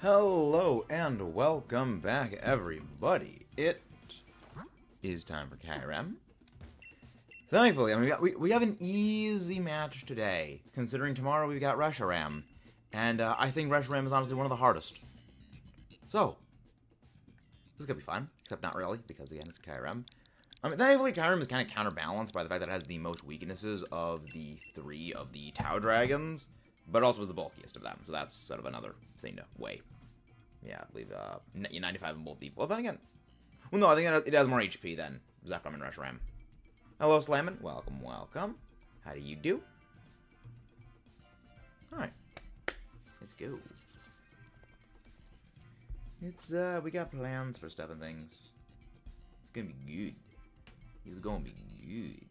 Hello and welcome back, everybody. It is time for Kyurem. Thankfully, I mean, we have an easy match today, considering tomorrow we've got Reshiram, and I think Reshiram is honestly one of the hardest. So, this is gonna be fun, except not really, because again, it's Kyurem. I mean, thankfully, Kyurem is kind of counterbalanced by the fact that it has the most weaknesses of the three of the Tau Dragons, but also is the bulkiest of them, so that's sort of another thing to weigh. Yeah, I believe 95 and both deep. Well, then again, well, no, I think it has more HP than Zekrom and Reshiram. Hello, Slammin. Welcome, welcome. How do you do? Alright. Let's go. It's, we got plans for stuff and things. It's gonna be good. It's gonna be good.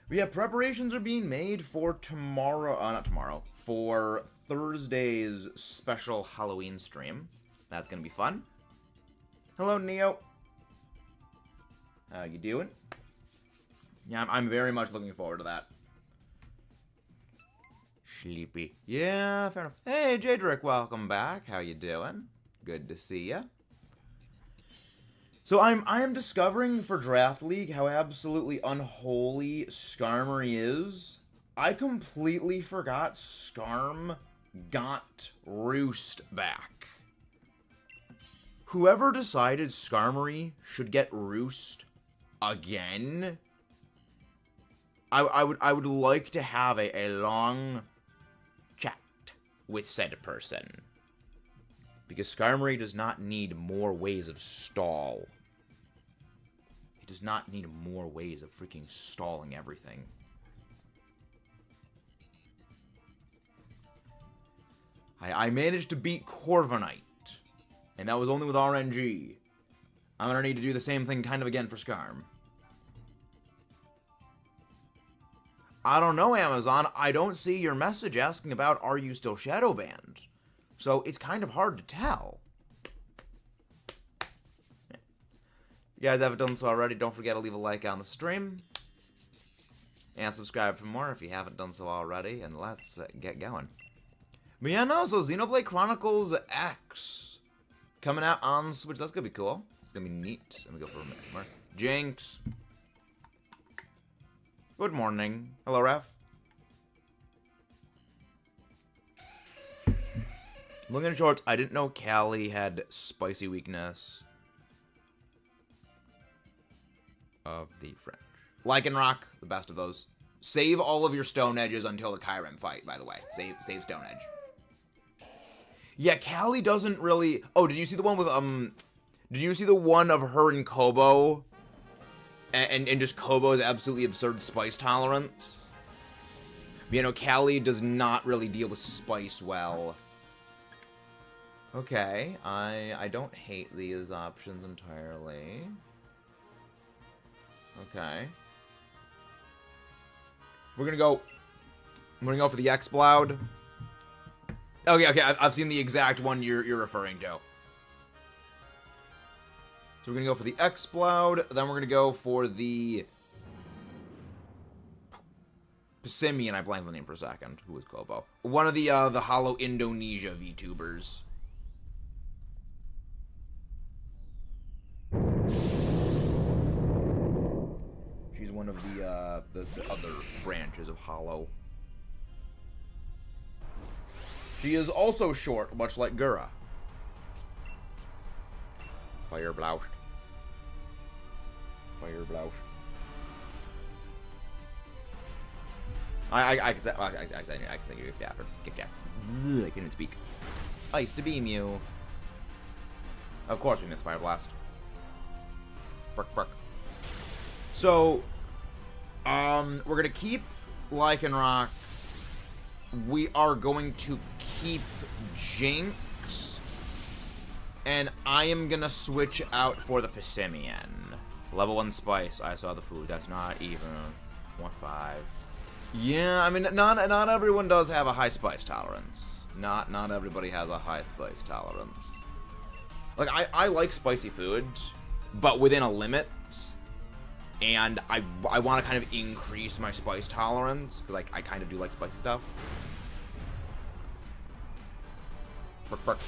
But yeah, preparations are being made for tomorrow, not tomorrow, for Thursday's special Halloween stream. That's gonna be fun. Hello, Neo. How you doing? Yeah, I'm very much looking forward to that. Sleepy. Yeah, fair enough. Hey, Jadrick, welcome back. How you doing? Good to see ya. So I am discovering for Draft League how absolutely unholy Skarmory is. I completely forgot Skarm got Roost back. Whoever decided Skarmory should get Roost again, I would like to have a long chat with said person. Because Skarmory does not need more ways of stall. It does not need more ways of freaking stalling everything. I managed to beat Corviknight, and that was only with RNG. I'm gonna need to do the same thing kind of again for Skarm. I don't know, Amazon. I don't see your message asking about are you still shadow banned. So it's kind of hard to tell. If you guys haven't done so already, don't forget to leave a like on the stream. And subscribe for more if you haven't done so already. And let's get going. But yeah, no, so Xenoblade Chronicles X coming out on Switch. That's gonna be cool. It's gonna be neat. Let me go for a minute more. Jinx. Good morning. Hello, Ref. Looking at shorts, I didn't know Callie had spicy weakness of the French. Lycanroc, the best of those. Save all of your Stone Edges until the Kyurem fight, by the way. Save Stone Edge. Yeah, Callie doesn't really... Oh, did you see the one with, Did you see the one of her and Kobo? And just Kobo's absolutely absurd spice tolerance? You know, Callie does not really deal with spice well. Okay, I don't hate these options entirely. Okay. We're gonna go for the X-Bloud. Okay, I've seen the exact one you're referring to. So we're gonna go for the X-Bloud, then we're gonna go for the Pissimian. I blanked the name for a second. Who was Kobo? One of the Hollow Indonesia VTubers. She's one of the other branches of Hollow. She is also short, much like Gura. Fire Blouse. Fire Blouse. I can say you Stafford. Get down. I can't even speak. Ice to beam you. Of course we missed Fire Blast. Burk, burk. So, we're gonna keep Lycanroc. We are going to keep Jinx. And I am gonna switch out for the Pissimian. Level 1 Spice. I saw the food. That's not even 1-5. Yeah, I mean, not everyone does have a high spice tolerance. Not everybody has a high spice tolerance. Like, I like spicy food, but within a limit. And I want to kind of increase my spice tolerance, because I kind of do like spicy stuff. Burk, burk.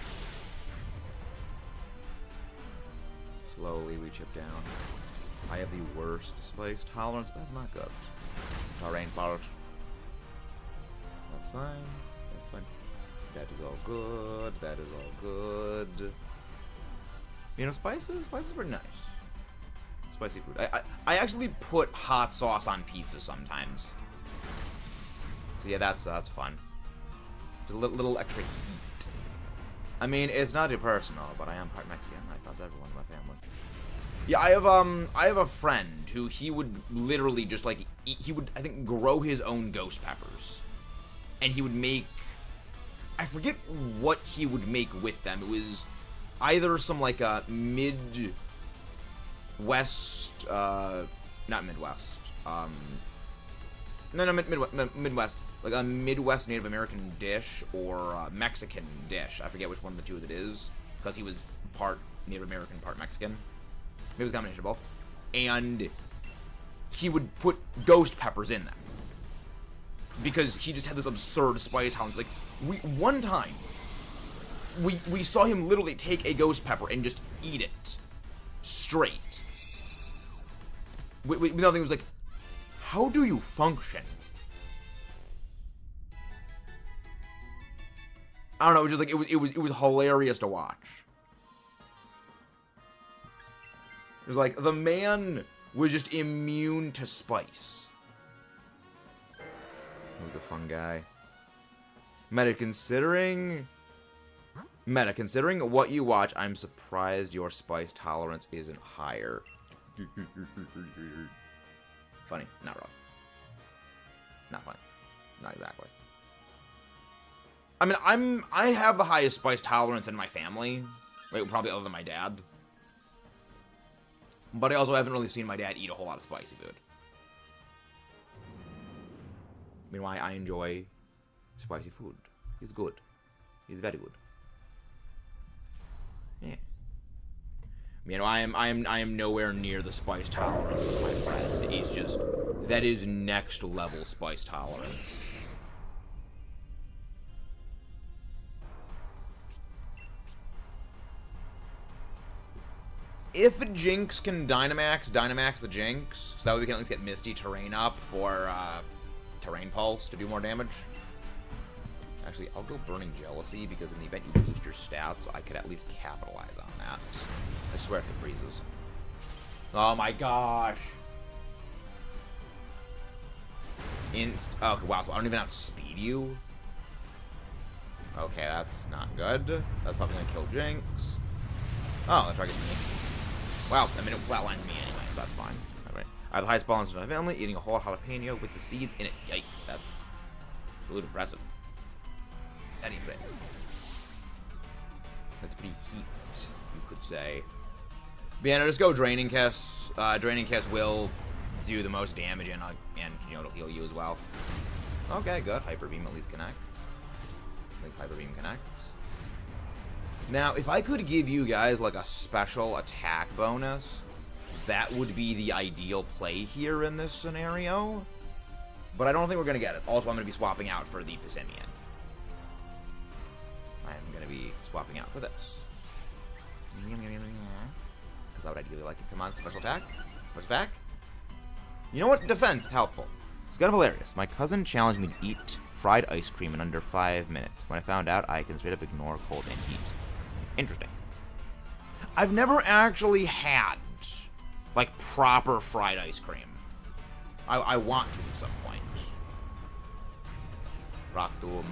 Slowly we chip down. I have the worst spice tolerance. That's not good. Terrain fault. That's fine. That's fine. That is all good. That is all good. You know, spices are pretty nice. Spicy food. I actually put hot sauce on pizza sometimes. So yeah, that's fun. Just a little extra heat. I mean, it's not too personal, but I am part Mexican. I cause everyone in my family. Yeah, I have a friend who he would literally just like he would, I think, grow his own ghost peppers, and he would make, I forget what he would make with them. It was either some like a Midwest, not Midwest, Midwest, like a Midwest Native American dish or a Mexican dish. I forget which one of the two that it is, because he was part Native American, part Mexican. Maybe it was a combination of both. And he would put ghost peppers in them, because he just had this absurd spice tolerance. Like, one time, we saw him literally take a ghost pepper and just eat it straight. Nothing. Was like, how do you function? I don't know. It was just like it was hilarious to watch. It was like the man was just immune to spice. What a fun guy. Meta, considering what you watch, I'm surprised your spice tolerance isn't higher. Funny, not really. Not funny. Not exactly. I mean, I have the highest spice tolerance in my family, right? Probably other than my dad. But I also haven't really seen my dad eat a whole lot of spicy food. Meanwhile, I enjoy spicy food. He's good. He's very good. Yeah. You know, I am nowhere near the spice tolerance of my friend. He's just, that is next level spice tolerance. If Jinx can Dynamax the Jinx, so that way we can at least get Misty Terrain up for Terrain Pulse to do more damage. Actually, I'll go Burning Jealousy, because in the event you boost your stats, I could at least capitalize on that. I swear if it freezes. Oh my gosh! Okay, wow, so I don't even outspeed you? Okay, that's not good. That's probably gonna kill Jinx. Oh, let's try getting me. Wow, I mean, it flatlines me anyway, so that's fine. Alright. I have the highest balance in my family, eating a whole jalapeno with the seeds in it. Yikes, that's a little impressive. That ain't great. That's pretty heat, you could say. But yeah, no, just go Draining Kiss. Draining Kiss will do the most damage, and you know, it'll heal you as well. Okay, good. Hyper Beam at least connects. I think Hyper Beam connects. Now, if I could give you guys, like, a special attack bonus, that would be the ideal play here in this scenario. But I don't think we're going to get it. Also, I'm going to be swapping out for the Pissimian. I am going to be swapping out for this. Because I would ideally like it. Come on, special attack. Special attack. You know what? Defense. Helpful. It's kind of hilarious. My cousin challenged me to eat fried ice cream in under 5 minutes. When I found out, I can straight up ignore cold and heat. Interesting. I've never actually had, like, proper fried ice cream. I want to at some point. Raktum.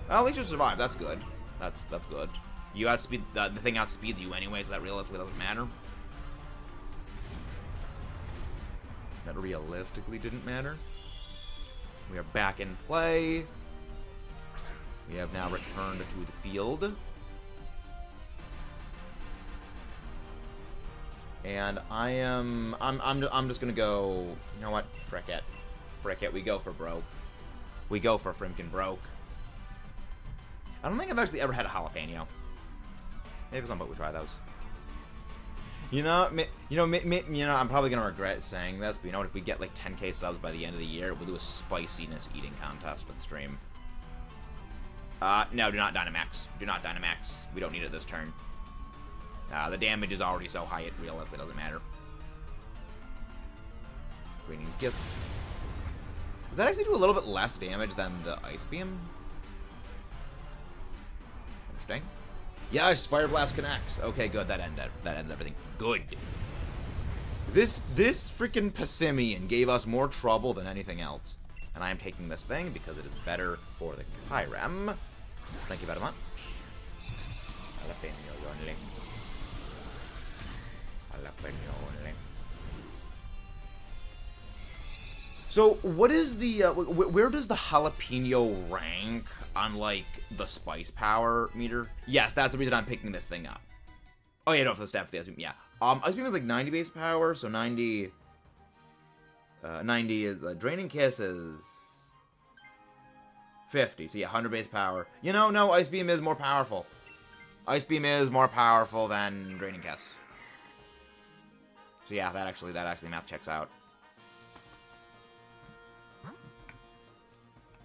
Well, at least you survived. That's good. That's good. You outspeed the thing outspeeds you anyway, so that realistically doesn't matter. That realistically didn't matter. We are back in play. We have now returned to the field. And I'm just gonna go, you know what, frick it, we go for broke. We go for Frimkin broke. I don't think I've actually ever had a jalapeno. Maybe some point we try those. You know, I'm probably gonna regret saying this, but you know what, if we get like 10k subs by the end of the year, we'll do a spiciness eating contest for the stream. No, do not Dynamax. Do not Dynamax. We don't need it this turn. The damage is already so high it realistically doesn't matter. Raining Gift. Does that actually do a little bit less damage than the Ice Beam? Interesting. Yes, Fire Blast connects. Okay, good. That ends everything. Good. This freaking Passimian gave us more trouble than anything else. And I am taking this thing because it is better for the Kyurem. Thank you very much. Jalapeno only. Jalapeno only. So, what is the, where does the jalapeno rank on, like, the spice power meter? Yes, that's the reason I'm picking this thing up. Oh, yeah, no, for the stat for the Ice Beam, yeah. Ice Beam is, like, 90 base power, so 90 is, Draining Kiss is 50, so yeah, 100 base power. You know, no, Ice Beam is more powerful. Ice Beam is more powerful than Draining Kiss. So yeah, that actually math checks out.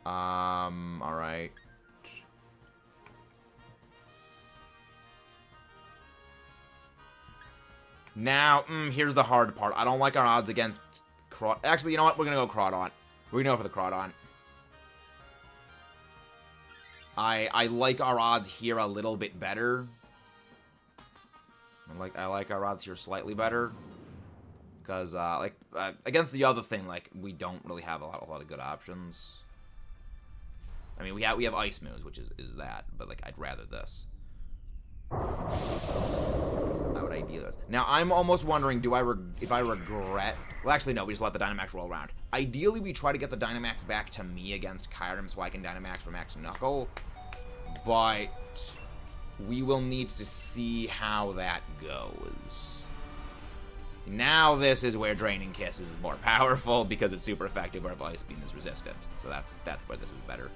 Alright. Now, here's the hard part. I don't like our odds against actually, you know what? We're gonna go Crawdaunt. We're gonna go for the Crawdaunt. I like our odds here a little bit better. I like our odds here slightly better. Because, against the other thing, like, we don't really have a lot of good options. I mean, we have Ice Moves, which is that, but, like, I'd rather this. I would ideally. Now, I'm almost wondering, if I regret... Well, actually, no, we just let the Dynamax roll around. Ideally, we try to get the Dynamax back to me against Kyurem so I can Dynamax for Max Knuckle. But we will need to see how that goes. Now this is where Draining Kiss is more powerful because it's super effective where Ice Beam is resistant. So that's where this is better.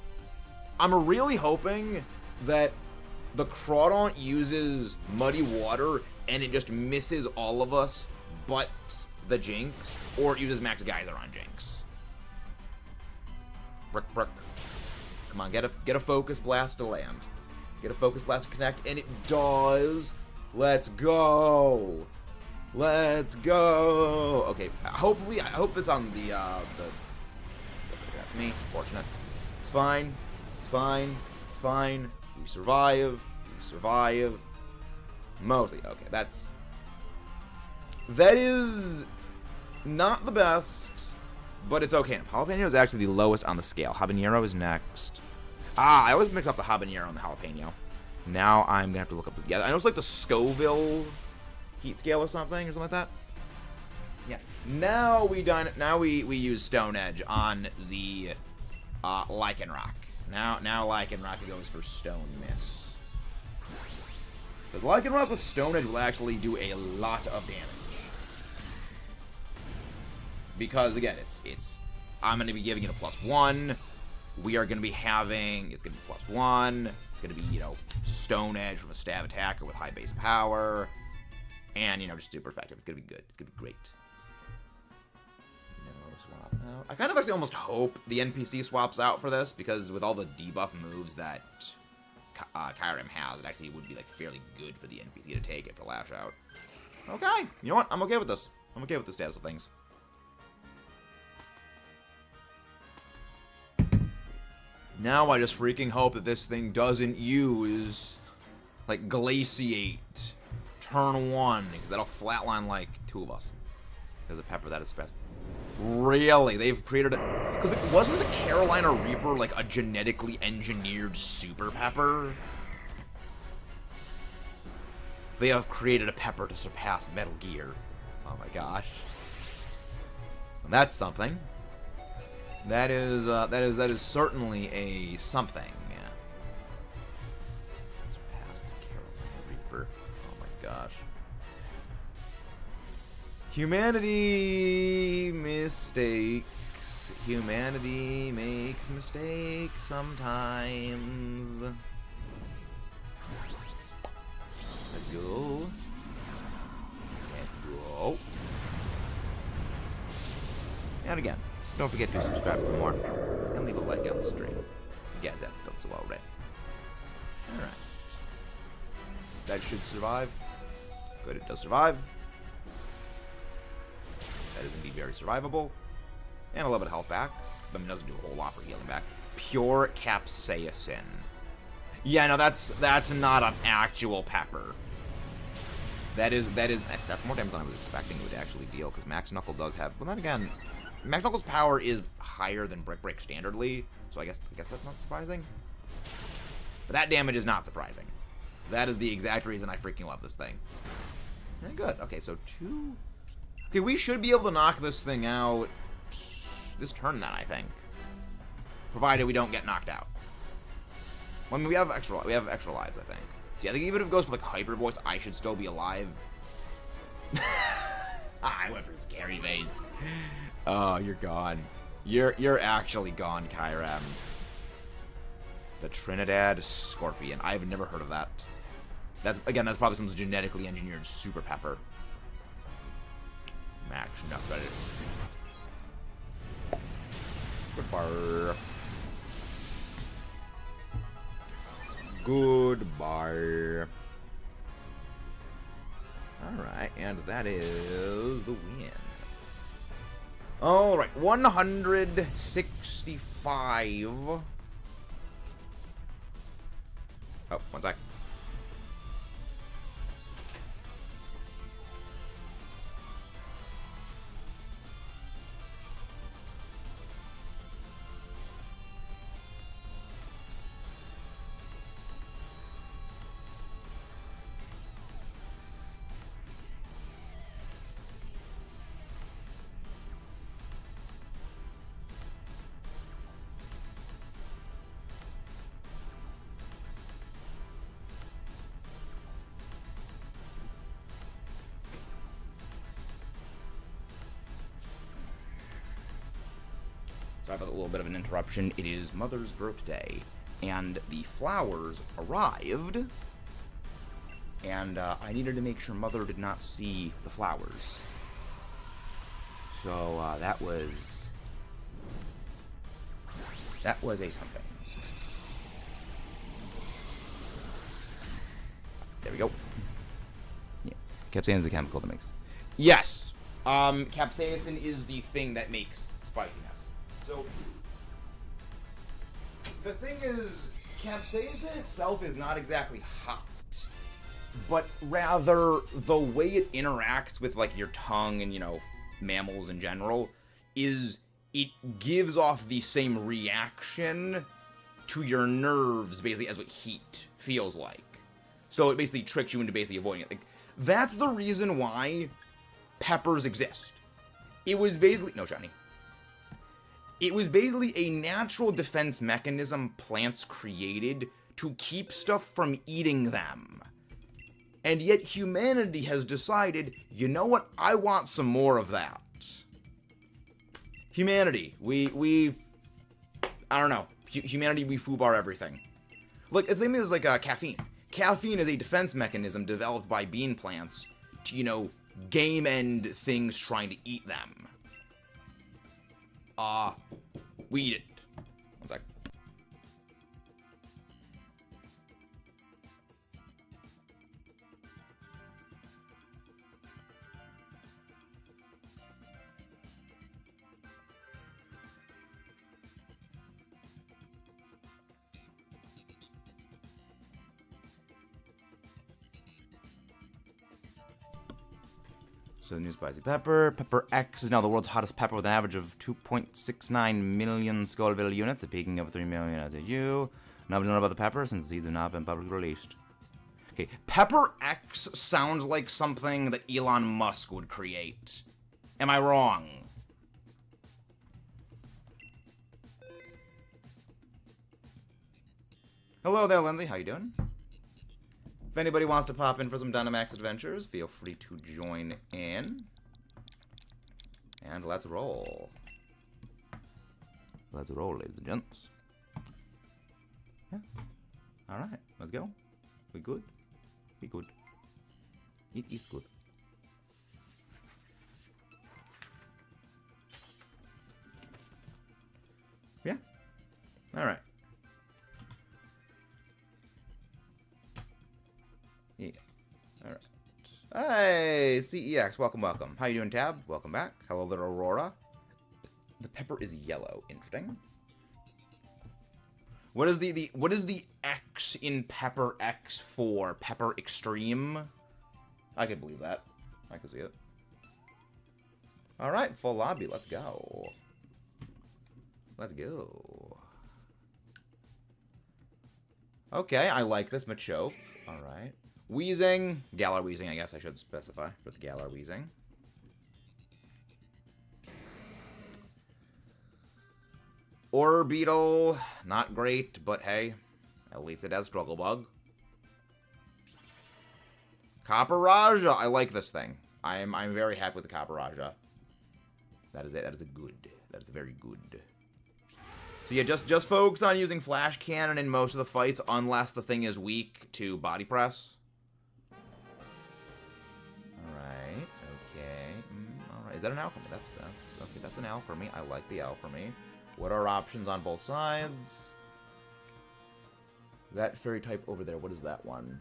I'm really hoping that the Crawdaunt uses Muddy Water and it just misses all of us but the Jinx, or it uses Max Geyser on Jinx. Brick. Come on, get a Focus Blast to land. Get a Focus Blast to connect, and it does. Let's go. Let's go. Okay, hopefully, I hope it's on the that's me. Fortunate. It's fine. It's fine. It's fine. We survive. We survive. Mostly. Okay, that is not the best, but it's okay. Jalapeno is actually the lowest on the scale. Habanero is next. I always mix up the habanero and the jalapeno. Now I'm gonna have to look up the. Yeah, I know it's like the Scoville heat scale or something like that. Yeah. Now we use Stone Edge on the Lycanroc. Now Lycanroc goes for Stone Miss. Because Lycanroc with Stone Edge will actually do a lot of damage. Because again, it's I'm gonna be giving it a +1. We are gonna be having it's gonna be +1. It's gonna be, you know, Stone Edge from a stab attacker with high base power. And, you know, just super effective. It's gonna be good. It's gonna be great. No swap out. I kind of actually almost hope the NPC swaps out for this, because with all the debuff moves that Kyurem has, it actually would be, like, fairly good for the NPC to take it for Lash Out. Okay. You know what? I'm okay with this. I'm okay with the status of things. Now I just freaking hope that this thing doesn't use, like, Glaciate turn 1, because that'll flatline, like, 2 of us. Because of Pepper, that is best. Really? They've created a... Because wasn't the Carolina Reaper, like, a genetically engineered Super Pepper? They have created a Pepper to surpass Metal Gear. Oh my gosh. And that's something. That is certainly a something. Yeah. Surpass the Carolina Reaper. Oh my gosh. Humanity mistakes. Humanity makes mistakes sometimes. Let's go. Let's go. And again, don't forget to subscribe for more, and leave a like on the stream. If you guys haven't done so already. Alright. That should survive. Good, it does survive. That is indeed very survivable. And a little bit of health back. I mean, it doesn't do a whole lot for healing back. Pure capsaicin. Yeah, no, that's not an actual pepper. That's more damage than I was expecting it would actually deal, because Max Knuckle does have. Well, then again, Max Knuckle's power is higher than Brick Break standardly, so I guess that's not surprising. But that damage is not surprising. That is the exact reason I freaking love this thing. Very good. Okay, so 2. Okay, we should be able to knock this thing out this turn then, I think. Provided we don't get knocked out. Well, I mean, we have extra lives, I think. See, I think even if it goes for like Hyper Voice, I should still be alive. I went for Scary Face. Oh, you're gone. You're actually gone, Kyurem. The Trinidad Scorpion. I've never heard of that. That's probably some genetically engineered super pepper. Max Knuckle. Goodbye. Goodbye. Alright, and that is the win. Alright, 165. Oh, one sec. Sorry about a little bit of an interruption. It is Mother's birthday, and the flowers arrived, and I needed to make sure Mother did not see the flowers. So that was a something. There we go. Yeah, capsaicin is the chemical that makes. Yes, capsaicin is the thing that makes spiciness. So, the thing is, capsaicin itself is not exactly hot, but rather the way it interacts with, like, your tongue and, you know, mammals in general, is it gives off the same reaction to your nerves, basically, as what heat feels like. So it basically tricks you into basically avoiding it. Like, that's the reason why peppers exist. It was basically... No, Johnny. It was basically a natural defense mechanism plants created to keep stuff from eating them. And yet humanity has decided, you know what, I want some more of that. Humanity, we I don't know, humanity, we foobar everything. Like, the thing is, like, caffeine. Caffeine is a defense mechanism developed by bean plants to, you know, game end things trying to eat them. We eat it. One sec. So the new spicy pepper. Pepper X is now the world's hottest pepper with an average of 2.69 million Scoville units, a peaking of 3 million as a U. Nobody's known about the pepper since these have not been publicly released. Okay, Pepper X sounds like something that Elon Musk would create. Am I wrong? Hello there, Lindsay. How you doing? If anybody wants to pop in for some Dynamax adventures, feel free to join in. And let's roll. Let's roll, ladies and gents. Yeah. Alright, let's go. We good? We good. It is good. Yeah. Alright. Yeah. Alright. Hey, CEX, welcome, welcome. How you doing, Tab? Welcome back. Hello, little Aurora. The pepper is yellow. Interesting. What is the X in Pepper X for? Pepper Extreme? I could believe that. I could see it. Alright, full lobby. Let's go. Let's go. Okay, I like this Machoke. Alright. Wheezing. Galar Wheezing, I guess I should specify for the Galar Wheezing. Orbeetle, not great, but hey, at least it has Struggle Bug. Caparajah, I like this thing. I'm very happy with the Caparajah. That is it. That is a good. That is very good. So yeah, just focus on using Flash Cannon in most of the fights, unless the thing is weak to Body Press. All right. Okay. All right. Is that an L for me? That's okay. That's an L for me. I like the L for me. What are options on both sides? That fairy type over there, what is that one?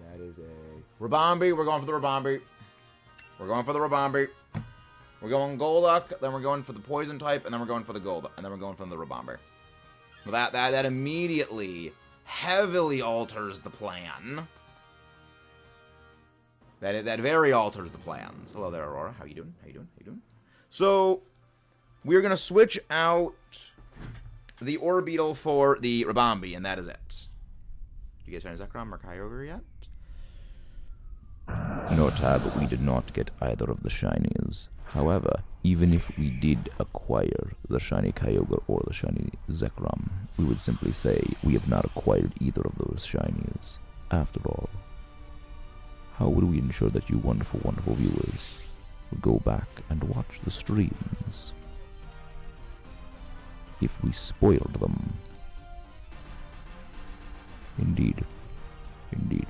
That is a... Rabombi, we're going for the Rabombi. We're going for the Rabombi. We're going Golduck, then we're going for the poison type, and then we're going for the Golduck, and then we're going for the Rabombi. Well, that immediately, heavily alters the plan. That very alters the plans. Hello there, Aurora. How you doing? How you doing? How you doing? So... we're going to switch out the Orbeetle for the Rabombi, and that is it. Did you guys find Zekrom or Kyogre yet? No, Tab, we did not get either of the shinies. However, even if we did acquire the shiny Kyogre or the shiny Zekrom, we would simply say we have not acquired either of those shinies. After all, how would we ensure that you wonderful, wonderful viewers would go back and watch the streams if we spoiled them? Indeed. Indeed.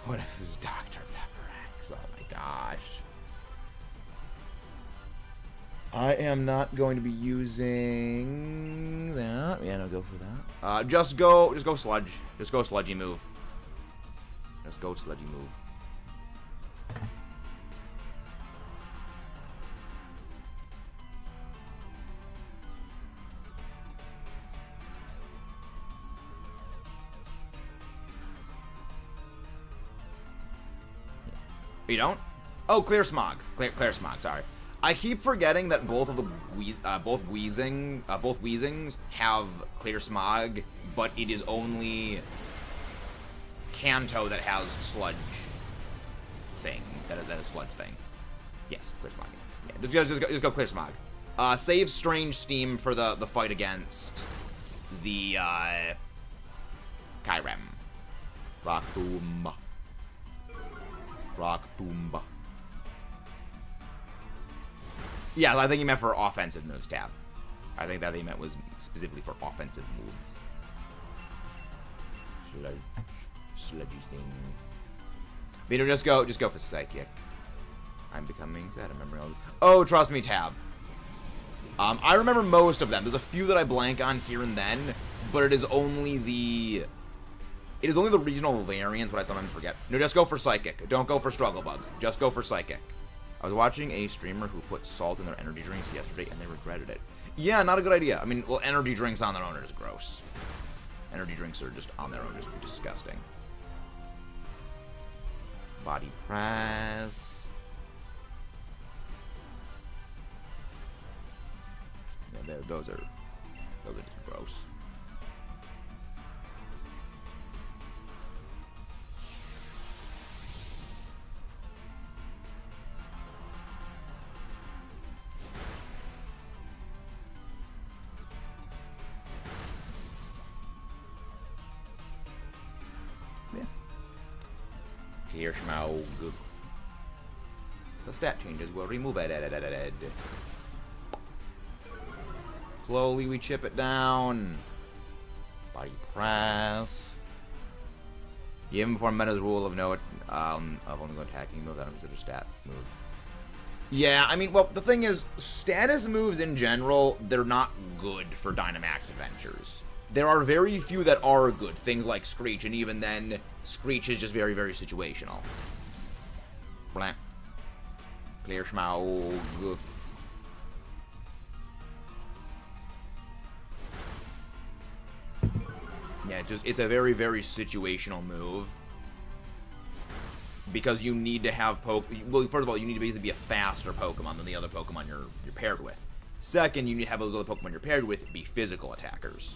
What if it was Dr. Pepper X? Oh my gosh. I am not going to be using that. Yeah, no, go for that. Just go sludge. Just go sludgy move. Just go sludgy move. You don't? Oh, Clear Smog. Clear Smog, sorry. I keep forgetting that both of the both Weezings have Clear Smog, but it is only Kanto that has Sludge thing. That is Sludge thing. Yes, Clear Smog. Yeah, just go Clear Smog. Save Strange Steam for the fight against the Kyurem. Rock Boom. Rock Boomba. Yeah, I think he meant for offensive moves, Tab. I think that he meant was specifically for offensive moves. Sludgy thing. But just go for Psychic. I'm becoming sad. I remember all this. Oh, trust me, Tab. I remember most of them. There's a few that I blank on here and then, but it is only the regional variants, what I sometimes forget. No, just go for Psychic. Don't go for Struggle Bug. Just go for Psychic. I was watching a streamer who put salt in their energy drinks yesterday, and they regretted it. Yeah, not a good idea. I mean, well, energy drinks on their own are just gross. Energy drinks are just on their own just disgusting. Body Press. Yeah, those are just gross. Clear Smog. The stat changes will remove it. Slowly we chip it down. Body Press. Even before Meta's rule of no, of only go attacking moves, I don't consider stat move. Yeah, I mean, well, the thing is, status moves in general, they're not good for Dynamax adventures. There are very few that are good, things like Screech, and even then, Screech is just very, very situational. Blank. Clear Schmaug. Yeah, it's a very, very situational move. Because you need to have well, first of all, you need to basically be a faster Pokemon than the other Pokemon you're paired with. Second, you need to have those other Pokemon you're paired with be physical attackers.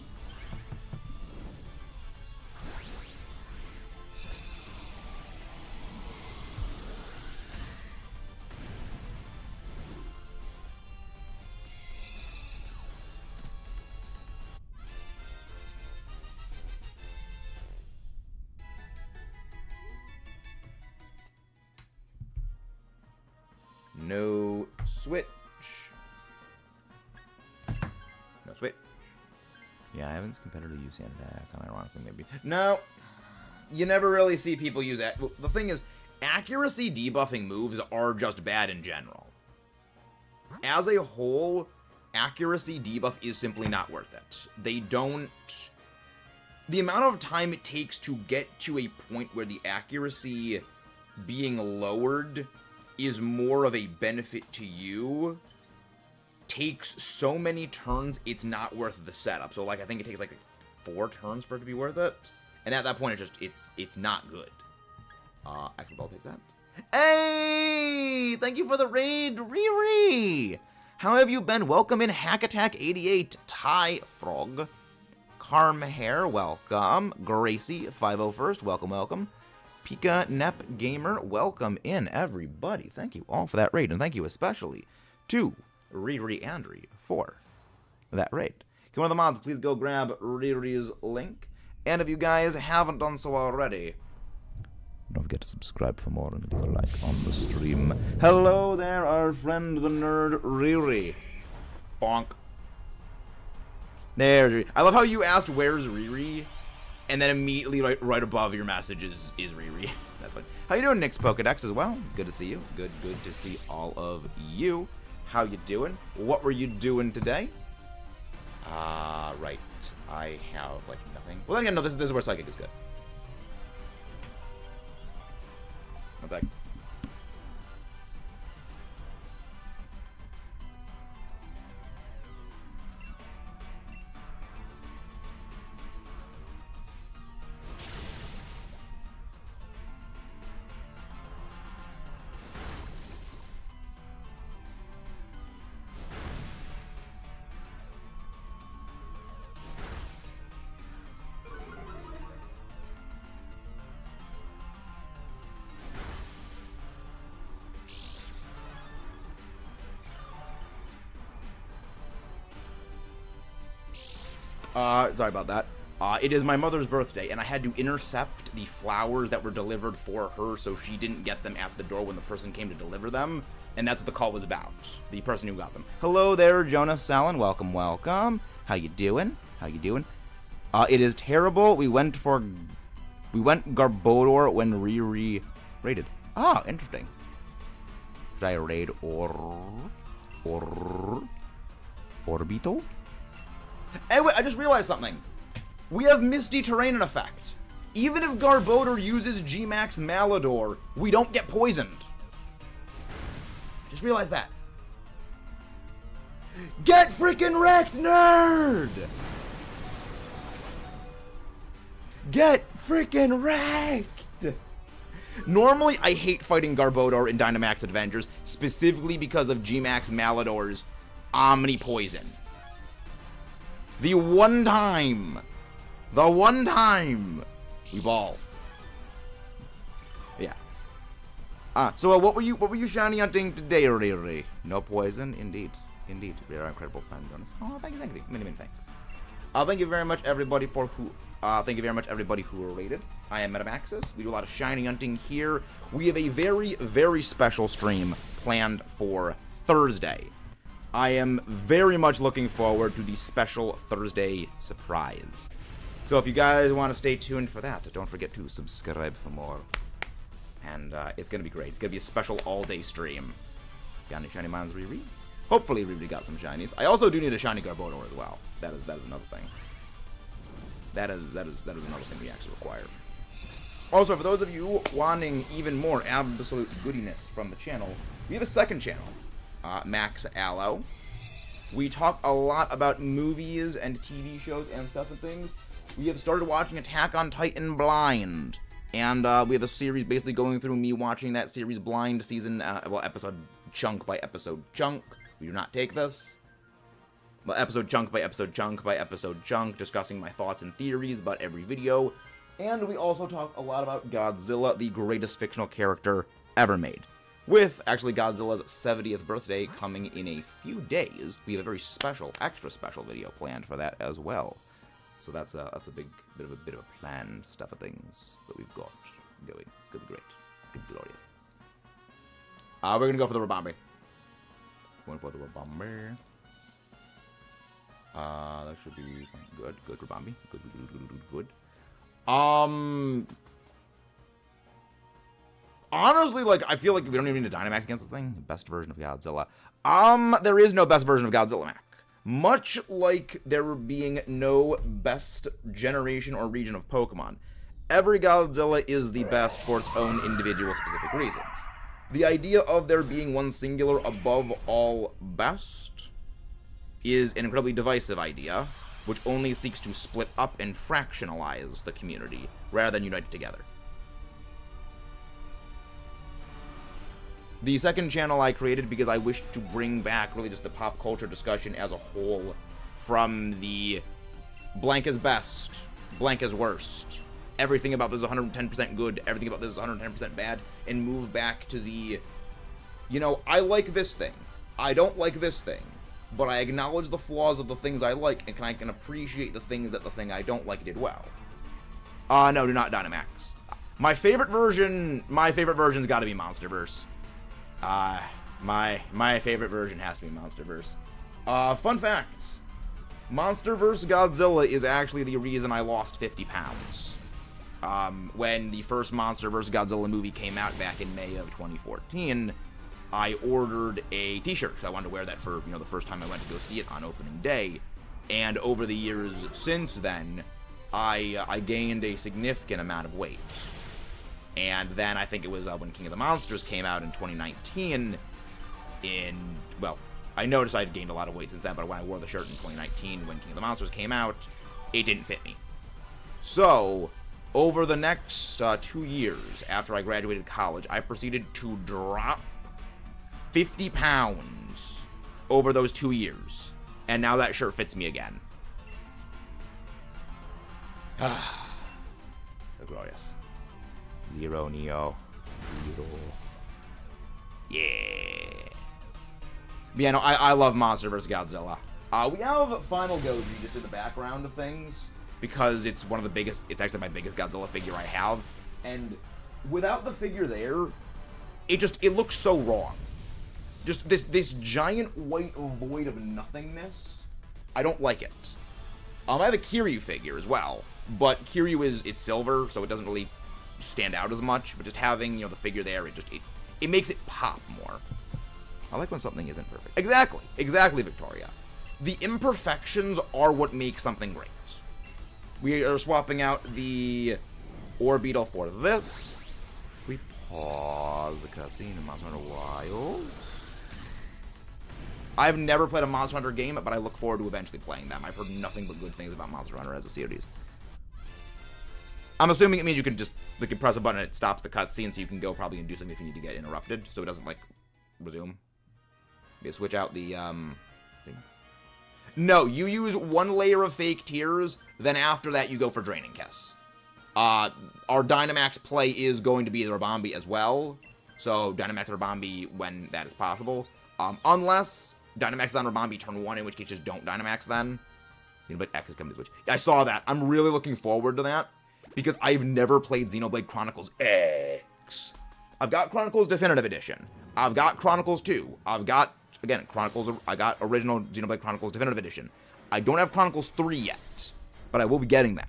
No switch. No switch. Yeah, I haven't competitively used hand attack, ironically maybe. No. You never really see people use that. The thing is, accuracy debuffing moves are just bad in general. As a whole, accuracy debuff is simply not worth it. They don't... The amount of time it takes to get to a point where the accuracy being lowered is more of a benefit to you takes so many turns, it's not worth the setup. So, like, I think it takes, like, 4 turns for it to be worth it. And at that point, it's not good. Actually, I'll take that. Hey! Thank you for the raid, Riri! How have you been? Welcome in, Hack Attack 88, Ty Frog. Carm Hair, welcome. Gracie, 501st, welcome, welcome. Pika Nep Gamer, welcome in, everybody. Thank you all for that raid, and thank you especially to Riri Andri for that raid. Can one of the mods please go grab Riri's link? And if you guys haven't done so already, don't forget to subscribe for more and leave a like on the stream. Hello there, our friend the nerd Riri. Bonk. There's Riri. I love how you asked where's Riri, and then immediately right above your message is Riri. That's fine. How you doing, Nick's Pokedex as well? Good to see you. Good to see all of you. How you doing? What were you doing today? Right. I have, like, nothing. Well, then again, no, this is where Psychic is good. One sec. Sorry about that. It is my mother's birthday, and I had to intercept the flowers that were delivered for her so she didn't get them at the door when the person came to deliver them, and that's what the call was about, the person who got them. Hello there, Jonas Salin. Welcome, welcome. How you doing? How you doing? It is terrible. We went Garbodor when Riri raided. Ah, interesting. Should I raid Orbital? Hey, wait, I just realized something. We have Misty Terrain in effect. Even if Garbodor uses G-Max Malador, we don't get poisoned. Just realized that. Get freaking wrecked, nerd! Get freaking wrecked! Normally, I hate fighting Garbodor in Dynamax Adventures, specifically because of G-Max Malador's Omni-Poison. The one time we ball. Yeah. So what were you shiny hunting today, Riri? No poison, indeed. We are incredible fan, Jonas. Oh, thank you. Many thanks. Thank you very much, everybody who rated. I am Metamaxis. We do a lot of shiny hunting here. We have a very, very special stream planned for Thursday. I am very much looking forward to the special Thursday surprise. So if you guys want to stay tuned for that, don't forget to subscribe for more. And it's going to be great. It's going to be a special all-day stream. Got any shiny mons, Riri? Hopefully Riri got some shinies. I also do need a shiny Garbodor as well. That is another thing. That is another thing we actually require. Also, for those of you wanting even more absolute goodiness from the channel, we have a second channel, Max Allo. We talk a lot about movies and TV shows and stuff and things. We have started watching Attack on Titan blind. And we have a series basically going through me watching that series blind season, episode chunk by episode chunk. We do not take this. Well, episode chunk by episode chunk by episode chunk, discussing my thoughts and theories about every video. And we also talk a lot about Godzilla, the greatest fictional character ever made. With, actually, Godzilla's 70th birthday coming in a few days, we have a very special, extra special video planned for that as well. So that's a bit of a planned stuff of things that we've got going. It's gonna be great. It's gonna be glorious. We're gonna go for the Rabambi. Going for the Rabambi. That should be good. Good Rabambi. Good. Honestly, like, I feel like we don't even need a Dynamax against this thing. Best version of Godzilla. There is no best version of Godzilla, Mac. Much like there being no best generation or region of Pokemon, every Godzilla is the best for its own individual specific reasons. The idea of there being one singular above all best is an incredibly divisive idea, which only seeks to split up and fractionalize the community, rather than unite it together. The second channel I created because I wished to bring back really just the pop culture discussion as a whole, from the blank is best, blank is worst, everything about this is 110% good, everything about this is 110% bad, and move back to the, you know, I like this thing, I don't like this thing, but I acknowledge the flaws of the things I like, and I can appreciate the things that the thing I don't like did well. No, do not Dynamax. My favorite version's gotta be Monsterverse. My favorite version has to be Monsterverse. Fun fact. Monsterverse Godzilla is actually the reason I lost 50 pounds. When the first Monsterverse Godzilla movie came out back in May of 2014, I ordered a t-shirt, because I wanted to wear that for, you know, the first time I went to go see it on opening day. And over the years since then, I gained a significant amount of weight. And then I think it was when King of the Monsters came out in 2019, well, I noticed I'd gained a lot of weight since then, but when I wore the shirt in 2019 when King of the Monsters came out, it didn't fit me. So, over the next 2 years after I graduated college, I proceeded to drop 50 pounds over those 2 years. And now that shirt fits me again. So glorious. Zero, Neo. Zero. Yeah. But yeah, no, I love Monster vs. Godzilla. We have Final Goji just in the background of things, because it's one of the biggest, it's actually my biggest Godzilla figure I have. And without the figure there, it looks so wrong. Just this giant white void of nothingness. I don't like it. I have a Kiryu figure as well, but Kiryu it's silver, so it doesn't really stand out as much, but just having, you know, the figure there, it makes it pop more. I like when something isn't perfect. Exactly, Victoria. The imperfections are what make something great. We are swapping out the Orbeetle for this. We pause the cutscene in Monster Hunter Wilds. I've never played a Monster Hunter game, but I look forward to eventually playing them. I've heard nothing but good things about Monster Hunter as a series. I'm assuming it means you can press a button and it stops the cutscene, so you can go probably and do something if you need to get interrupted, so it doesn't, like, resume. You switch out the, things. No, you use one layer of fake tears, then after that you go for Draining Kiss. Our Dynamax play is going to be the Rabambi as well, so Dynamax Rabambi when that is possible. Unless Dynamax is on Rabambi turn 1, in which case just don't Dynamax then. But X is coming to Switch. I saw that. I'm really looking forward to that, because I've never played Xenoblade Chronicles X. I've got Chronicles Definitive Edition. I've got Chronicles 2. I've got, again, I got original Xenoblade Chronicles Definitive Edition. I don't have Chronicles 3 yet, but I will be getting that.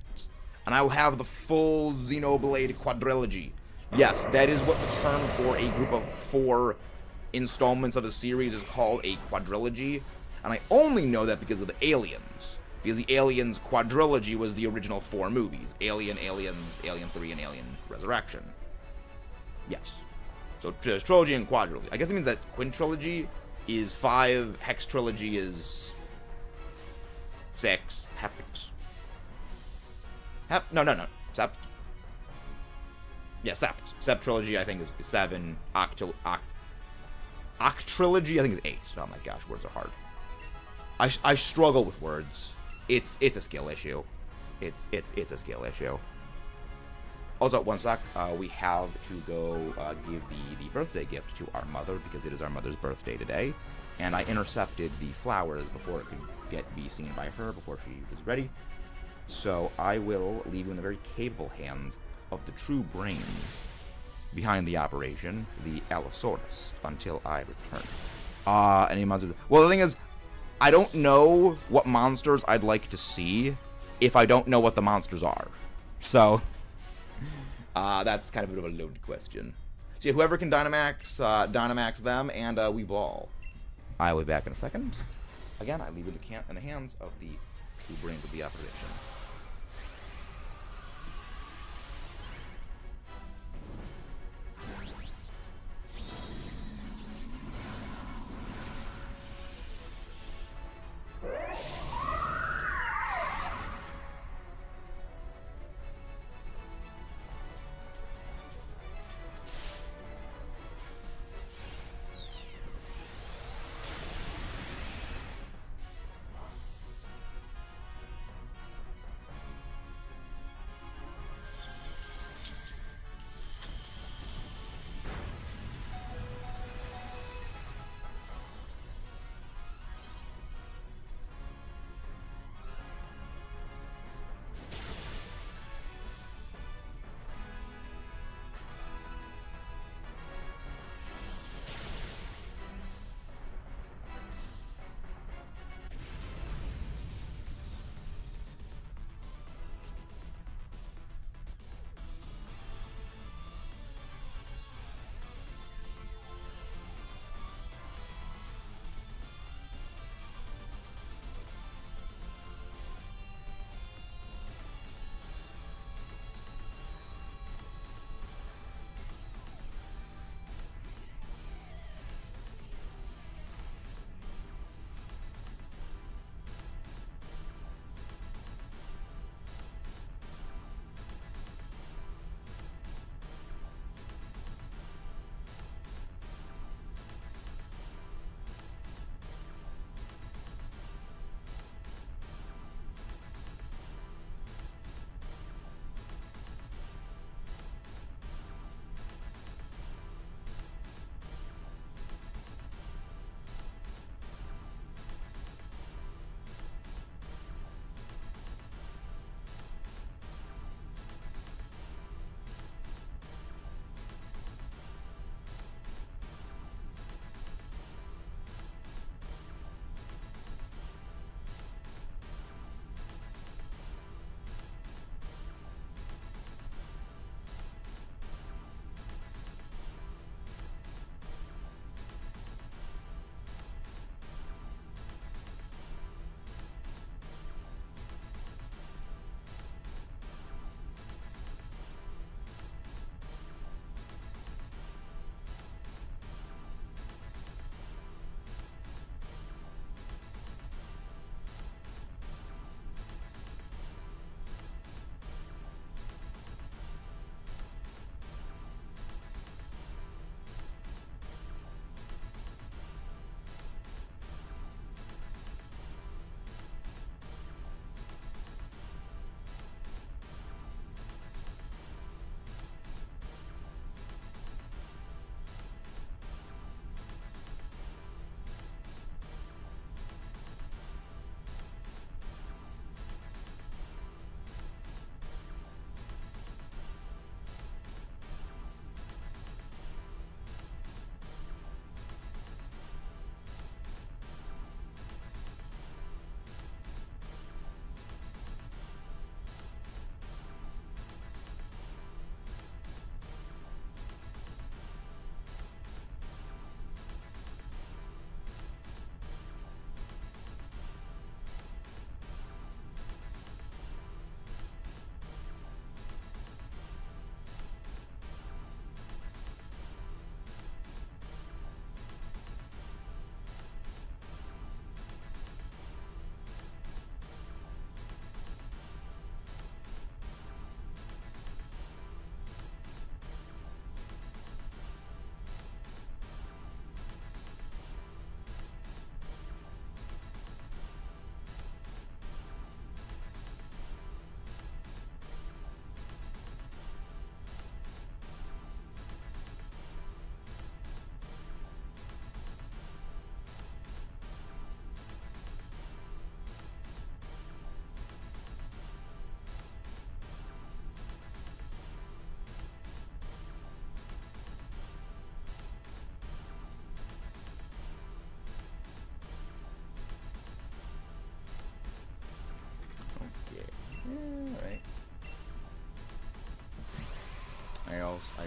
And I will have the full Xenoblade quadrilogy. Yes, that is what the term for a group of 4 installments of a series is called, a quadrilogy. And I only know that because of the aliens. Because the Aliens quadrilogy was the original 4 movies. Alien, Aliens, Alien 3, and Alien Resurrection. Yes. So there's trilogy and quadrilogy. I guess it means that quintrilogy is 5, hextrilogy is 6, no. Sept. Septrilogy, I think, is 7. Octrilogy, I think, is 8. Oh my gosh, words are hard. I struggle with words. It's a skill issue. It's a skill issue. Also, one sec. We have to go give the birthday gift to our mother because it is our mother's birthday today, and I intercepted the flowers before it could be seen by her before she was ready. So I will leave you in the very capable hands of the true brains behind the operation, the Allosaurus, until I return. Any monsters? Well, the thing is, I don't know what monsters I'd like to see if I don't know what the monsters are. So, that's kind of a bit of a loaded question. So yeah, whoever can Dynamax them, and we ball. I will be back in a second. Again, I leave it in the hands of the true brains of the operation.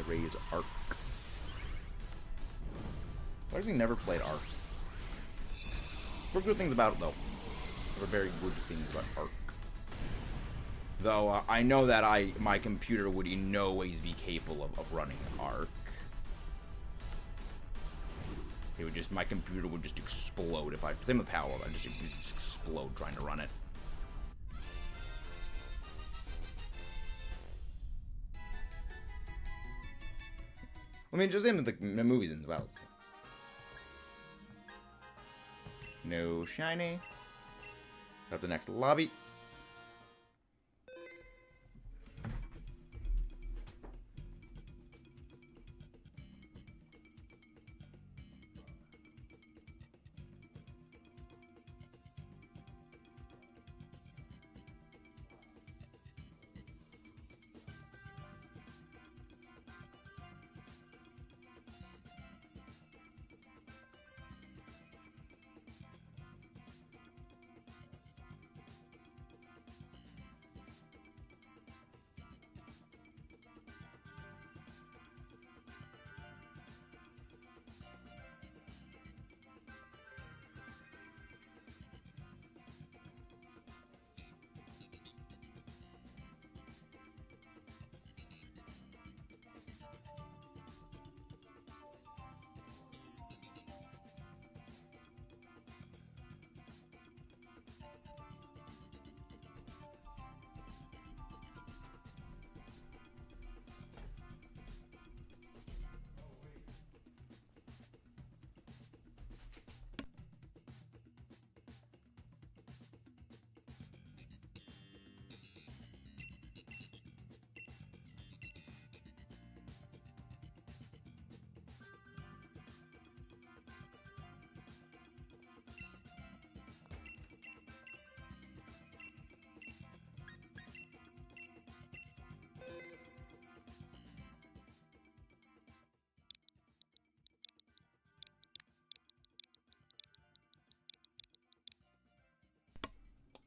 Raise Arc. I've actually never played Arc. There were good things about it, though. There were very good things about Arc. Though, I know that my computer would in no ways be capable of running Arc. It would just, my computer would just explode if I, same with Power, I'd just explode trying to run it. I mean, just in the movies as well. No shiny. Up the next lobby.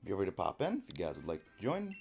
Feel free to pop in if you guys would like to join.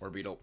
Or Beetle.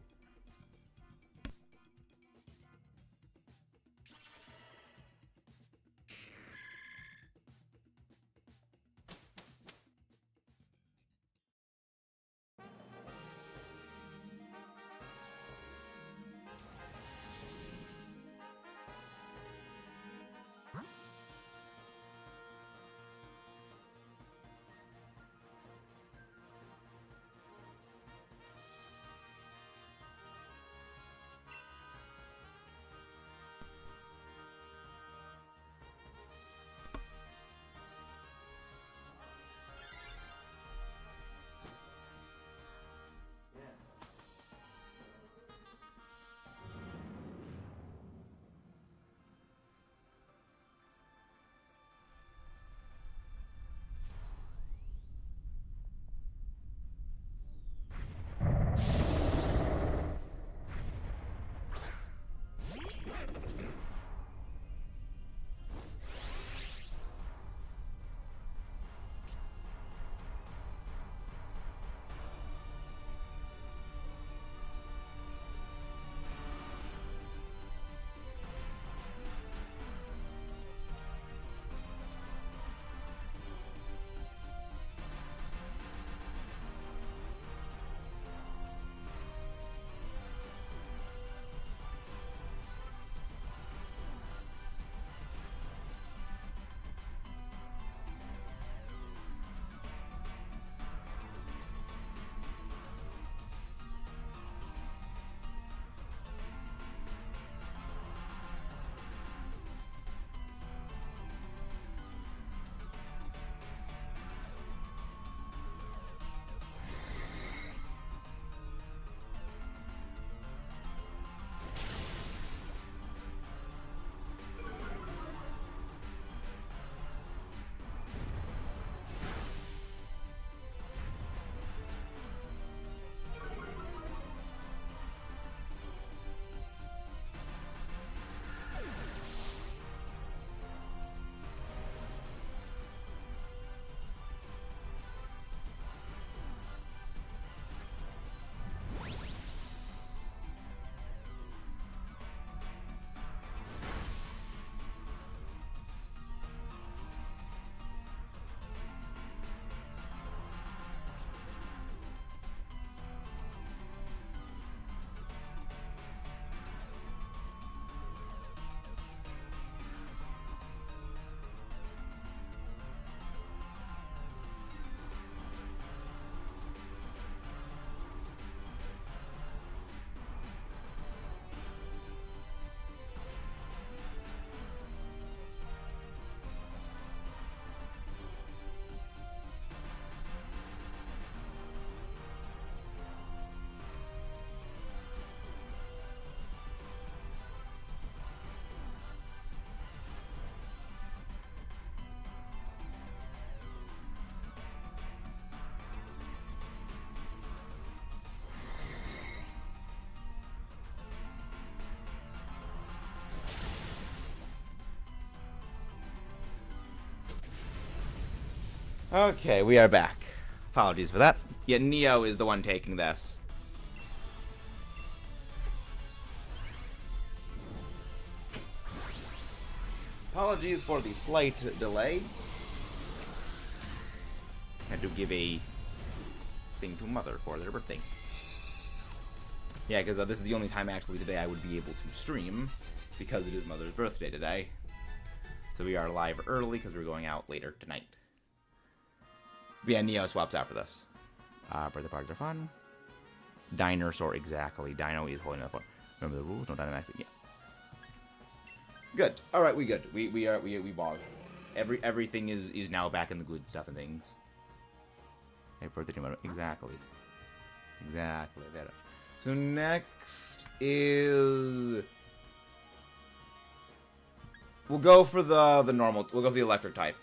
Okay, we are back. Apologies for that. Yeah, Neo is the one taking this. Apologies for the slight delay. Had to give a thing to Mother for their birthday. Yeah, because this is the only time actually today I would be able to stream, because it is Mother's birthday today. So we are live early because we're going out later tonight. But yeah, Neo swaps out for this. Birthday parties are fun. Dinosaur, exactly. Dino is holding up. Remember the rules? No Dynamax. Yes. Good. All right, we good. We balled. Everything is now back in the good stuff and things. Hey, birthday tomorrow. Exactly. Exactly. Better. So next is we'll go for the normal. We'll go for the electric type.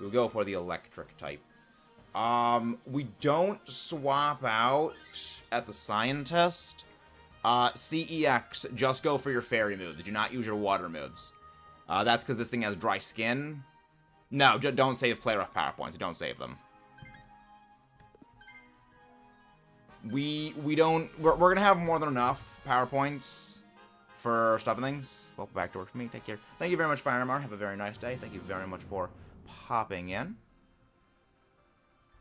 We'll go for the electric type. We don't swap out at the scientist. CEX, just go for your fairy moves. Do not use your water moves. That's because this thing has dry skin. No, don't save play rough power points. Don't save them. We're gonna have more than enough PowerPoints for stuffing things. Welcome back to work for me. Take care. Thank you very much, Firemar. Have a very nice day. Thank you very much for popping in.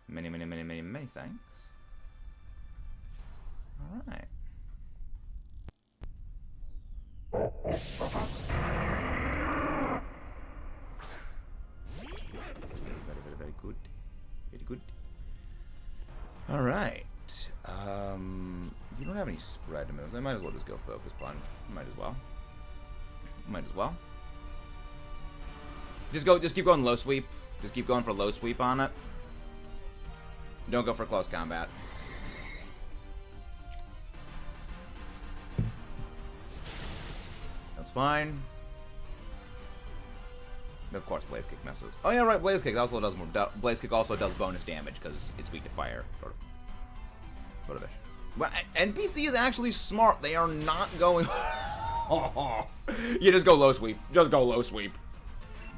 Many thanks. All right. Very good. Very good. All right. You don't have any spread moves. I might as well just go focus punch. Might as well. Just keep going low sweep. Just keep going for low sweep on it. Don't go for close combat. That's fine. Of course, Blaze Kick messes. Oh yeah, right. Blaze Kick also does more. Blaze Kick also does bonus damage because it's weak to fire. Sort of. Well, NPC is actually smart. They are not going. You just go low sweep. Just go low sweep.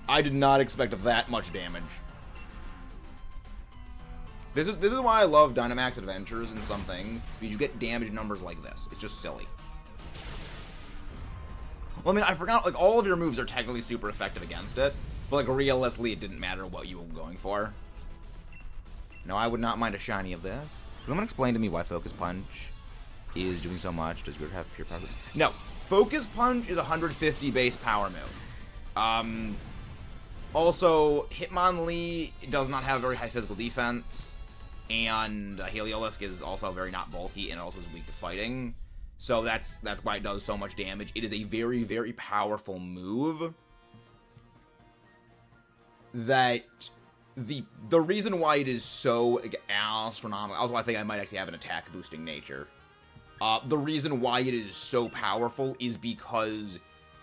I did not expect that much damage. This is why I love Dynamax Adventures and some things, because you get damage numbers like this. It's just silly. Well, I mean, I forgot, like, all of your moves are technically super effective against it, but, like, realistically, it didn't matter what you were going for. No, I would not mind a shiny of this. Someone explain to me why Focus Punch is doing so much. Does yours have pure power? No. Focus Punch is 150 base power move. Also, Hitmonlee does not have very high physical defense, and Heliolisk is also very not bulky, and also is weak to fighting. So that's why it does so much damage. It is a very, very powerful move that the reason why it is so astronomical, although I think I might actually have an attack boosting nature. The reason why it is so powerful is because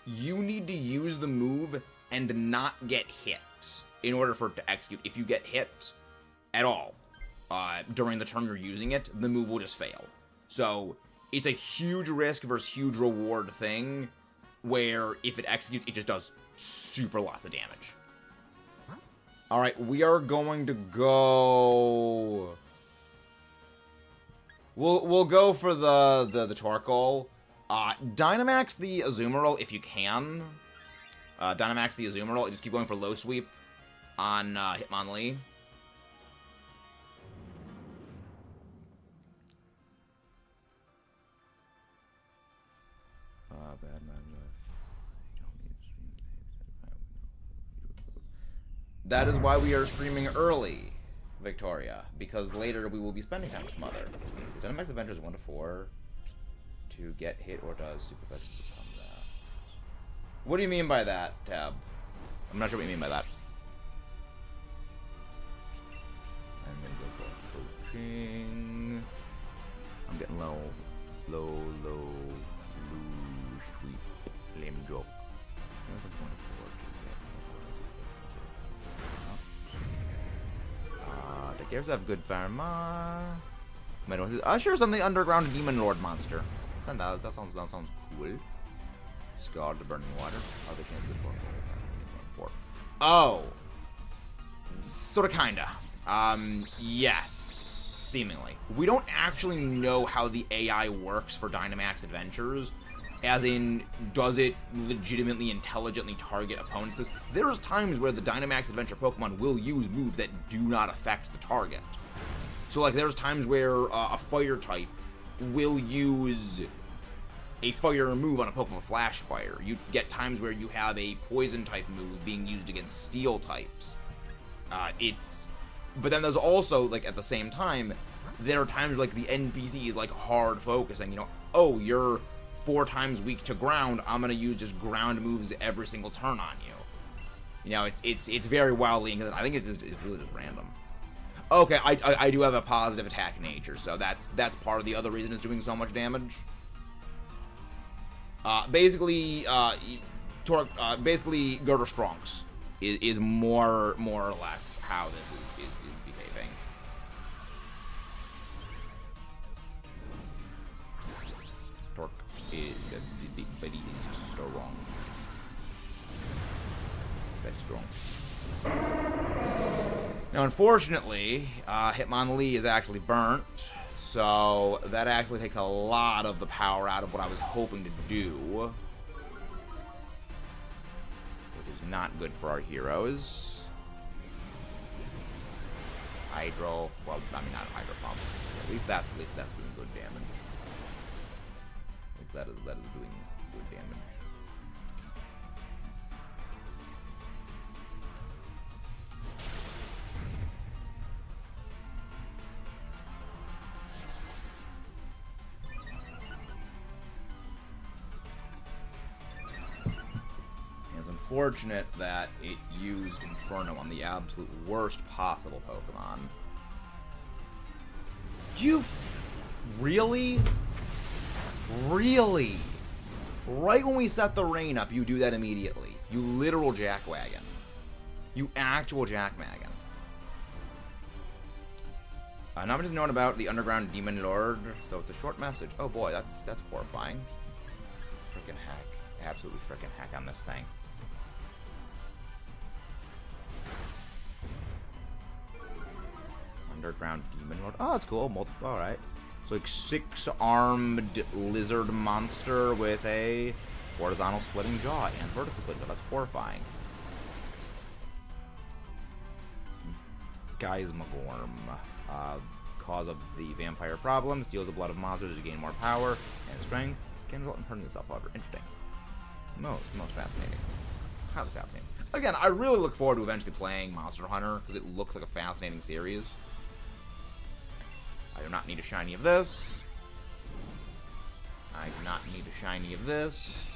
you need to use the move and not get hit in order for it to execute. If you get hit at all during the turn you're using it, the move will just fail. So it's a huge risk versus huge reward thing, where if it executes, it just does super lots of damage. All right, we are going to go. We'll go for the Torkoal. Dynamax the Azumarill if you can. Dynamax the Azumarill. Just keep going for low sweep on Hitmonlee. That is why we are streaming early, Victoria, because later we will be spending time with Mother. Dynamax Adventures 1 to 4 to get hit or does super effective become that. What do you mean by that, Tab? I'm not sure what you mean by that. I'm gonna go for coaching. I'm getting low, sweet, lame joke. The Gears have good Firemar. Sure, something underground demon lord monster. That sounds cool. Scar the burning water. Other chances for. Oh, sort of, kinda. Yes, seemingly. We don't actually know how the AI works for Dynamax Adventures. As in, does it legitimately intelligently target opponents? Because there's times where the Dynamax Adventure Pokemon will use moves that do not affect the target. So, like, there's times where a fire type will use a fire move on a Pokemon Flash Fire. You get times where you have a poison type move being used against steel types. But then there's also, like, at the same time, there are times like the NPC is, like, hard focusing, you know, oh, you're 4 times weak to ground, I'm gonna use just ground moves every single turn on you. You know, it's very wildly, I think it's really just random. Okay, I do have a positive attack nature, so that's part of the other reason it's doing so much damage. Basically Girder Strongs is more or less how this is behaving. Torque is the body is strong. Very strong. Now, unfortunately, Hitmonlee is actually burnt, So that actually takes a lot of the power out of what I was hoping to do. Which is not good for our heroes. Hydro. Well, I mean, not a Hydro Pump. At least that's doing good damage. At least that is doing good damage. Unfortunate that it used Inferno on the absolute worst possible Pokemon. Really? Really? Right when we set the rain up, you do that immediately. You literal jackwagon. You actual jackwagon. Not just knowing about the Underground Demon Lord, so it's a short message. Oh boy, that's horrifying. Frickin' heck. Absolutely frickin' heck on this thing. Underground Demon Lord. Oh, that's cool. Alright. So, like, 6-armed lizard monster with a horizontal splitting jaw and vertical splitting jaw. That's horrifying. Geismagorm. Cause of the vampire problem. Steals the blood of monsters to gain more power and strength. Can result in hurting itself, however. Interesting. Most fascinating. Highly fascinating. Again, I really look forward to eventually playing Monster Hunter because it looks like a fascinating series. I do not need a shiny of this. I do not need a shiny of this.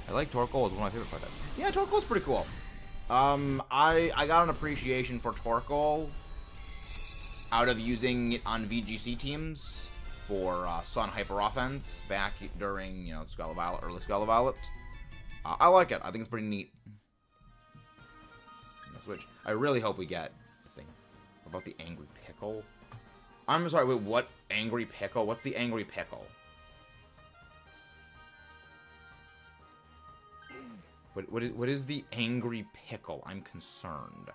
I like Torkoal. It's one of my favorite Pokemon. Yeah, Torkoal's pretty cool. I got an appreciation for Torkoal out of using it on VGC teams for Sun Hyper Offense back during, you know, Scarlet Violet, early Scarlet Violet. I like it. I think it's pretty neat. Switch. I really hope we get the thing about the Angry Pickle. I'm sorry, wait, what? Angry Pickle? What's the Angry Pickle? What is the Angry Pickle? I'm concerned.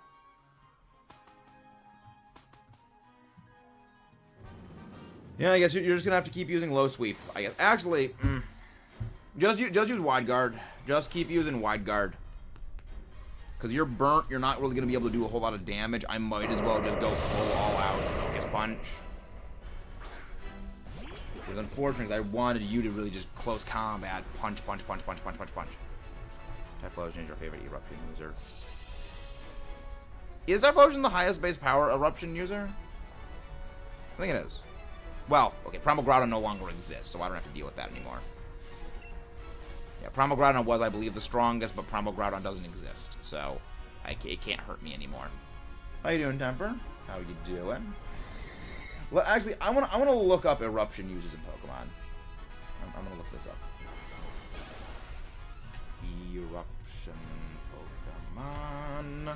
Yeah, I guess you're just gonna have to keep using Low Sweep. I guess. Actually, just use Wide Guard. Just keep using Wide Guard. Because you're burnt, you're not really going to be able to do a whole lot of damage. I might as well just go full all-out Focus Punch. Because unfortunately, I wanted you to really just close combat. Punch, punch, punch, punch, punch, punch, punch. Typhlosion is your favorite Eruption user. Is Typhlosion the highest base power Eruption user? I think it is. Well, okay, Primal Groudon no longer exists, so I don't have to deal with that anymore. Yeah, Primal Groudon was, I believe, the strongest, but Primal Groudon doesn't exist, so it can't hurt me anymore. How you doing, Temper? How you doing? Well, actually, I wanna look up Eruption users in Pokemon. I'm gonna look this up. Eruption Pokemon.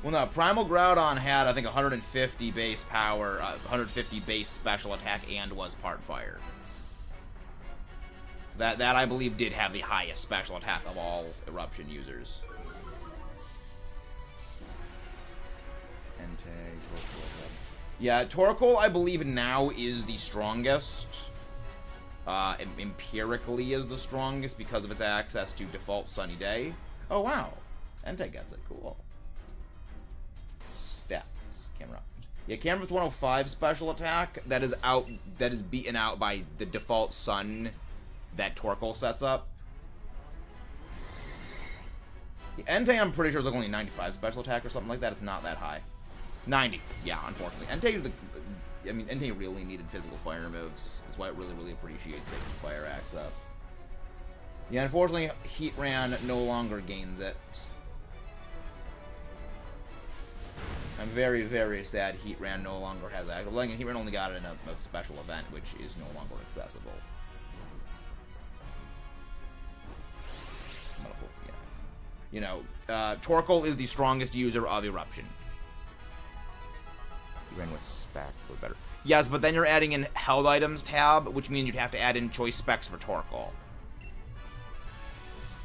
Well, no, Primal Groudon had, I think, 150 base power, 150 base special attack, and was part fire. That I believe did have the highest special attack of all Eruption users. Yeah, Torkoal, I believe, now is the strongest. Empirically is the strongest because of its access to default Sunny Day. Oh, wow. Entei gets it. Cool. Stats. Camerupt. Yeah, Camerupt's 105 special attack. That is beaten out by the default Sun that Torkoal sets up. Entei, I'm pretty sure, is like only 95 special attack or something like that. It's not that high. 90. Yeah, unfortunately. Entei really needed physical fire moves. That's why it really appreciates sacred fire access. Yeah, unfortunately, Heatran no longer gains it. I'm very sad Heatran no longer has active. Like, Heatran only got it in a special event, which is no longer accessible. You know, Torkoal is the strongest user of Eruption. You ran with spec, or better. Yes, but then you're adding in held items tab, which means you'd have to add in choice specs for Torkoal.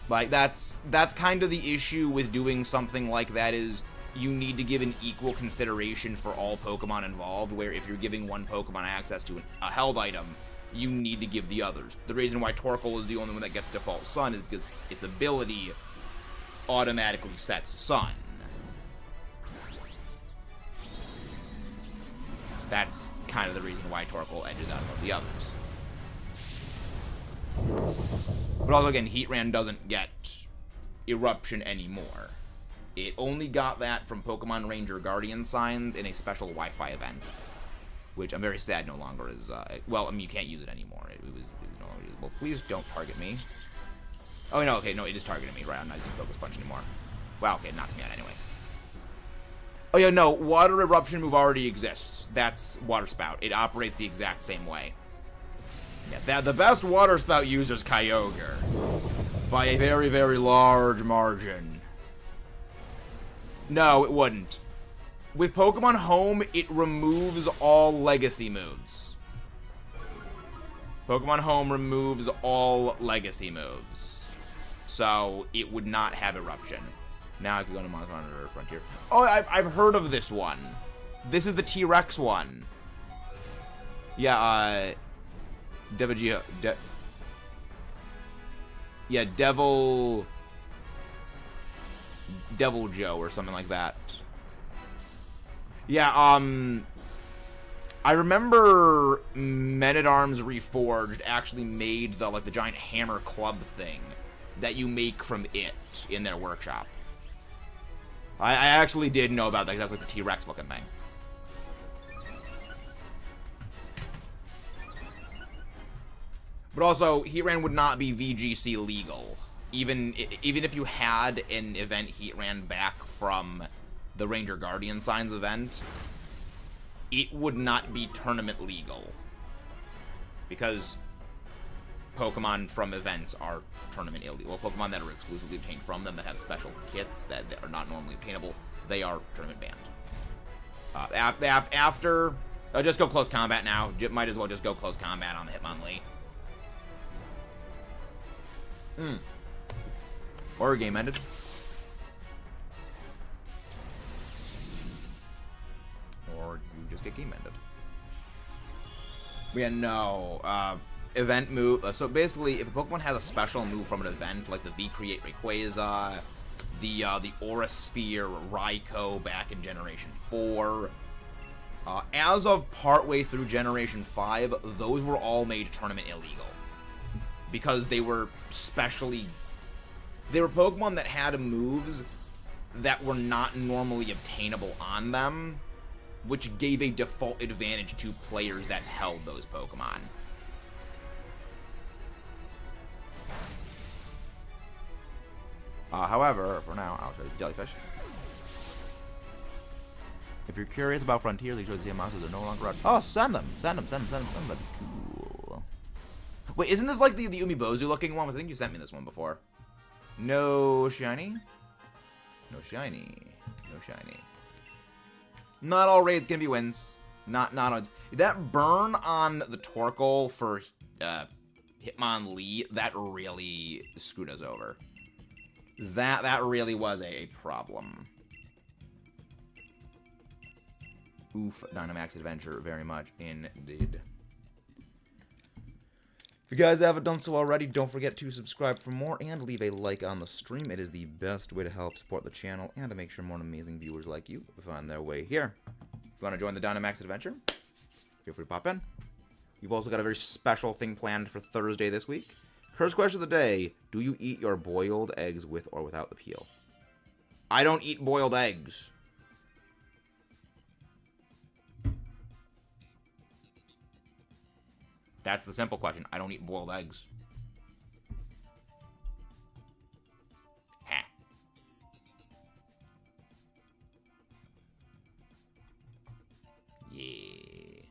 Like, that's kind of the issue with doing something like that is you need to give an equal consideration for all Pokemon involved, where if you're giving one Pokemon access to a held item, you need to give the others. The reason why Torkoal is the only one that gets default Sun is because its ability automatically sets Sun. That's kind of the reason why Torkoal edges out above the others. But also, again, Heatran doesn't get Eruption anymore. It only got that from Pokemon Ranger Guardian signs in a special Wi-Fi event, which I'm very sad no longer is, well, I mean, you can't use it anymore. It was no longer usable. Please don't target me. Oh, no, okay, no, it is targeting me, right? I'm not using Focus Punch anymore. Well, okay, not me out anyway. Oh, yeah, no, Water Eruption move already exists. That's Water Spout. It operates the exact same way. Yeah, the best Water Spout user is Kyogre, by a very, very large margin. No, it wouldn't. With Pokemon Home, it removes all Legacy moves. Pokemon Home removes all Legacy moves. So, it would not have Eruption. Now I can go to Monster Hunter Frontier. Oh, I've heard of this one. This is the T-Rex one. Yeah, yeah, Devil Joe or something like that. Yeah, I remember Men-at-Arms Reforged actually made the giant hammer club thing that you make from it in their workshop. I actually did know about that, because that's like the T-Rex looking thing. But also, Heatran would not be VGC legal. Even if you had an event Heatran back from the Ranger Guardian Signs event, it would not be tournament legal. Because Pokemon from events are tournament illegal. Well, Pokemon that are exclusively obtained from them, that have special kits that are not normally obtainable, they are tournament banned. After... just go close combat now. Might as well just go close combat on the Hitmonlee. Or game ended. Or you just get game ended. Yeah, no. Event move. So basically, if a Pokemon has a special move from an event, like the V-Create Rayquaza, the Aura Sphere Raikou back in Generation 4, as of partway through Generation 5, those were all made tournament illegal. Because they were specially... They were Pokemon that had moves that were not normally obtainable on them, which gave a default advantage to players that held those Pokemon. However, for now, I'll show you the Jellyfish. If you're curious about Frontier, these the monsters are no longer out. Oh, send them! Send them, send them, send them, send them. That'd be cool. Wait, isn't this like the Umibozu looking one? I think you sent me this one before. No shiny. No shiny. No shiny. Not all raids can be wins. Not odds. That burn on the Torkoal for Hitmonlee, that really screwed us over. That really was a problem. Oof, Dynamax Adventure, very much indeed. If you guys haven't done so already, don't forget to subscribe for more and leave a like on the stream. It is the best way to help support the channel and to make sure more amazing viewers like you find their way here. If you want to join the Dynamax Adventure, feel free to pop in. We've also got a very special thing planned for Thursday this week. First question of the day, do you eat your boiled eggs with or without the peel? I don't eat boiled eggs. That's the simple question. I don't eat boiled eggs. Ha. Yeah.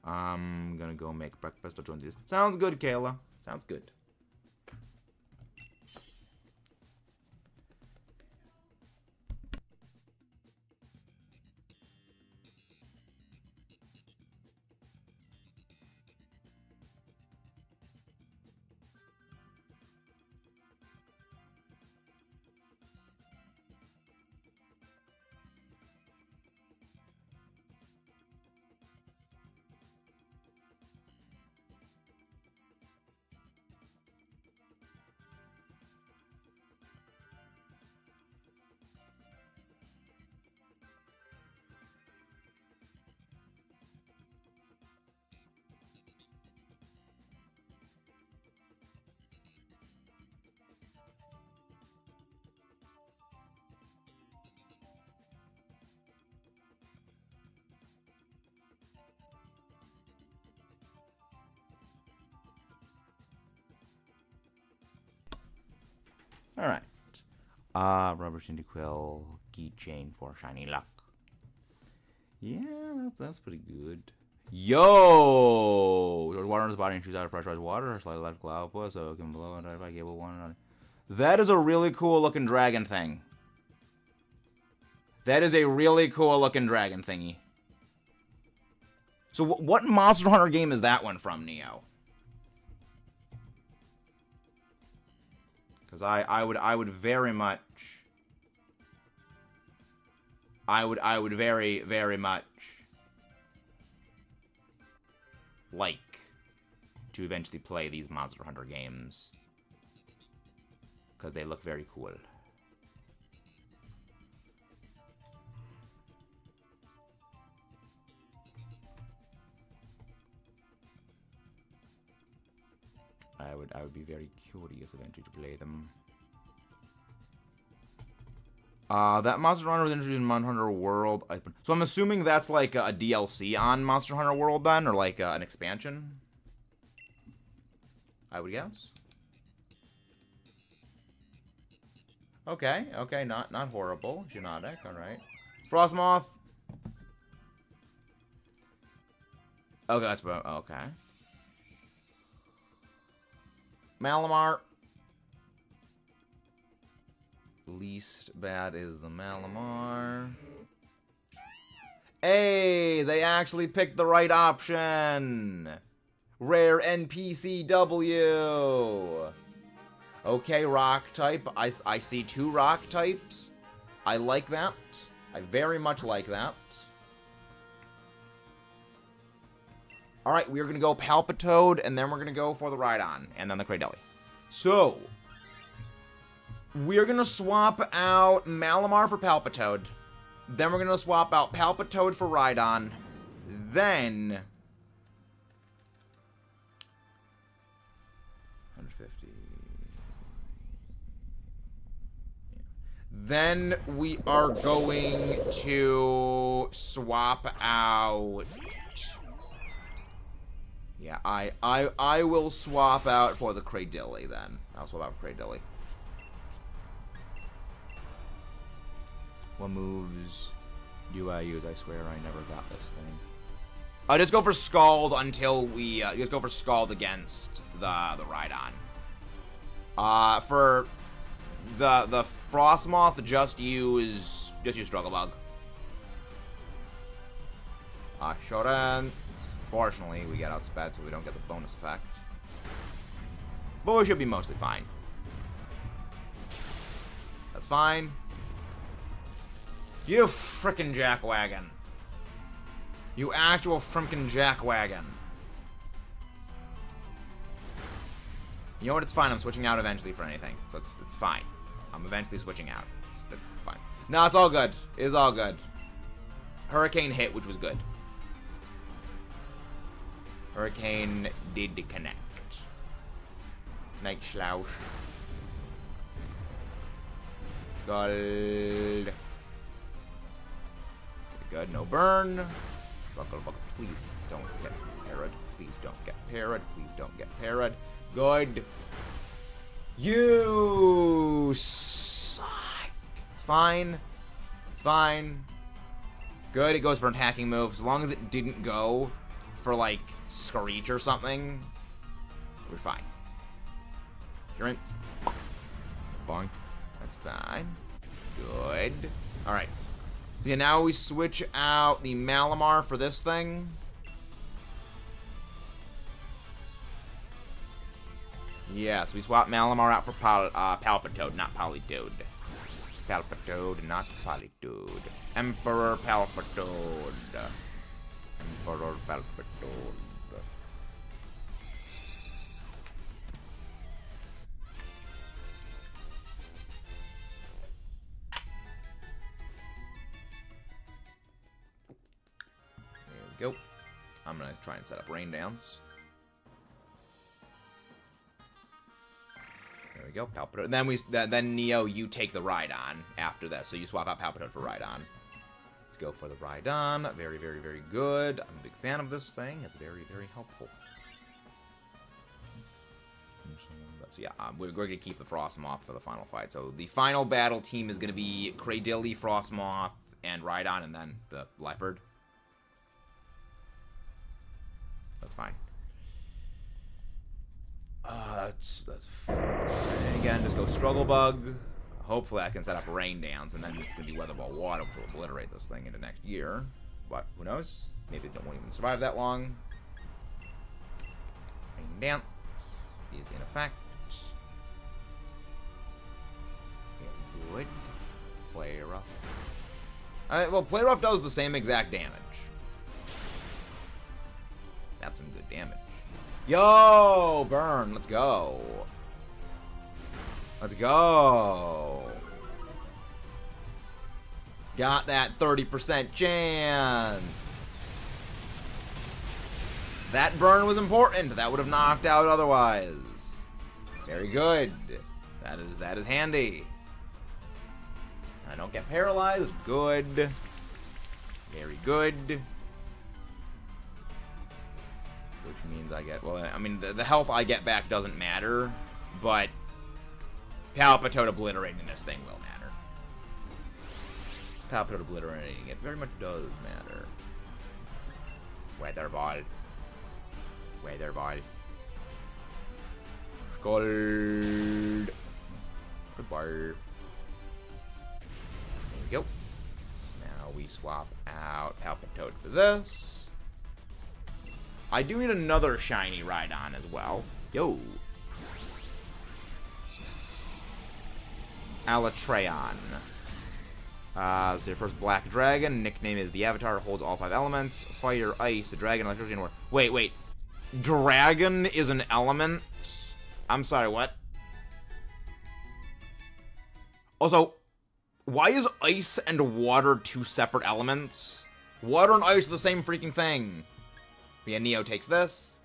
I'm gonna go make breakfast. I'll join these. Sounds good, Kayla. Sounds good. Alright. Rubber Cyndaquil, Keychain for Shiny Luck. Yeah, that's pretty good. Yo! There's water in his body and shoots out of pressurized water, or slightly left cloud output, so it can blow and by cable one. That is a really cool looking dragon thing. That is a really cool looking dragon thingy. So what Monster Hunter game is that one from, Neo? Because I would very much... I would very, very much like to eventually play these Monster Hunter games. Because they look very cool. I would be very curious eventually to play them. That Monster Hunter was introduced in Monster Hunter World. So I'm assuming that's like a DLC on Monster Hunter World then, or like an expansion. I would guess. Okay, okay, not horrible. Genetic, all right. Frostmoth. Okay, that's okay. Malamar. Least bad is the Malamar. Hey, they actually picked the right option. Rare NPCW. Okay, rock type. I see 2 rock types. I like that. I very much like that. Alright, we're going to go Palpitoad, and then we're going to go for the Rhydon, and then the Cradilly. So, we're going to swap out Malamar for Palpitoad. Then we're going to swap out Palpitoad for Rhydon. Then... 150... Then we are going to swap out... Yeah, I will swap out for the Cradilly then. I'll swap out for Cradilly. What moves do I use? I swear I never got this thing. I'll just go for Scald until we just go for Scald against the Rhydon. For the Frostmoth, just use Struggle Bug. Shodan. Fortunately, we get outsped, so we don't get the bonus effect. But we should be mostly fine. That's fine. You frickin' jackwagon. You actual frickin' jackwagon. You know what? It's fine. I'm switching out eventually for anything. So it's fine. I'm eventually switching out. It's fine. No, it's all good. It is all good. Hurricane hit, which was good. Hurricane did connect. Night Schlouch. Gold. Good, no burn. Buckle, please don't get parried. Please don't get parried. Please don't get parried. Good. You suck. It's fine. It's fine. Good, it goes for an attacking move. As long as it didn't go for, like, Screech or something, we're fine. Endurance. Bonk. That's fine. Good. Alright. So yeah, now we switch out the Malamar for this thing. Yeah, so we swap Malamar out for Palpitoad, not Politoad. Palpitoad, not Politoad. Emperor Palpitoad. Emperor Palpitoad. There we go. I'm gonna try and set up Rain Dance. There we go, Palpitoad. And then Neo, you take the Rhydon after this. So you swap out Palpitoad for Rhydon. Let's go for the Rhydon. Very, very, very good. I'm a big fan of this thing. It's very, very helpful. So yeah, we're going to keep the Frostmoth for the final fight. So the final battle team is going to be Cradilly, Frostmoth, and Rhydon, and then the Leopard. That's fine. That's fine. And again, just go Struggle Bug. Hopefully I can set up Rain Dance, and then it's going to be Weather Ball Water, which will obliterate this thing into next year. But who knows? Maybe it won't even survive that long. Rain Dance is in effect. Good. Play Rough. Well, Play Rough does the same exact damage. That's some good damage. Yo, burn. Let's go. Let's go. Got that 30% chance. That burn was important. That would have knocked out otherwise. Very good. That is handy. I don't get paralyzed. Good. Very good. Which means I get... Well, I mean, the health I get back doesn't matter, but Palpitoad obliterating this thing will matter. Palpitoad obliterating it very much does matter. Weather Ball. Weather Ball. Scald. Goodbye. There we go. Now we swap out Palpitoad for this. I do need another shiny Rhydon as well. Yo. Alatreon. This is your first Black Dragon. Nickname is the Avatar. Holds all 5 elements. Fire, Ice, Dragon, Electricity, and War. Wait. Dragon is an element? I'm sorry, what? Also, why is Ice and Water 2 separate elements? Water and Ice are the same freaking thing. Yeah, Neo takes this.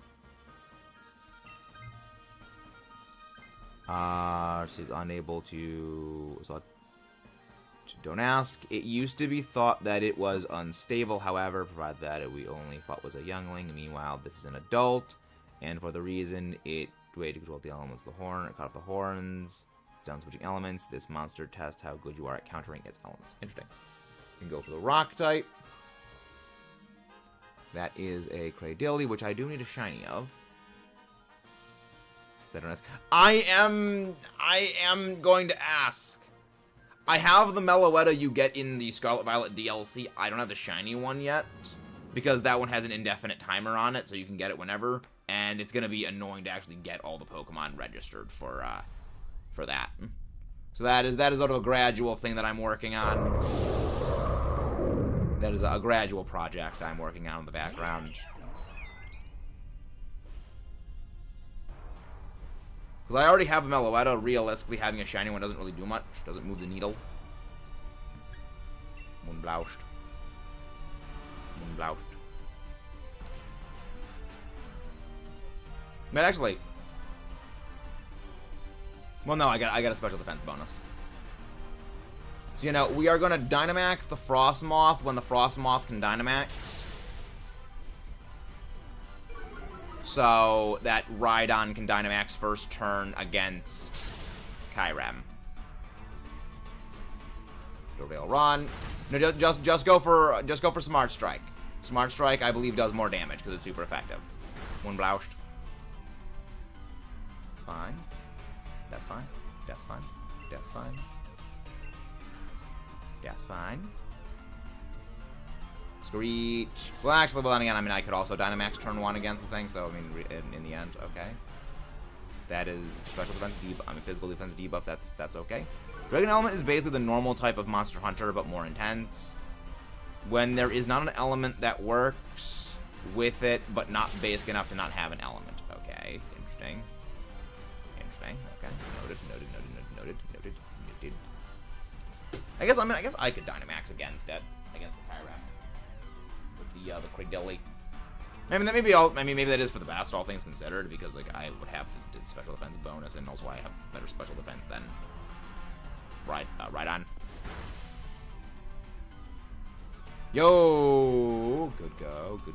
She's unable to... So, don't ask. It used to be thought that it was unstable, however, provided that we only thought was a youngling. Meanwhile, this is an adult, and for the reason it way to control the elements of the horn, cut off the horns, it's done switching elements. This monster tests how good you are at countering its elements. Interesting. You can go for the rock type. That is a Cradilly, which I do need a shiny of. I am going to ask. I have the Meloetta you get in the Scarlet Violet DLC. I don't have the shiny one yet, because that one has an indefinite timer on it, so you can get it whenever. And it's gonna be annoying to actually get all the Pokemon registered for that. So that is sort of a gradual thing that I'm working on. That is a gradual project I'm working on in the background. Because I already have a Meloetta. Realistically, having a shiny one doesn't really do much. Doesn't move the needle. Moonblaust. Moonblaust. But actually... Well, no, I got a special defense bonus. So, you know, we are going to Dynamax the Frostmoth when the Frostmoth can Dynamax. So that Rhydon can Dynamax first turn against Kyurem. Doorbell run. No, just go for Smart Strike. Smart Strike, I believe, does more damage because it's super effective. Moonblaust. Fine. That's fine. That's fine. That's fine. That's fine. Screech. Well, actually, then again, I mean, I could also Dynamax turn 1 against the thing, so, I mean, in the end, okay. That is special defense debuff, I mean, physical defense debuff, that's okay. Dragon Element is basically the normal type of Monster Hunter, but more intense. When there is not an element that works with it, but not basic enough to not have an element. Okay, interesting. Interesting, okay. Noted. I guess I could Dynamax against it. Against the Kyurem. With the Cradilly. Maybe that is for the best, all things considered, because like I would have the special defense bonus, and also I have better special defense than Rhydon. Yo, good go, good.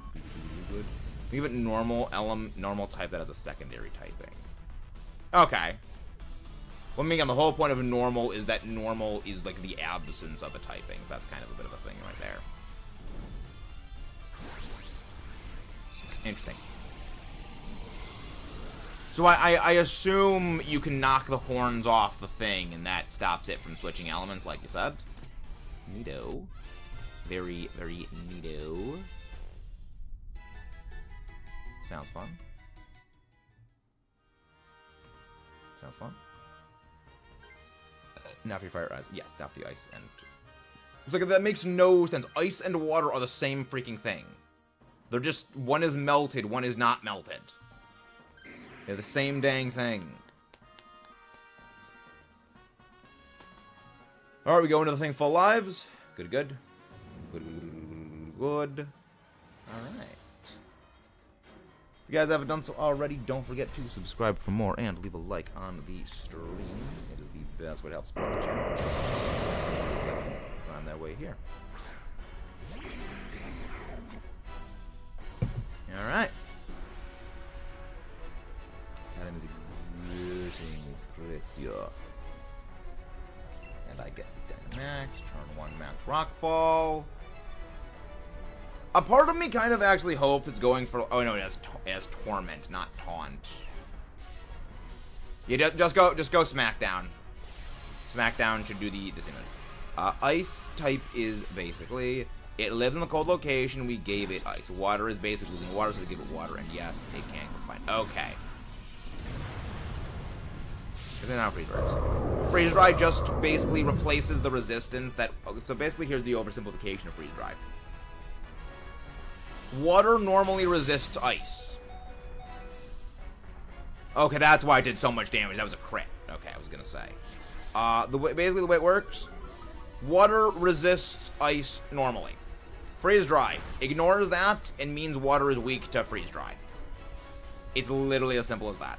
Think of it normal type that has a secondary typing. Okay. Well, I mean, the whole point of normal is that normal is, like, the absence of a typing. So that's kind of a bit of a thing right there. Interesting. So I assume you can knock the horns off the thing, and that stops it from switching elements, like you said. Neato. Very, very neato. Sounds fun. Sounds fun. Now for your fire eyes. Yes, now for the ice. And it's like, that makes no sense. Ice and water are the same freaking thing. They're just, one is melted, one is not melted. They're the same dang thing. Alright, we go into the thing full lives. Good, good. Good, good, good. Alright. If you guys haven't done so already, don't forget to subscribe for more and leave a like on the stream. It is the best way to help support the channel. Find that way here. Alright. Kyurem is exerting its pressure. And I get Dynamax, turn 1 max Rockfall. A part of me kind of actually hopes it's going for... Oh no, it has Torment, not Taunt. You just go Smackdown. Smackdown should do the same thing. Ice type is basically... It lives in the cold location, we gave it ice. Water is basically losing water, so we give it water. And yes, it can combine. Okay. Is it now Freeze Dry? Freeze Dry just basically replaces the resistance that... So basically here's the oversimplification of Freeze Dry. Water normally resists ice. Okay, that's why it did so much damage. That was a crit. Okay, I was gonna say. Basically the way it works, water resists ice normally. Freeze Dry ignores that and means water is weak to Freeze Dry. It's literally as simple as that.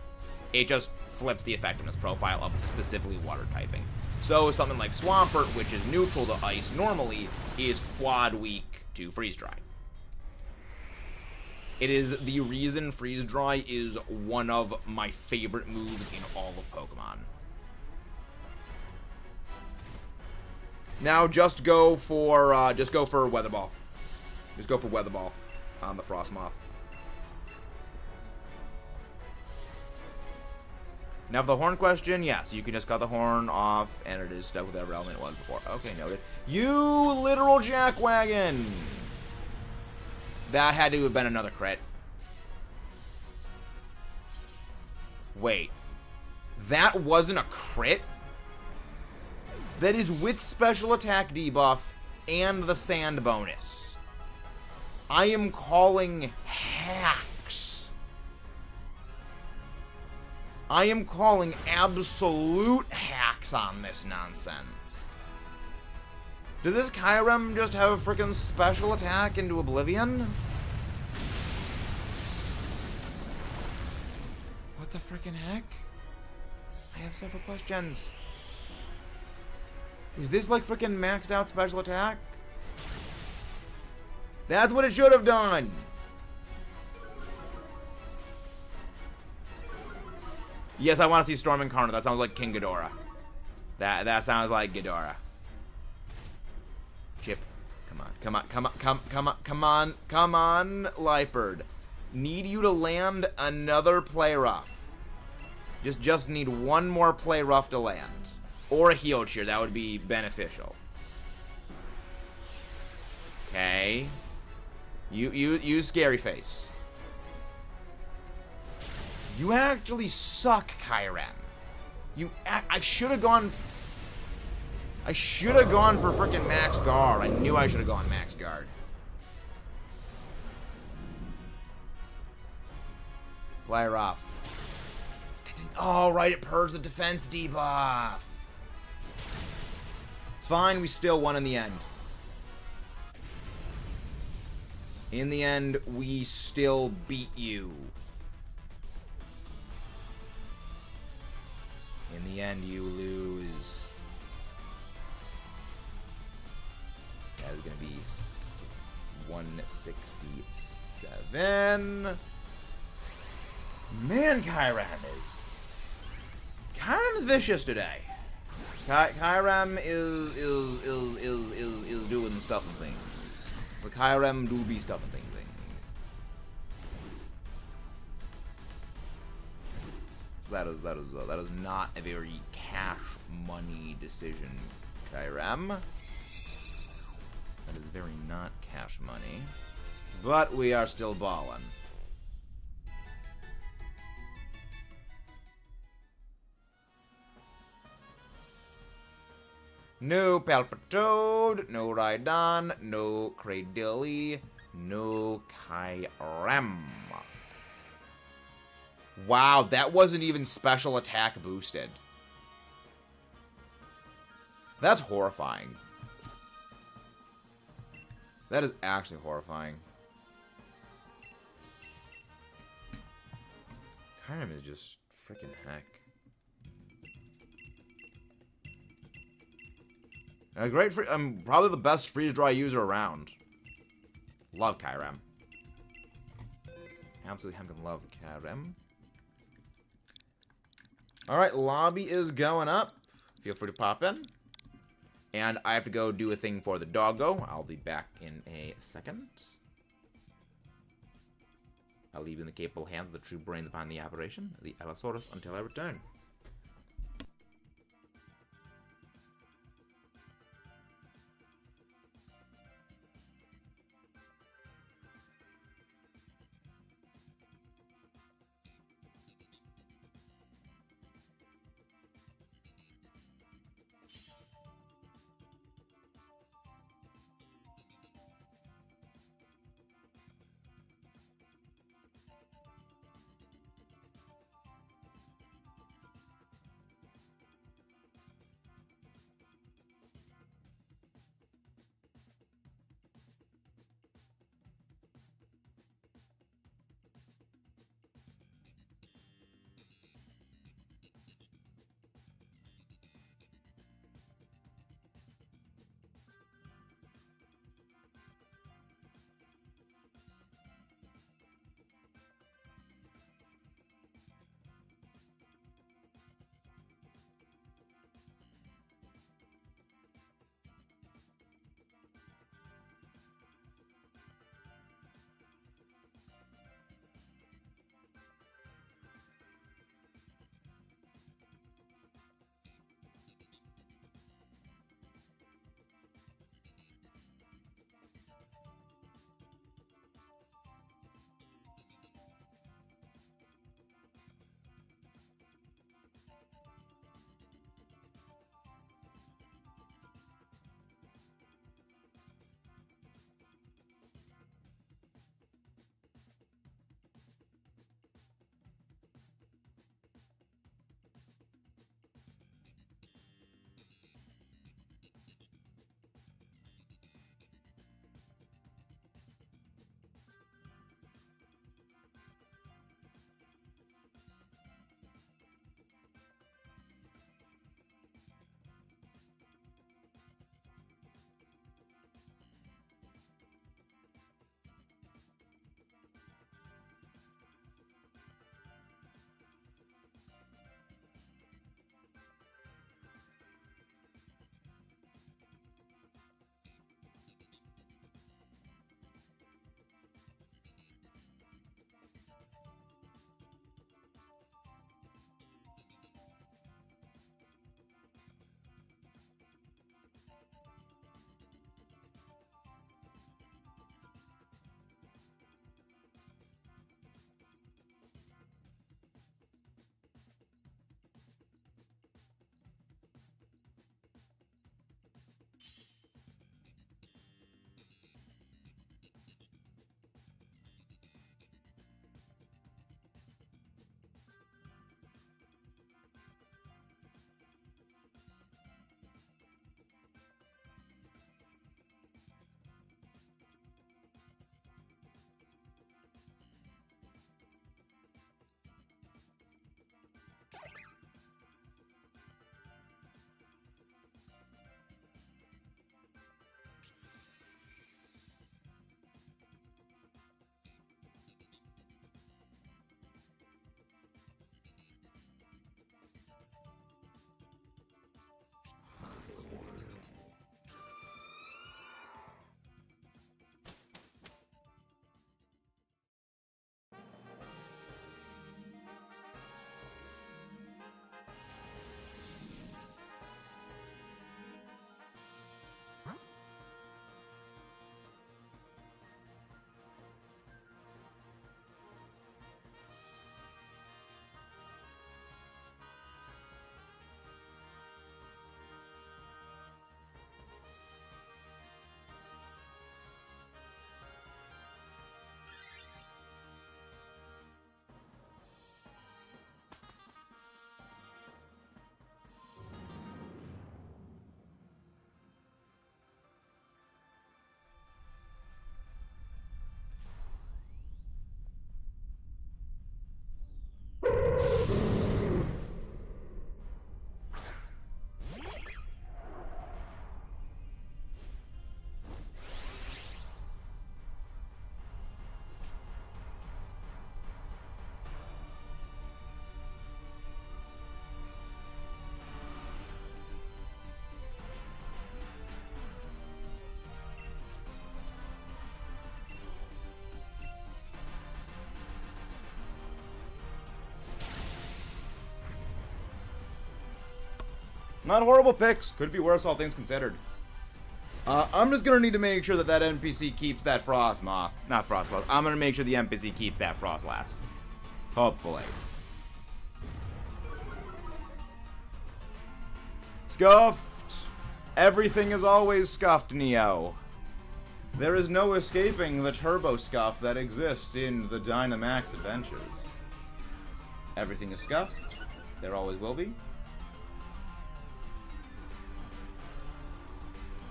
It just flips the effectiveness profile of specifically water typing. So something like Swampert, which is neutral to ice normally, is quad weak to Freeze Dry. It is the reason Freeze Dry is one of my favorite moves in all of Pokemon. Now just go for Weather Ball. Just go for Weather Ball on the Frostmoth. Now for the horn question, yes, you can just cut the horn off and it is stuck with whatever element it was before. Okay, noted. You literal jackwagon! That had to have been another crit. Wait. That wasn't a crit? That is with special attack debuff and the sand bonus. I am calling hacks. I am calling absolute hacks on this nonsense. Did this Kyurem just have a freaking special attack into oblivion? What the freaking heck? I have several questions. Is this like freaking maxed out special attack? That's what it should have done. Yes, I want to see Storm Incarnate. That sounds like King Ghidorah. That sounds like Ghidorah. Chip. Come on, Liepard. Need you to land another Play Rough. Just need one more Play Rough to land. Or a Heal Cheer, that would be beneficial. Okay. You Scary Face. You actually suck, Kyurem. I should have gone for freaking Max Guard. I knew I should have gone Max Guard. Play Rough. Oh, right, it purged the defense debuff. It's fine, we still won in the end. In the end, we still beat you. In the end, you lose. That is going to be 167. Man, Kyurem is Kyurem's vicious today. Kyurem is doing stuff and things. The Kyurem do be stuff and things. That is not a very cash money decision, Kyurem. That is very not cash money. But we are still ballin'. No Palpitoad, no Rhydon, no Cradilly, no Kyurem. Wow, that wasn't even special attack boosted. That's horrifying. That is actually horrifying. Kyurem is just freaking heck. A great free, probably the best freeze dry user around. Love Kyurem. Absolutely hemkin love Kyurem. Alright, lobby is going up. Feel free to pop in. And I have to go do a thing for the doggo. I'll be back in a second. I'll leave in the capable hands of the true brains behind the operation, the Allosaurus, until I return. Not horrible picks. Could be worse, all things considered. I'm just gonna need to make sure that that NPC keeps that Frost Moth. Not Frost Moth. I'm gonna make sure the NPC keeps that Frostlass. Hopefully. Scuffed. Everything is always scuffed, Neo. There is no escaping the turbo scuff that exists in the Dynamax adventures. Everything is scuffed. There always will be.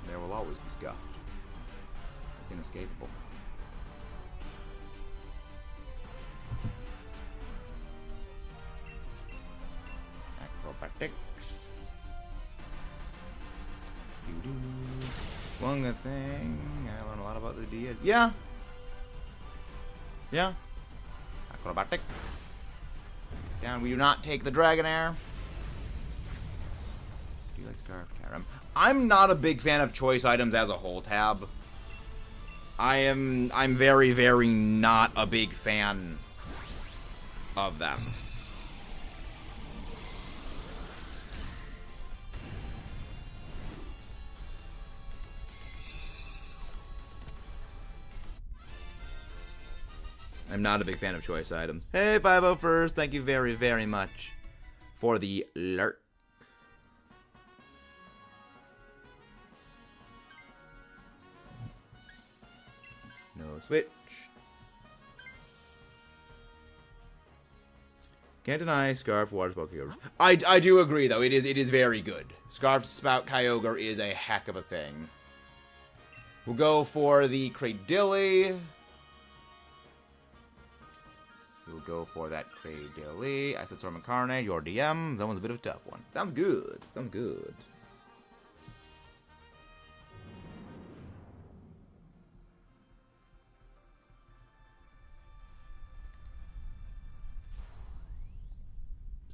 There will always be scuffed. It's inescapable. Acrobatics. Doo-doo. One good thing. I learned a lot about the DS. Yeah. Yeah. Acrobatics. Down. We do not take the Dragonair. Do you like Scarf Kyurem? I'm not a big fan of choice items as a whole, Tab. I'm very, very not a big fan of them. I'm not a big fan of choice items. Hey, 501st, thank you very, very much for the lurk. No switch. Can't deny Scarf Water Spout Kyogre. I do agree though. It is very good. Scarf Spout Kyogre is a heck of a thing. We'll go for the Cradilly. We'll go for that Cradilly. I said Stormincarnate, your DM. That one's a bit of a tough one. Sounds good. Sounds good.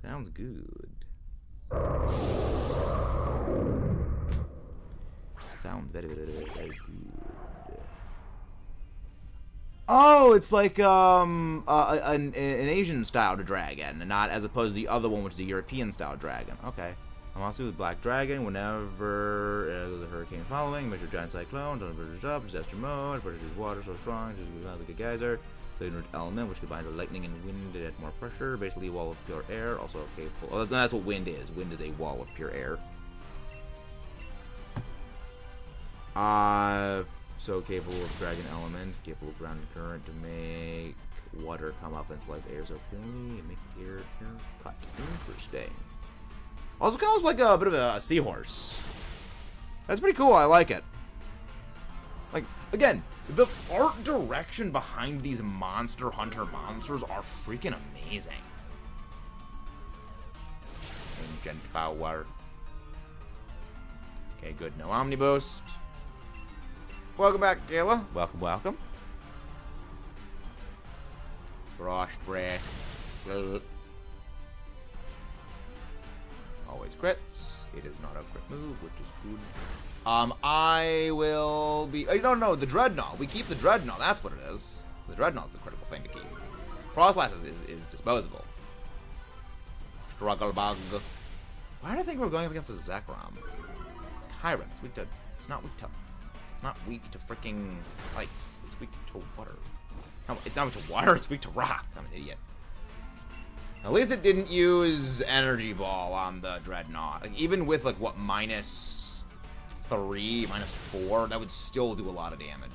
Sounds good. Sounds very, very, very good. Oh, it's like an Asian style dragon, and not as opposed to the other one, which is a European style dragon. Okay. I'm also with Black Dragon. Whenever there's a hurricane following, measure giant cyclone, don't burst up, disaster mode, produces water so strong, it's like a geyser. So inert element, which combines lightning and wind to add more pressure. Basically, a wall of pure air. Also capable. Oh, that's what wind is. Wind is a wall of pure air. So capable of dragon element, capable of ground current to make water come up and slice air so cleanly and make air cut. Interesting. Also kind of like a bit of a seahorse. That's pretty cool. I like it. Like, again, the art direction behind these Monster Hunter monsters are freaking amazing. Ancient power. Okay, good. No Omni Boost. Welcome back, Gala. Welcome, welcome. Frost Breath. Always crits. It is not a crit move, which is good. I will be... Oh, no, the Dreadnought. We keep the Dreadnought. That's what it is. The Dreadnought's the critical thing to keep. Frostlass is disposable. Struggle Bug. Why did I think we were going up against a Zekrom? It's Kyurem. It's weak to... It's not weak to... It's not weak to freaking ice. It's weak to water. No, it's not weak to water. It's weak to rock. I'm an idiot. At least it didn't use Energy Ball on the Dreadnought. Like, even with, like, what, -3, -4, that would still do a lot of damage.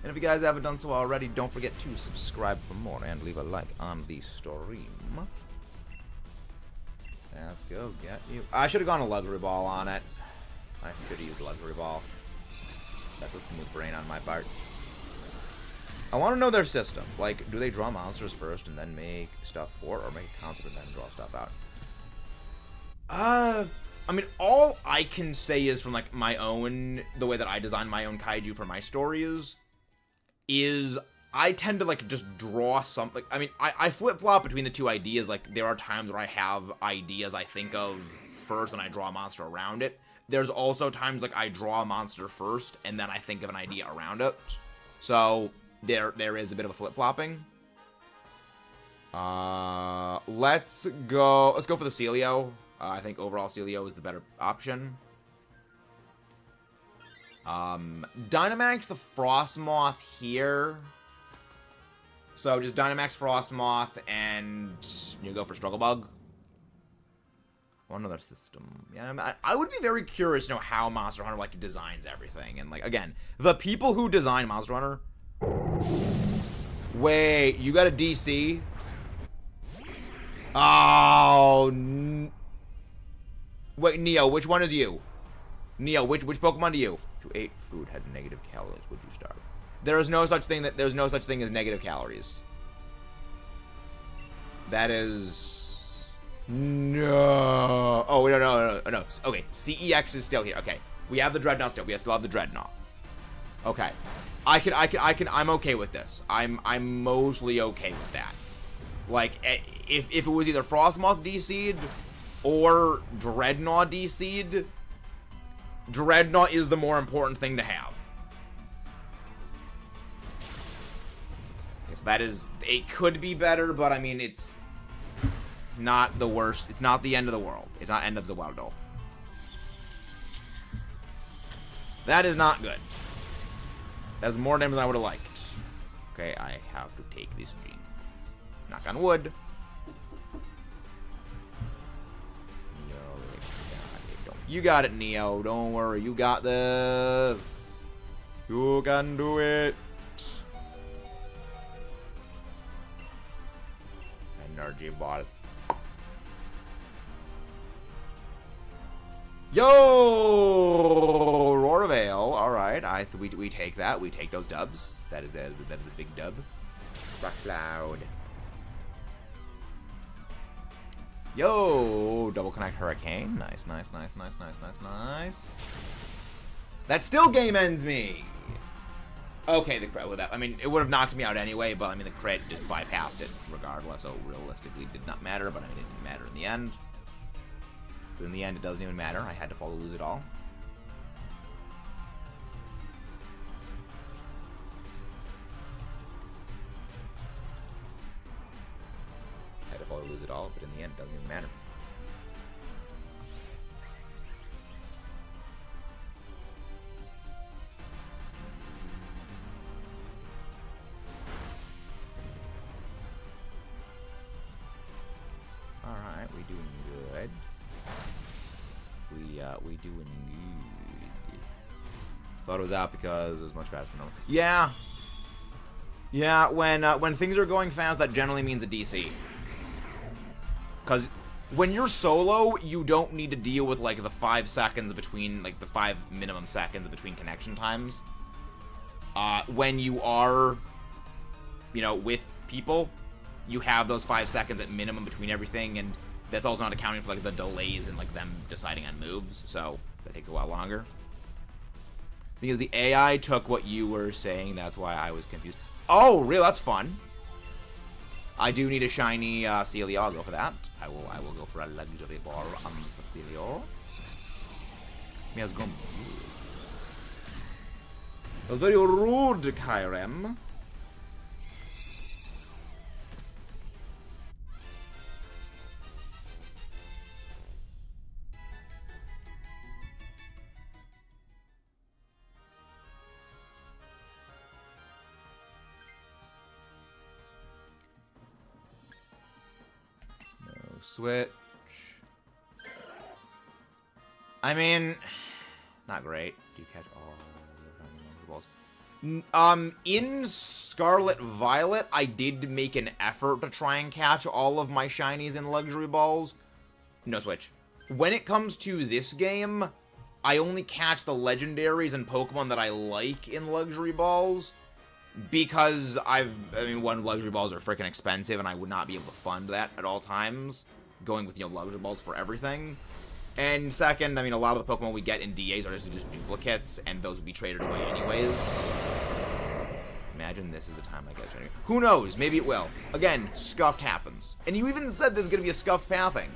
And if you guys haven't done so already, don't forget to subscribe for more and leave a like on the stream. Let's go get you. I should have gone a Luxury Ball on it. I should have used a Luxury Ball. That was smooth brain on my part. I want to know their system. Like, do they draw monsters first and then make stuff for it, or make a concept and then draw stuff out? I mean, all I can say is from, like, my own, the way that I design my own kaiju for my stories, is I tend to, like, just draw something. I mean, I flip-flop between the two ideas. Like, there are times where I have ideas I think of first and I draw a monster around it. There's also times, like, I draw a monster first and then I think of an idea around it. So, there is a bit of a flip-flopping. Let's go for the Celio. I think overall Celio is the better option. Dynamax the Frostmoth here. So just Dynamax Frostmoth and you go for Struggle Bug. One other system. Yeah, I would be very curious to know how Monster Hunter like designs everything. And like again, the people who design Monster Hunter. Wait, you got a DC? Oh. Wait, Neo, which one is you? Neo, which Pokemon do you? If you ate food had negative calories, would you starve? There is no such thing as negative calories. That is no. Oh no. Okay, CEX is still here. Okay, we have the Dreadnought still. We still have the Dreadnought. Okay, I'm okay with this. I'm mostly okay with that. Like, if it was either Frostmoth DC'd or Dreadnought DC'd, Dreadnought is the more important thing to have. Okay, so that is, it could be better, but I mean, it's not the worst. It's not the end of the world. It's not end of the world, though. That is not good. That's more damage than I would have liked. Okay, I have to take this jinx. Knock on wood. You got it, Neo. Don't worry. You got this. You can do it. Energy ball. Yo! Roarvale. Alright. We take that. We take those dubs. That is a big dub. Rock Cloud. Yo, double connect Hurricane. Nice. That still game ends me. Okay, the crit with that. I mean, it would have knocked me out anyway, but I mean, the crit just bypassed it regardless. So realistically, it did not matter. But I mean, it didn't matter in the end. But in the end, it doesn't even matter. I had to follow lose it all. Lose it all, but in the end, it doesn't even matter. All right, we doing good. We doing good. Thought it was out because it was much faster than normal. Yeah. When things are going fast, that generally means a DC. Because when you're solo, you don't need to deal with, like, the 5 seconds between, like, the 5 minimum seconds between connection times. When you are, you know, with people, you have those 5 seconds at minimum between everything, and that's also not accounting for, like, the delays and, like, them deciding on moves, so that takes a while longer. Because the AI took what you were saying, that's why I was confused. Oh, really? That's fun. I do need a shiny Celio. I'll go for that. I will go for a luxury ball on the Celio. Yeah, it's going. That was very rude, Kyurem. Switch. I mean, not great. Do you catch all the balls? In Scarlet Violet, I did make an effort to try and catch all of my shinies in luxury balls. No switch. When it comes to this game, I only catch the legendaries and Pokemon that I like in luxury balls. Because I mean, one, luxury balls are freaking expensive, and I would not be able to fund that at all times. Going with, you know, luxury balls for everything. And second, I mean, a lot of the Pokemon we get in DAs are just duplicates, and those would be traded away anyways. Imagine this is the time I get shiny. Who knows? Maybe it will. Again, scuffed happens. And you even said this is going to be a scuffed pathing.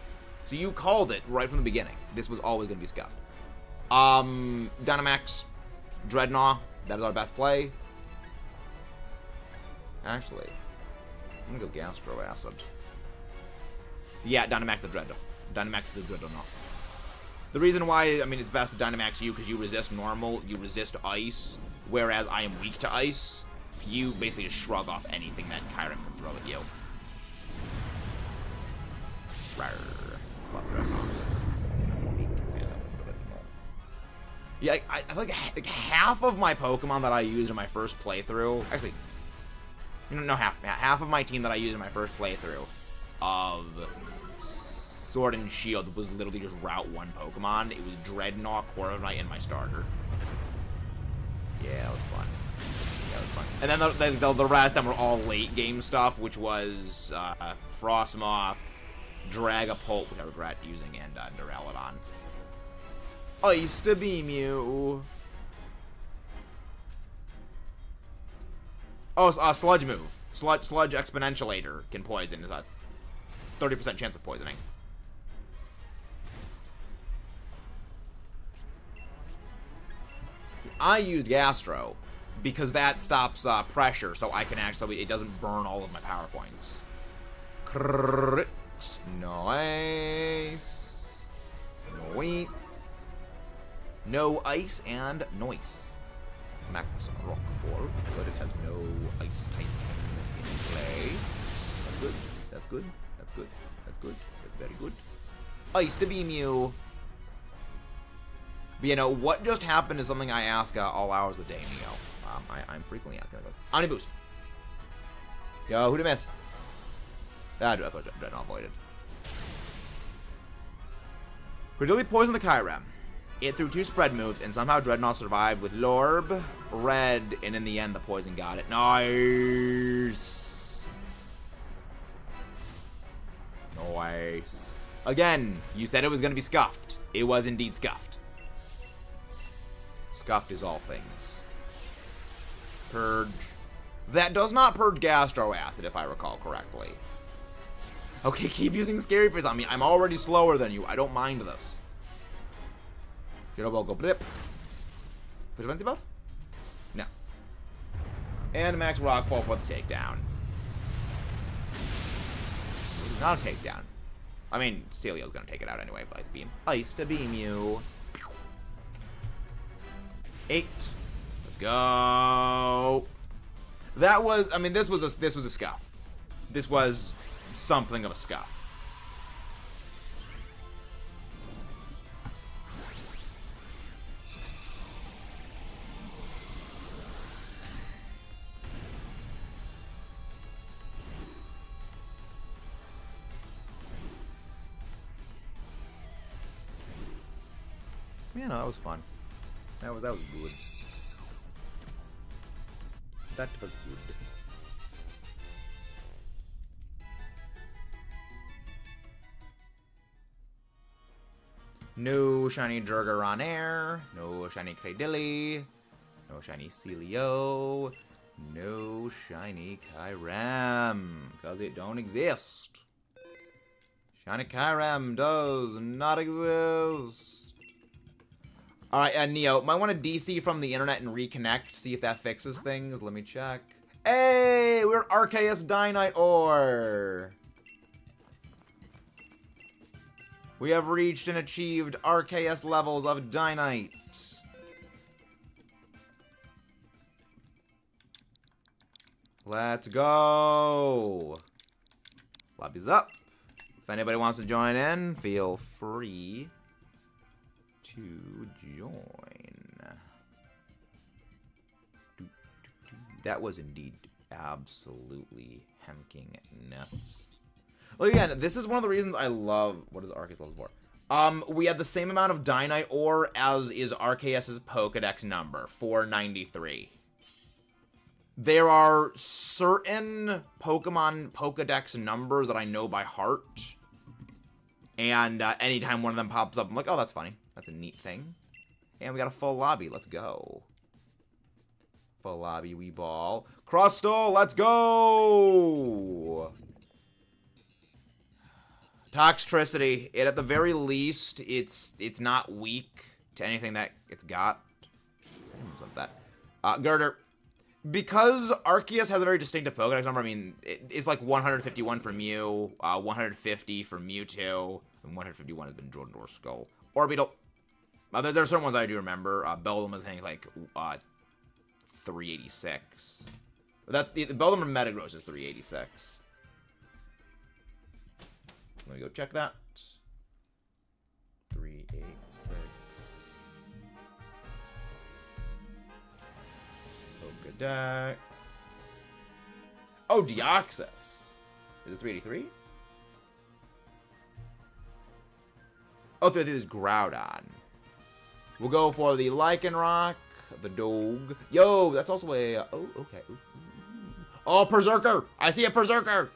So you called it right from the beginning. This was always going to be scuffed. Dynamax, Dreadnought, that is our best play. Actually, I'm gonna go Gastro Acid. Yeah, Dynamax the Dread. Dynamax the Dreadnought. The reason why, I mean, it's best to Dynamax you because you resist normal, you resist ice, whereas I am weak to ice. You basically just shrug off anything that Kyurem can throw at you. Yeah, I think like half of my Pokemon that I used in my first playthrough, actually, no, half of my team that I used in my first playthrough of Sword and Shield was literally just Route 1 Pokemon. It was Dreadnought, Corviknight, and my starter. Yeah, that was fun. Yeah, that was fun. And then the rest of them were all late game stuff, which was Frostmoth, Dragapult, which I regret using, and Duraludon. Ice to Beam you. Oh, Sludge move. Sludge Exponentialator can poison. Is a 30% chance of poisoning. See, I used Gastro because that stops pressure, so I can actually, it doesn't burn all of my power points. Crit. Nice. Noise. No ice and noise. Max Rock 4, but it has no ice type in play. That's good. That's good. That's good. That's good. That's very good. Ice to Beam you. But you know, what just happened is something I ask all hours of the day, Neo. I'm frequently asking those. Omni Boost. Yo, who'd I miss? Ah, I thought Dreadnought avoided. Periodically poison the Kyurem. It threw 2 spread moves, and somehow Dreadnought survived with Lorb, Red, and in the end, the poison got it. Nice! Nice. Again, you said it was going to be Scuffed. It was indeed Scuffed. Scuffed is all things. Purge. That does not purge Gastro Acid, if I recall correctly. Okay, keep using Scary Face on me. I'm already slower than you. I don't mind this. Go blip. Vigilante buff? No. And Max Rockfall for the takedown. Not a takedown. I mean, Celio's gonna take it out anyway. Ice Beam. Ice to Beam you. 8. Let's go. That was, I mean, this was a scuff. This was something of a scuff. Yeah, no, that was fun. That was good. That was good. No shiny Durgar on air. No shiny Cradilly. No shiny Celio. No shiny Kyurem. Because it don't exist. Shiny Kyurem does not exist. Alright, Neo, might want to DC from the internet and reconnect, see if that fixes things. Let me check. Hey, we're Arceus Dynite Ore. We have reached and achieved Arceus levels of Dynite. Let's go. Lobby's up. If anybody wants to join in, feel free to join. That was indeed absolutely hemking nuts. Well, again, this is one of the reasons I love... What is Arceus level 4? We have the same amount of Dynite Ore as is Arceus's Pokedex number, 493. There are certain Pokemon Pokedex numbers that I know by heart. And anytime one of them pops up, I'm like, oh, that's funny. That's a neat thing. And we got a full lobby. Let's go. Full lobby, we ball. Crustle, let's go! Toxtricity. It, at the very least, it's not weak to anything that it's got. That. Girder. Because Arceus has a very distinctive Pokédex number, I mean, it's like 151 for Mew, 150 for Mewtwo, and 151 has been Jordan Door Skull. Orbital. There are certain ones that I do remember. Beldum is hitting like 386. The Beldum and Metagross is 386. Let me go check that. 386. Pokedex. Oh, Deoxys. Is it 383? Oh, 383 is Groudon. We'll go for the Lycanroc, the Dog. Yo, that's also a... oh, okay. Ooh. Oh, Berserker! I see a Berserker!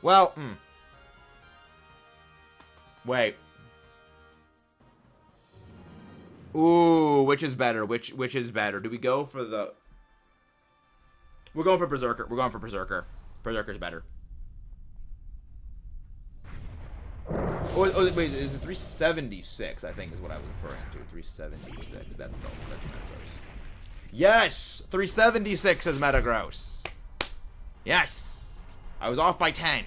Well, Wait. Ooh, which is better? Which is better? Do we go for the... We're going for Berserker. We're going for Berserker. Berserker's better. Oh, wait, is it 376, I think is what I was referring to. 376. That's Metagross. Yes! 376 is Metagross. Yes! I was off by 10.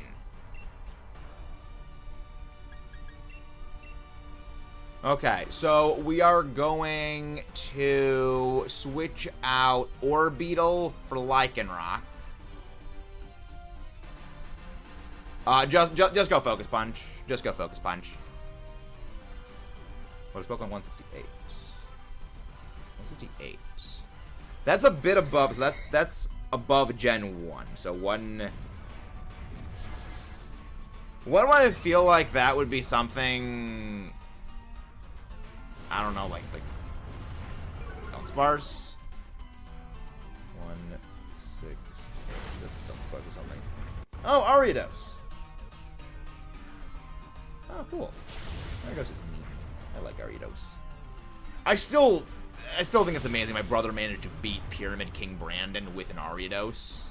Okay, so we are going to switch out Orbeetle for Lycanroc. Just go Focus Punch. Just go Focus Punch. What is Pokemon 168? 168. That's a bit above. That's above Gen 1. So one do I feel like that would be something? I don't know, like Dunsparce. 168. Dunsparce or something. Oh, Ariados. Oh, cool. Ariados is neat. I like Ariados. I still think it's amazing my brother managed to beat Pyramid King Brandon with an Ariados.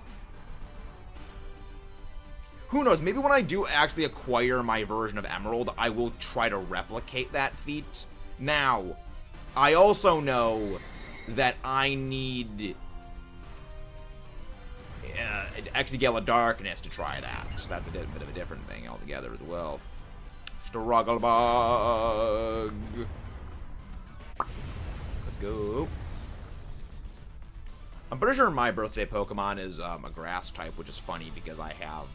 Who knows? Maybe when I do actually acquire my version of Emerald, I will try to replicate that feat. Now, I also know that I need Exegala Darkness to try that. So that's a bit of a different thing altogether as well. Struggle Bug. Let's go. I'm pretty sure my birthday Pokemon is a grass type, which is funny because I have...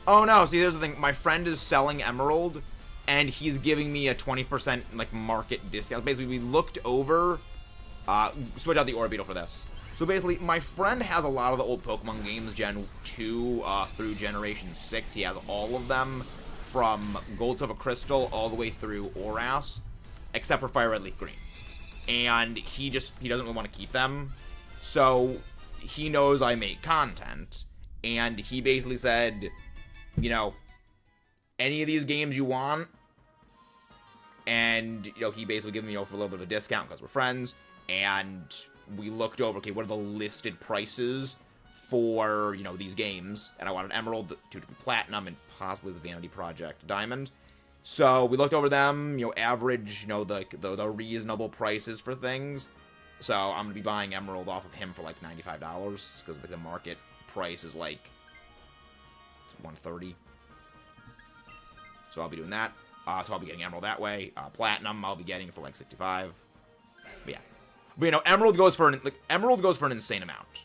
Oh no, see, there's the thing. My friend is selling Emerald, and he's giving me a 20% like market discount. Basically, we looked over... switch out the Orbeetle for this. So basically, my friend has a lot of the old Pokemon games, Gen 2 through Generation 6. He has all of them from Gold, Silver, Crystal all the way through Oras, except for Fire Red, Leaf Green. And he doesn't really want to keep them. So he knows I make content. And he basically said, you know, any of these games you want. And, you know, he basically gave me for a little bit of a discount because we're friends. And we looked over, okay, what are the listed prices for, you know, these games? And I wanted Emerald to be Platinum and possibly the Vanity Project Diamond. So we looked over them, you know, average, you know, the reasonable prices for things. So I'm going to be buying Emerald off of him for like $95 because the market price is like $130. So I'll be doing that. So I'll be getting Emerald that way. Platinum I'll be getting for like $65. But yeah. But, you know, Emerald goes for an insane amount.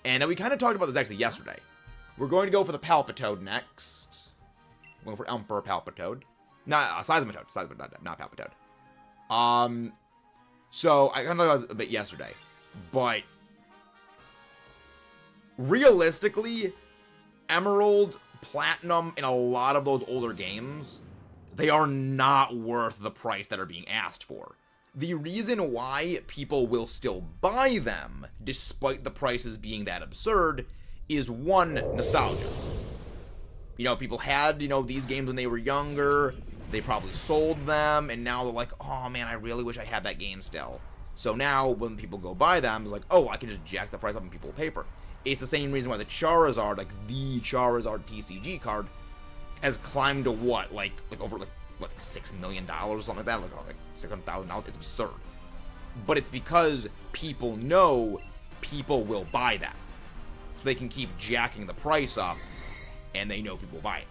And we kind of talked about this actually yesterday. We're going to go for the Palpitoad next. We're going for Emperor Palpitoad. Not Seismitoad, not Palpitoad. So I kind of talked about this a bit yesterday. But realistically, Emerald, Platinum, in a lot of those older games, they are not worth the price that are being asked for. The reason why people will still buy them, despite the prices being that absurd, is one, nostalgia. You know, people had, you know, these games when they were younger, they probably sold them, and now they're like, oh man, I really wish I had that game still. So now, when people go buy them, it's like, oh, I can just jack the price up and people will pay for it. It's the same reason why the Charizard, like the Charizard TCG card, has climbed to what? Like over, like, what, like $6 million or something like that? Like $600,000? It's absurd. but it's because people know people will buy that. So they can keep jacking the price up, and they know people buy it.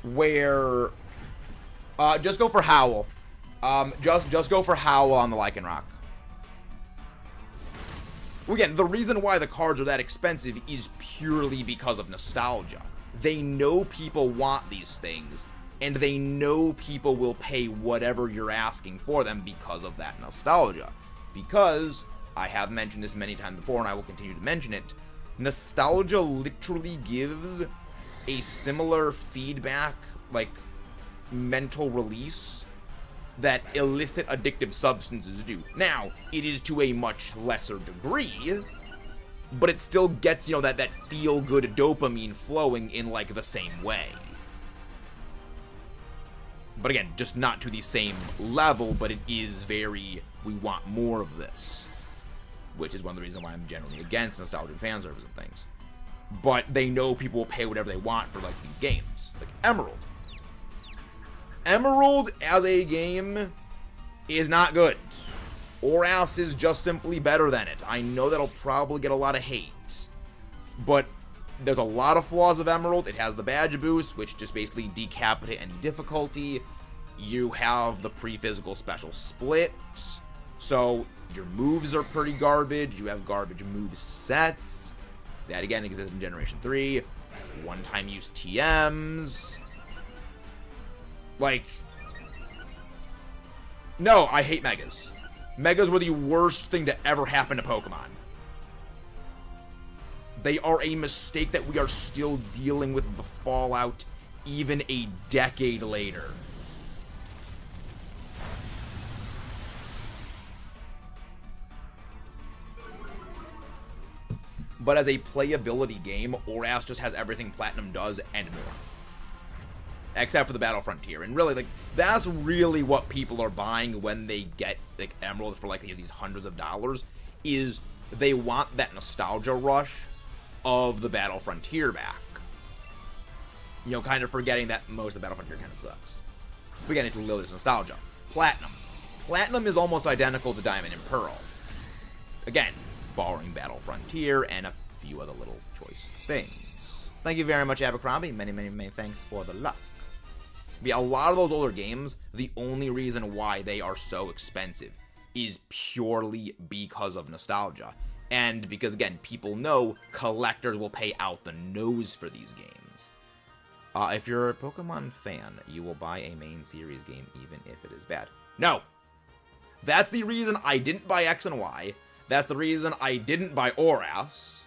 Where, just go for Howl. Just go for Howl on the Lycanroc. Again, the reason why the cards are that expensive is purely because of nostalgia. They know people want these things, and they know people will pay whatever you're asking for them because of that nostalgia. Because, I have mentioned this many times before, and I will continue to mention it, nostalgia literally gives a similar feedback, like, mental release that illicit addictive substances do. Now, it is to a much lesser degree, but it still gets, you know, that feel-good dopamine flowing in, like, the same way. But again, just not to the same level, but it is very, we want more of this. Which is one of the reasons why I'm generally against nostalgia and fan service and things. But they know people will pay whatever they want for, like, these games. Like, Emerald. Emerald, as a game, is not good. Oras is just simply better than it. I know that'll probably get a lot of hate. But there's a lot of flaws of Emerald. It has the badge boost, which just basically decapitate any difficulty. You have the pre-physical special split. So your moves are pretty garbage. You have garbage move sets. That, again, exists in Generation 3. One-time use TMs. Like, no, I hate Megas. Megas were the worst thing to ever happen to Pokemon. They are a mistake that we are still dealing with the fallout even a decade later. But as a playability game, Oras just has everything Platinum does and more. Except for the Battle Frontier. And really, like, that's really what people are buying when they get, like, Emerald for, like, these hundreds of dollars, is they want that nostalgia rush of the Battle Frontier back. You know, kind of forgetting that most of the Battle Frontier kind of sucks. But again, it's literally nostalgia. Platinum. Platinum is almost identical to Diamond and Pearl. Again, borrowing Battle Frontier and a few other little choice things. Thank you very much, Abercrombie. Many, many, many thanks for the luck. Yeah, a lot of those older games, the only reason why they are so expensive is purely because of nostalgia. And because, again, people know collectors will pay out the nose for these games. If you're a Pokemon fan, you will buy a main series game even if it is bad. No! That's the reason I didn't buy X and Y. That's the reason I didn't buy Oras.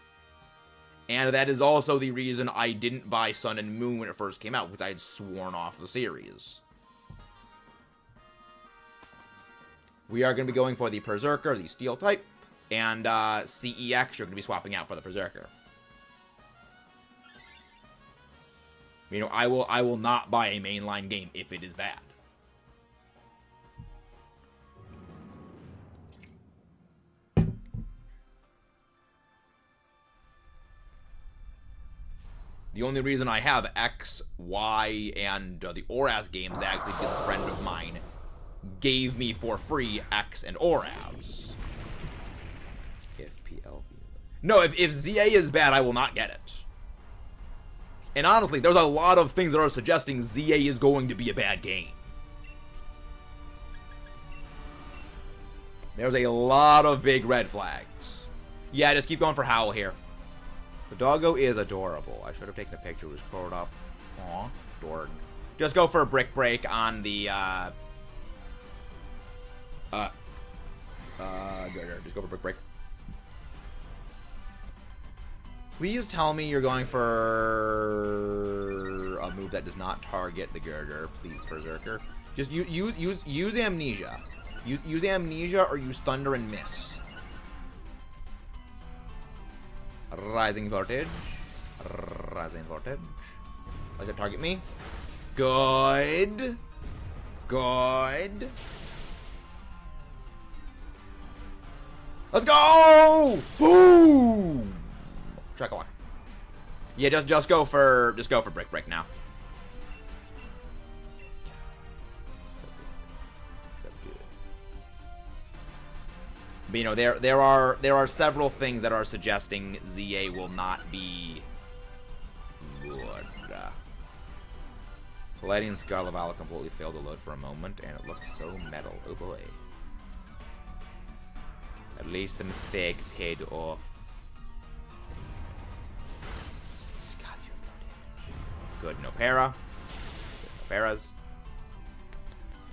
And that is also the reason I didn't buy Sun and Moon when it first came out, because I had sworn off the series. We are going to be going for the Berserker, the Steel type, and CEX you're going to be swapping out for the Berserker. You know, I will not buy a mainline game if it is bad. The only reason I have X, Y, and the Oras games actually because a friend of mine gave me for free X and Oras. If PL... No, if ZA is bad, I will not get it. And honestly, there's a lot of things that are suggesting ZA is going to be a bad game. There's a lot of big red flags. Yeah, just keep going for Howl here. The doggo is adorable. I should have taken a picture. It was curled up. Aw, dork. Just go for a Brick Break on the, just go for Brick Break. Please tell me you're going for a move that does not target the Girder. Please, Berserker. Just use Amnesia. Use Amnesia or use Thunder and Miss. Rising Voltage. Rising Voltage. Does it target me? Good. Good. Let's go! Boom! Chaka-walk. Yeah, just go for Brick Break now. So good. So But, you know, there are several things that are suggesting ZA will not be good. Palladian Scarlavala completely failed to load for a moment, and it looked so metal. Oh boy. At least the mistake paid off. God, you have no damage. Good, no para. Good, no paras.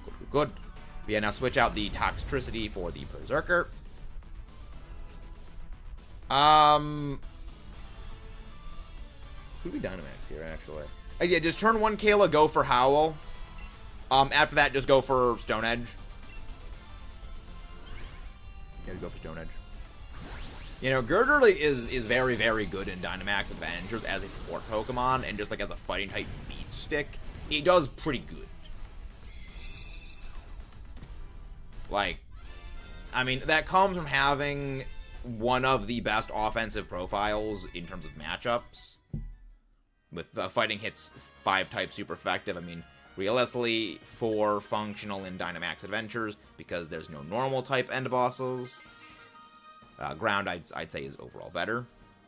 Good, good, good. But yeah, now switch out the Toxtricity for the Berserker. Could be Dynamax here, actually. Yeah, just turn 1 Kayla, go for Howl. After that, just go for Stone Edge. Yeah, go for Stone Edge. You know, Gurgurly is very, very good in Dynamax Adventures as a support Pokemon, and just like as a fighting type beat stick, it does pretty good. Like, I mean, that comes from having one of the best offensive profiles in terms of matchups. With fighting hits 5 types super effective. I mean, realistically, 4 functional in Dynamax Adventures because there's no normal type end bosses. Ground, I'd say, is overall better.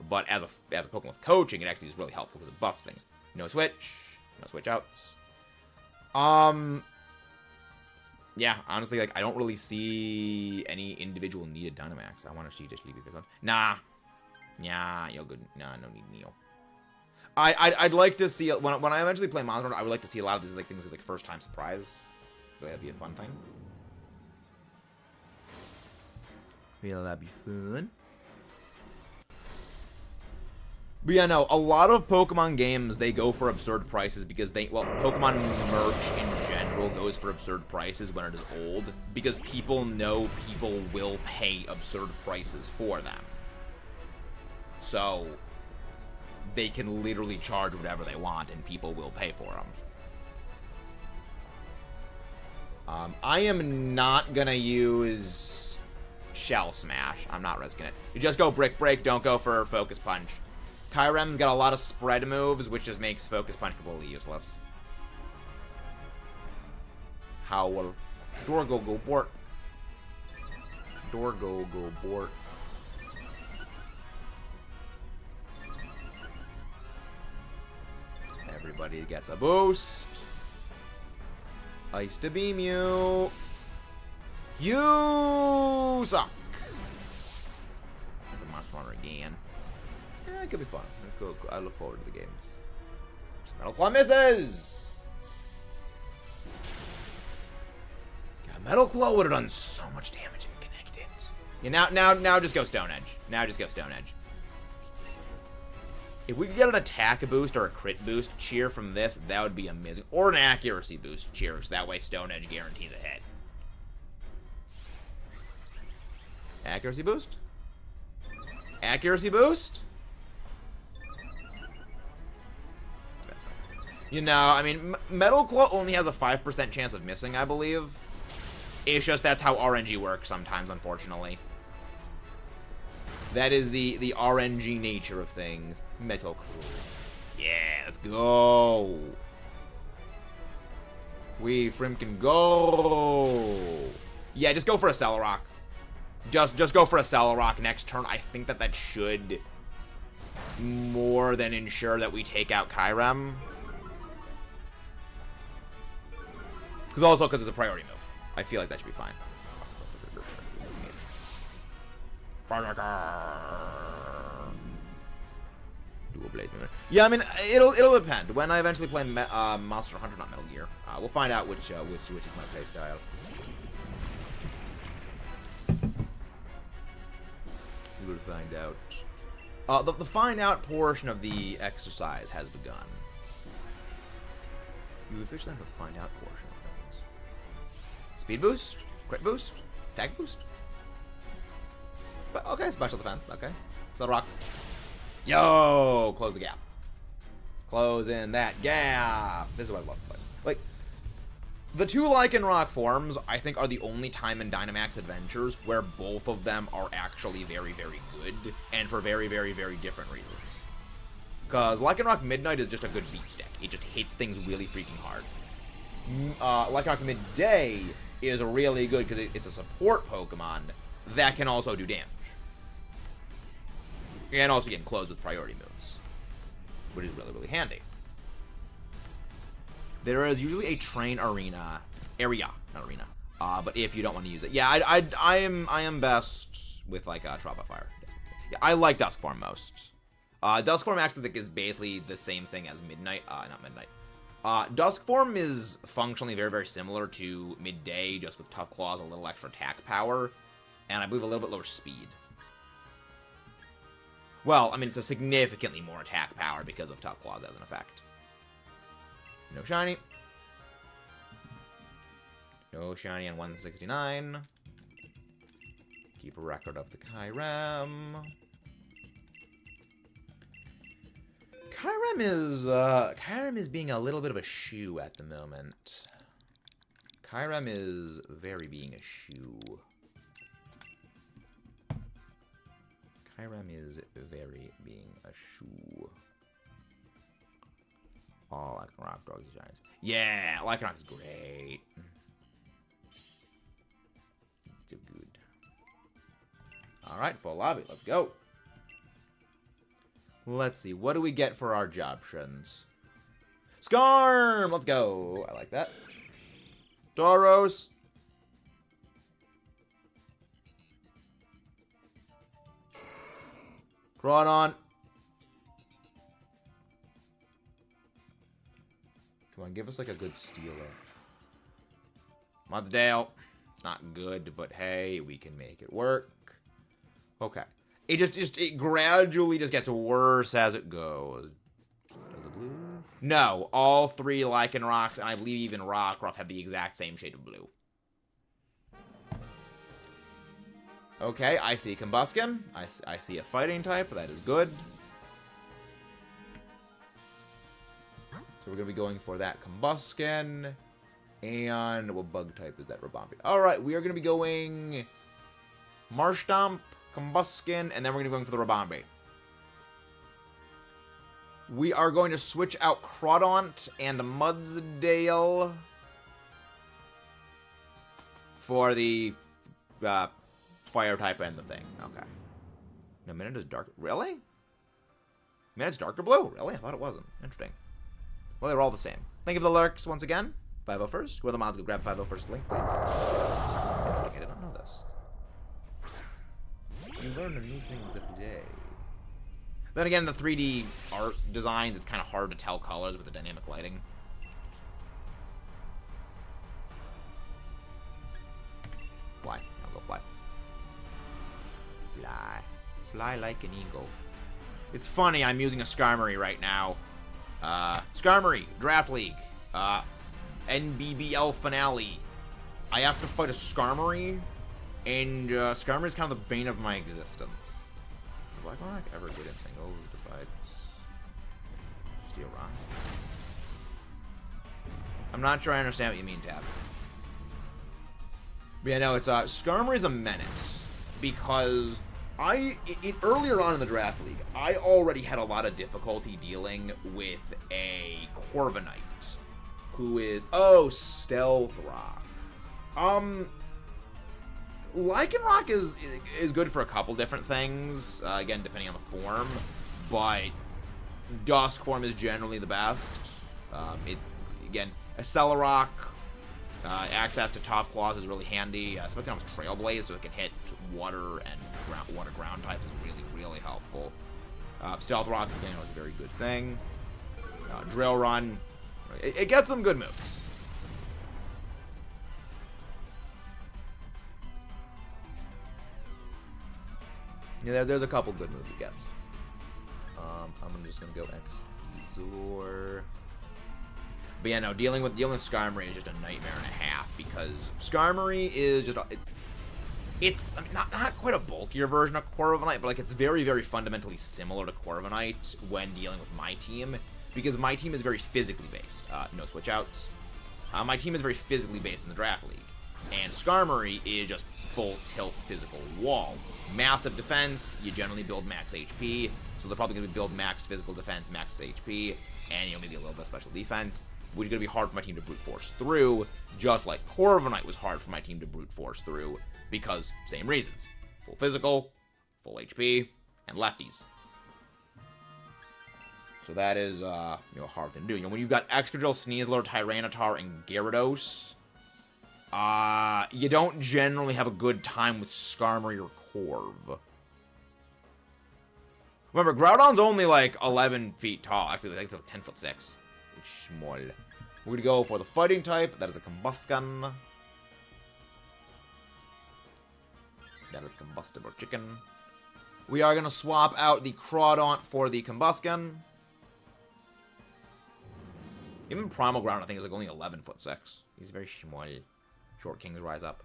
But as a Pokemon with coaching, it actually is really helpful because it buffs things. No switch outs. Yeah, honestly, like, I don't really see any individual needed Dynamax. I want to see just leave this one. Nah, you're good. Nah, no need Neo. I'd like to see when I eventually play Monster Hunter, I would like to see a lot of these like things like first time surprise. So that'd be a fun thing. Yeah, that'd be fun. But yeah, no, a lot of Pokemon games, they go for absurd prices because Pokemon merch in general goes for absurd prices when it is old because people know people will pay absurd prices for them. So they can literally charge whatever they want and people will pay for them. I am not gonna use Shell Smash. I'm not risking it. You just go Brick Break, don't go for Focus Punch. Kyurem's got a lot of spread moves, which just makes Focus Punch completely useless. Howl. Dorgo go Bort. Dorgo go Bort. Everybody gets a boost. Ice to beam you. You suck. The Monster Hunter again. Yeah, it could be fun. Cool. I look forward to the games. Metal Claw misses. God, Metal Claw would have done so much damage if it connected. Yeah, now just go Stone Edge. Now just go Stone Edge. If we could get an attack boost or a crit boost cheer from this, that would be amazing. Or an accuracy boost cheer, so that way Stone Edge guarantees a hit. Accuracy boost? Accuracy boost? You know, I mean, Metal Claw only has a 5% chance of missing, I believe. It's just that's how RNG works sometimes, unfortunately. That is the RNG nature of things. Metal Claw. Yeah, let's go. We frimkin' go. Yeah, just go for a Celerock. Just go for a Celerock next turn. I think that should more than ensure that we take out Kyurem. Because it's a priority move. I feel like that should be fine. Yeah, I mean, it'll depend. When I eventually play Monster Hunter, not Metal Gear, we'll find out which is my play style. We will find out. The find out portion of the exercise has begun. You officially have to find out portion of things. Speed boost, crit boost, attack boost. But okay, special defense. Okay, Celerock. Yo, close the gap. Close in that gap. This is what I love to play. Like, the two Lycanroc forms, I think, are the only time in Dynamax Adventures where both of them are actually very, very good, and for very, very, very different reasons. Because Lycanroc Midnight is just a good beat stick. It just hits things really freaking hard. Lycanroc Midday is really good because it's a support Pokemon, that can also do damage. And also get close with priority moves, which is really, really handy. There is usually a train area, not arena. But if you don't want to use it, yeah, I am best with like Trial by Fire. Yeah, I like Dusk Form most. Dusk Form actually is basically the same thing as Midnight. Not Midnight. Dusk Form is functionally very, very similar to Midday, just with Tough Claws, a little extra attack power, and I believe a little bit lower speed. Well, I mean, it's a significantly more attack power because of Tough Claws as an effect. No shiny. No shiny on 169. Keep a record of the Kyurem. Kyurem is being a little bit of a shoe at the moment. Kyurem is very being a shoe. Kyurem is very being a shoe. Oh, Lycanroc Dogs is giants. Yeah, Lycanroc is great. So good. Alright, full lobby. Let's go. Let's see. What do we get for our options? Skarm! Let's go. I like that. Tauros. Crawdon. Come on, give us like a good stealer. Mudsdale. It's not good, but hey, we can make it work. Okay. It gradually just gets worse as it goes. Does the blue? No, all three Lycanrocs, and I believe even Rockruff have the exact same shade of blue. Okay, I see Combusken. I see a fighting type. That is good. So we're going to be going for that Combusken. And what bug type is that? Rabombi. Alright, we are going to be going Marshtomp, Combusken, and then we're going to be going for the Rabombi. We are going to switch out Crawdaunt and Mudsdale for the fire type and the thing. Okay. No, Minute is dark. Really? Minute's darker blue? Really? I thought it wasn't. Interesting. Well, they're all the same. Thank you for the lurks once again. 501st. Who are the mods? Go grab 501st link, please. I did not know this. You learn new things every day. Then again, the 3D art designs, it's kind of hard to tell colors with the dynamic lighting. Fly. I'll go fly. Fly. Fly like an eagle. It's funny, I'm using a Skarmory right now. Skarmory, Draft League. NBBL Finale. I have to fight a Skarmory, and Skarmory is kind of the bane of my existence. Is Lycanroc ever good in singles besides Steel Rock? I'm not sure I understand what you mean, Tab. But yeah, no, it's Skarmory is a menace because earlier on in the Draft League, I already had a lot of difficulty dealing with a Corviknight. Who is... Oh, Stealth Rock. Lycanroc is good for a couple different things. Again, depending on the form. But Dusk form is generally the best. Again, Accelerock, access to Tough Claws is really handy, especially on Trailblaze, so it can hit water and ground type is really, really helpful. Stealth Rock is, again, a very good thing. Drill Run. It gets some good moves. Yeah, there's a couple good moves it gets. I'm just gonna go Exzor. But yeah, no, dealing with Skarmory is just a nightmare and a half because Skarmory is just it's I mean, not quite a bulkier version of Corviknight, but like it's very, very fundamentally similar to Corviknight when dealing with my team. Because my team is very physically based. No switch outs. My team is very physically based in the Draft League. And Skarmory is just full tilt physical wall. Massive defense, you generally build max HP. So they're probably going to build max physical defense, max HP, and maybe a little bit of special defense. which is going to be hard for my team to brute force through, just like Corviknight was hard for my team to brute force through, because same reasons. Full physical, full HP, and lefties. So that is, a hard thing to do. You know, when you've got Excadrill, Sneasler, Tyranitar, and Gyarados, you don't generally have a good time with Skarmory or Corv. Remember, Groudon's only like 11 feet tall. Actually, I think it's 10'6". It's small. We're gonna go for the fighting type. That is a Combusken. That is combustible chicken. We are gonna swap out the Crawdaunt for the Combusken. Even Primal Ground, I think, is like only 11'6". He's very small. Short Kings rise up.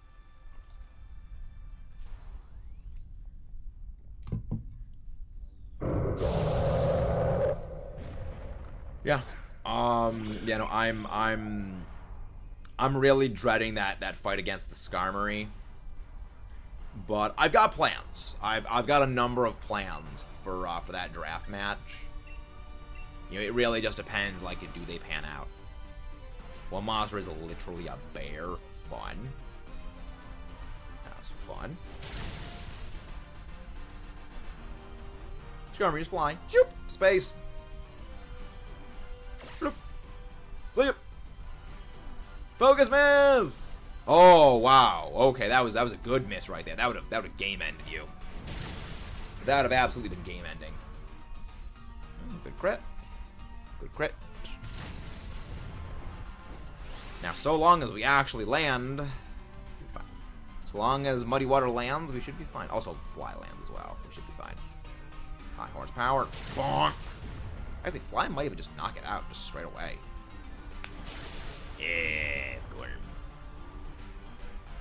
Yeah. Yeah, no, I'm really dreading that fight against the Skarmory. But I've got plans. I've got a number of plans for that draft match. You know, it really just depends, like, do they pan out? Well, monster is literally a bear. Fun. That's fun. Skarmory is flying. Shoop! Space. Bloop. Sleep. Focus miss! Oh, wow. Okay, that was a good miss right there. That would have game ended you. That would have absolutely been game ending. Good crit. Good crit. Now, so long as we actually land, we'll be fine. As long as Muddy Water lands, we should be fine. Also, Fly lands as well. We should be fine. High horsepower. Bonk. Actually, Fly might even just knock it out just straight away. Yeah, score.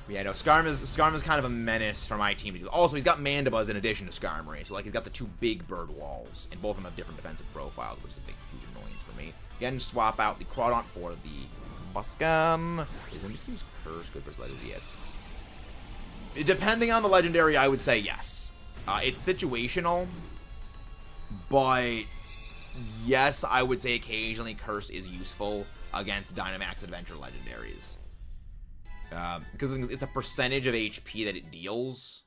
Yeah, no, Skarm is kind of a menace for my team to do. Also, he's got Mandibuzz in addition to Skarmory, so like he's got the two big bird walls, and both of them have different defensive profiles, which is a big, huge annoyance for me. Again, swap out the Crawdaunt for the Combusken. Is Mimikyu's Curse good versus Legendary? Yes. Depending on the Legendary, I would say yes. It's situational, but yes, I would say occasionally Curse is useful against Dynamax Adventure Legendaries. Because it's a percentage of HP that it deals.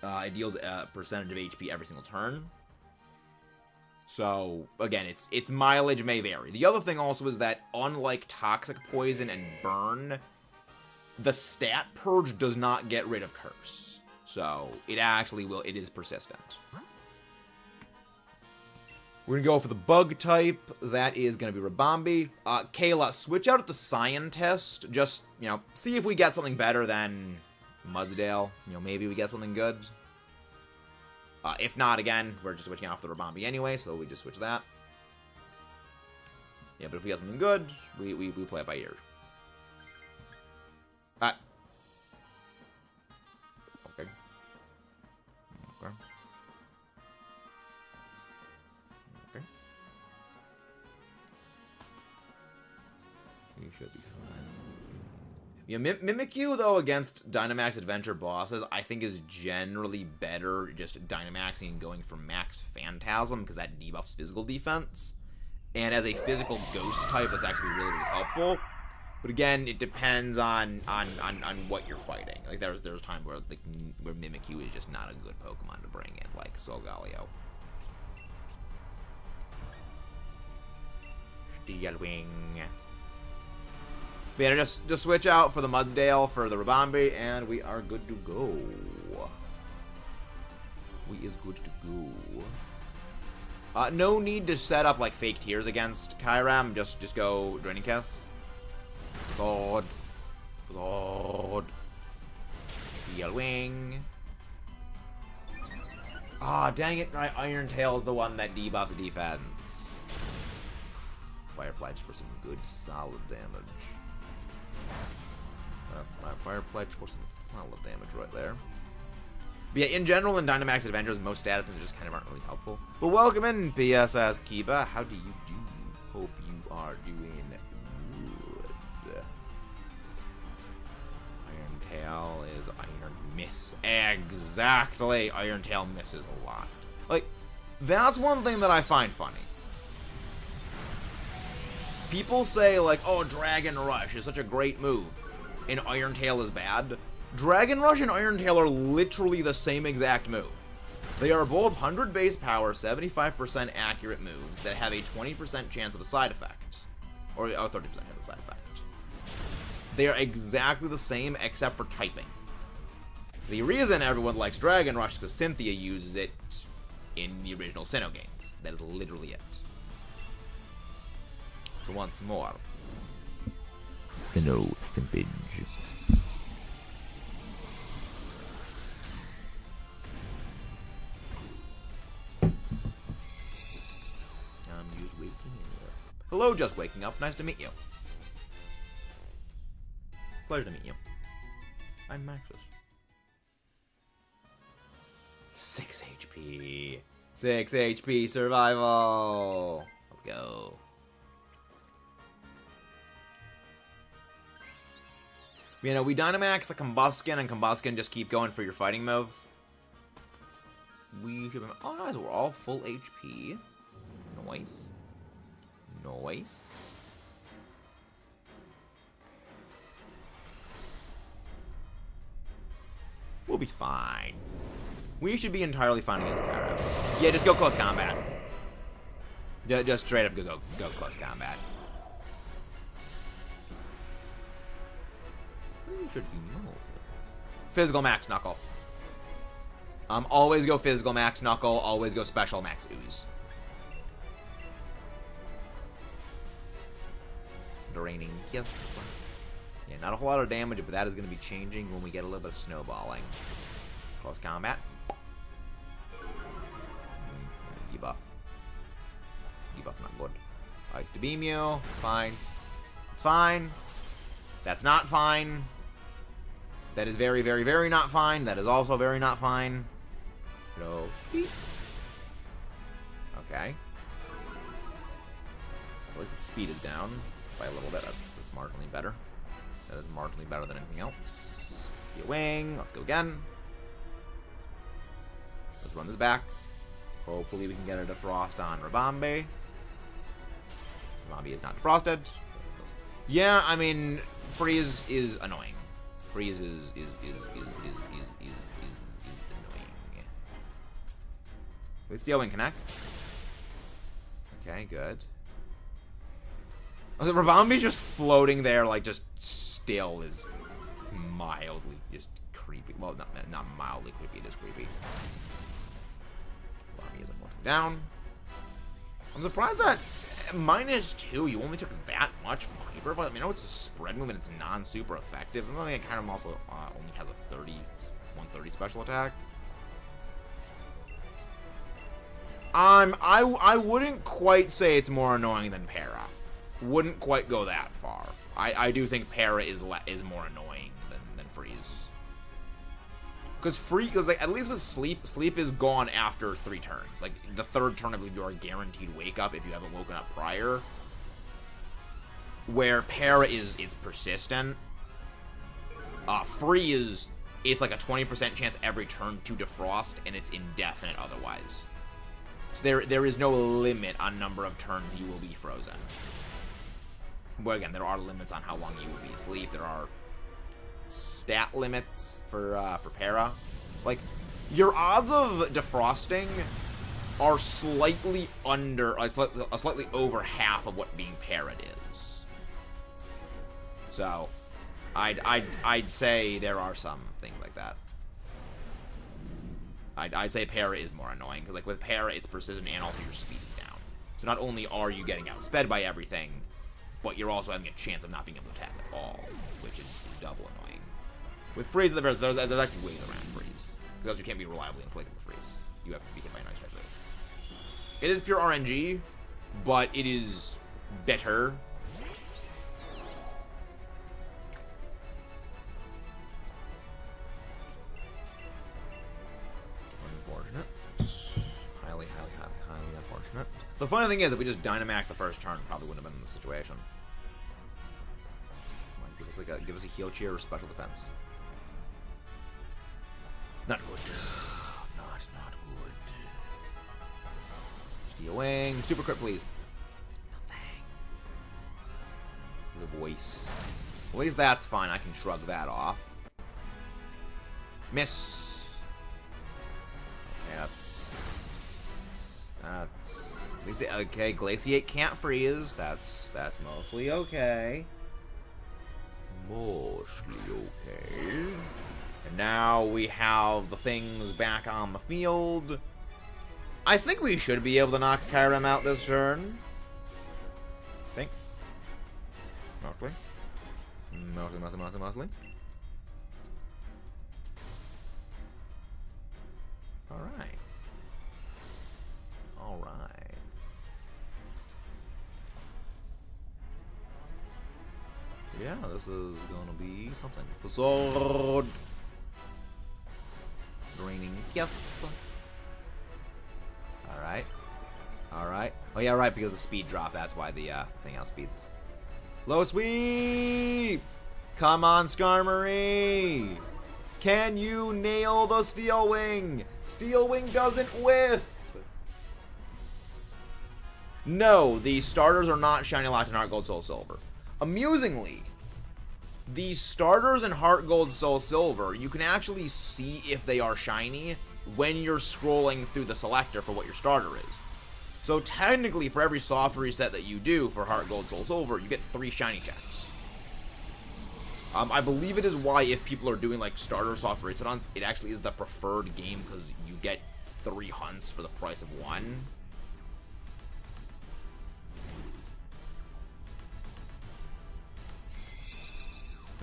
It deals a percentage of HP every single turn. So, again, its mileage may vary. The other thing also is that, unlike Toxic Poison and Burn, the Stat Purge does not get rid of Curse. So, it is persistent. We're going to go for the Bug type. That is going to be Rabambi. Kayla, switch out at the Scientist. Just, see if we get something better than Mudsdale. Maybe we get something good. If not, again, we're just switching off the Rabambi anyway, so we just switch that. Yeah, but if we get something good, we play it by ear. Okay. Okay. Okay. You should be fine. Yeah, Mimikyu, though, against Dynamax Adventure bosses, I think is generally better just Dynamaxing and going for Max Phantasm, because that debuffs physical defense. And as a physical ghost type, that's actually really, really helpful. But again, it depends on what you're fighting. Like, there's times where Mimikyu is just not a good Pokemon to bring in, like Solgaleo. Steel Wing. But yeah, just switch out for the Mudsdale for the Rabambi, and we are good to go. We is good to go. No need to set up like fake tiers against Kyurem. Just go Draining Kiss. Sword. Steel Wing. Ah, dang it! Iron Tail is the one that debuffs defense. Fire Pledge for some good solid damage. Fire Pledge for some solid damage right there. But yeah, in general, in Dynamax Adventures, most stats just kind of aren't really helpful. But welcome in, PSS Kiba. How do you do? Hope you are doing good. Iron Tail is Iron Miss. Exactly! Iron Tail misses a lot. Like, that's one thing that I find funny. people say, like, oh, Dragon Rush is such a great move, and Iron Tail is bad. Dragon Rush and Iron Tail are literally the same exact move. They are both 100 base power, 75% accurate moves that have a 20% chance of a side effect. Or 30% of a side effect. They are exactly the same except for typing. The reason everyone likes Dragon Rush is because Cynthia uses it in the original Sinnoh games. That is literally it. So once more. Sinnoh Simpage. I'm just waking up. Hello, just waking up. Nice to meet you. Pleasure to meet you. I'm Maxus. 6 HP. 6 HP survival. Let's go. You know, we Dynamax the Combuskin, and Combuskin just keep going for your fighting move. We should be... Oh, nice. We're all full HP. Nice. Nice. We'll be fine. We should be entirely fine against Kyurem. Yeah, just go close combat. Just straight up go close combat. We should be more. Physical max knuckle. Always go physical max knuckle. Always go special max ooze. Draining. Yes. Yeah, not a whole lot of damage, but that is going to be changing when we get a little bit of snowballing. Close combat. Debuff. Debuff not good. Ice to beam you. It's fine. It's fine. That's not fine. That is very, very, very not fine. That is also very not fine. No. Okay. At least its speed is down by a little bit. That's marginally better. That is marginally better than anything else. Let's be a wing. Let's go again. Let's run this back. Hopefully we can get a defrost on Rabambe. Rabambe is not defrosted. Yeah, I mean, Freeze is annoying. Freeze is annoying. Wait, Steel Wing connects. Okay, good. Oh, the Rabambe's just floating there, like, just still is mildly just creepy. Well, not mildly creepy, it is creepy. Rabambe isn't working down. I'm surprised that -2, you only took that much from Hyper, but I mean, I know it's a spread move and it's non-super effective. I think it kind of also only has a 130 special attack. I wouldn't quite say it's more annoying than Para. Wouldn't quite go that far. I do think Para is more annoying than Freeze. Because like, at least with Sleep is gone after 3 turns. Like, the 3rd turn, I believe you are guaranteed wake up if you haven't woken up prior. Where Para it's persistent. Freeze is like a 20% chance every turn to defrost, and it's indefinite otherwise. So there is no limit on number of turns you will be frozen. But again, there are limits on how long you will be asleep. There are stat limits for Para. Like, your odds of defrosting are slightly under, slightly over half of what being Para'd is. So, I'd say there are some things like that. I'd say Para is more annoying, because like with Para, it's precision and also your speed is down. So not only are you getting outsped by everything, but you're also having a chance of not being able to attack at all, which is double annoying. With Freeze, there's actually ways around Freeze, because you can't be reliably inflicted with Freeze. You have to be hit by a nice type move. It is pure RNG, but it is better. Unfortunate. Highly unfortunate. The funny thing is, if we just Dynamax the first turn, probably wouldn't have been in this situation. Come on, give us a heal cheer or special defense. Not good. Not good. Steel Wing. Super crit, please. Nothing. The voice. At least that's fine. I can shrug that off. Miss. That's. At least okay. Glaciate can't freeze. That's mostly okay. It's mostly okay. And now we have the things back on the field. I think we should be able to knock Kyurem out this turn. I think. Mostly. Mostly. Alright. Alright. Yeah, this is gonna be something. Sword. Draining gift. Alright. Alright. Oh yeah, right, because of the speed drop, that's why the thing outspeeds. Low sweep! Come on, Skarmory! Can you nail the Steel Wing? Steel Wing doesn't whiff! No, the starters are not Shiny Locked in Heart Gold Soul Silver. Amusingly, the starters in Heart Gold Soul Silver, you can actually see if they are shiny when you're scrolling through the selector for what your starter is. So technically, for every soft reset that you do for Heart Gold Soul Silver, you get 3 shiny checks. I believe it is why if people are doing like starter soft reset hunts, it actually is the preferred game because you get 3 hunts for the price of 1.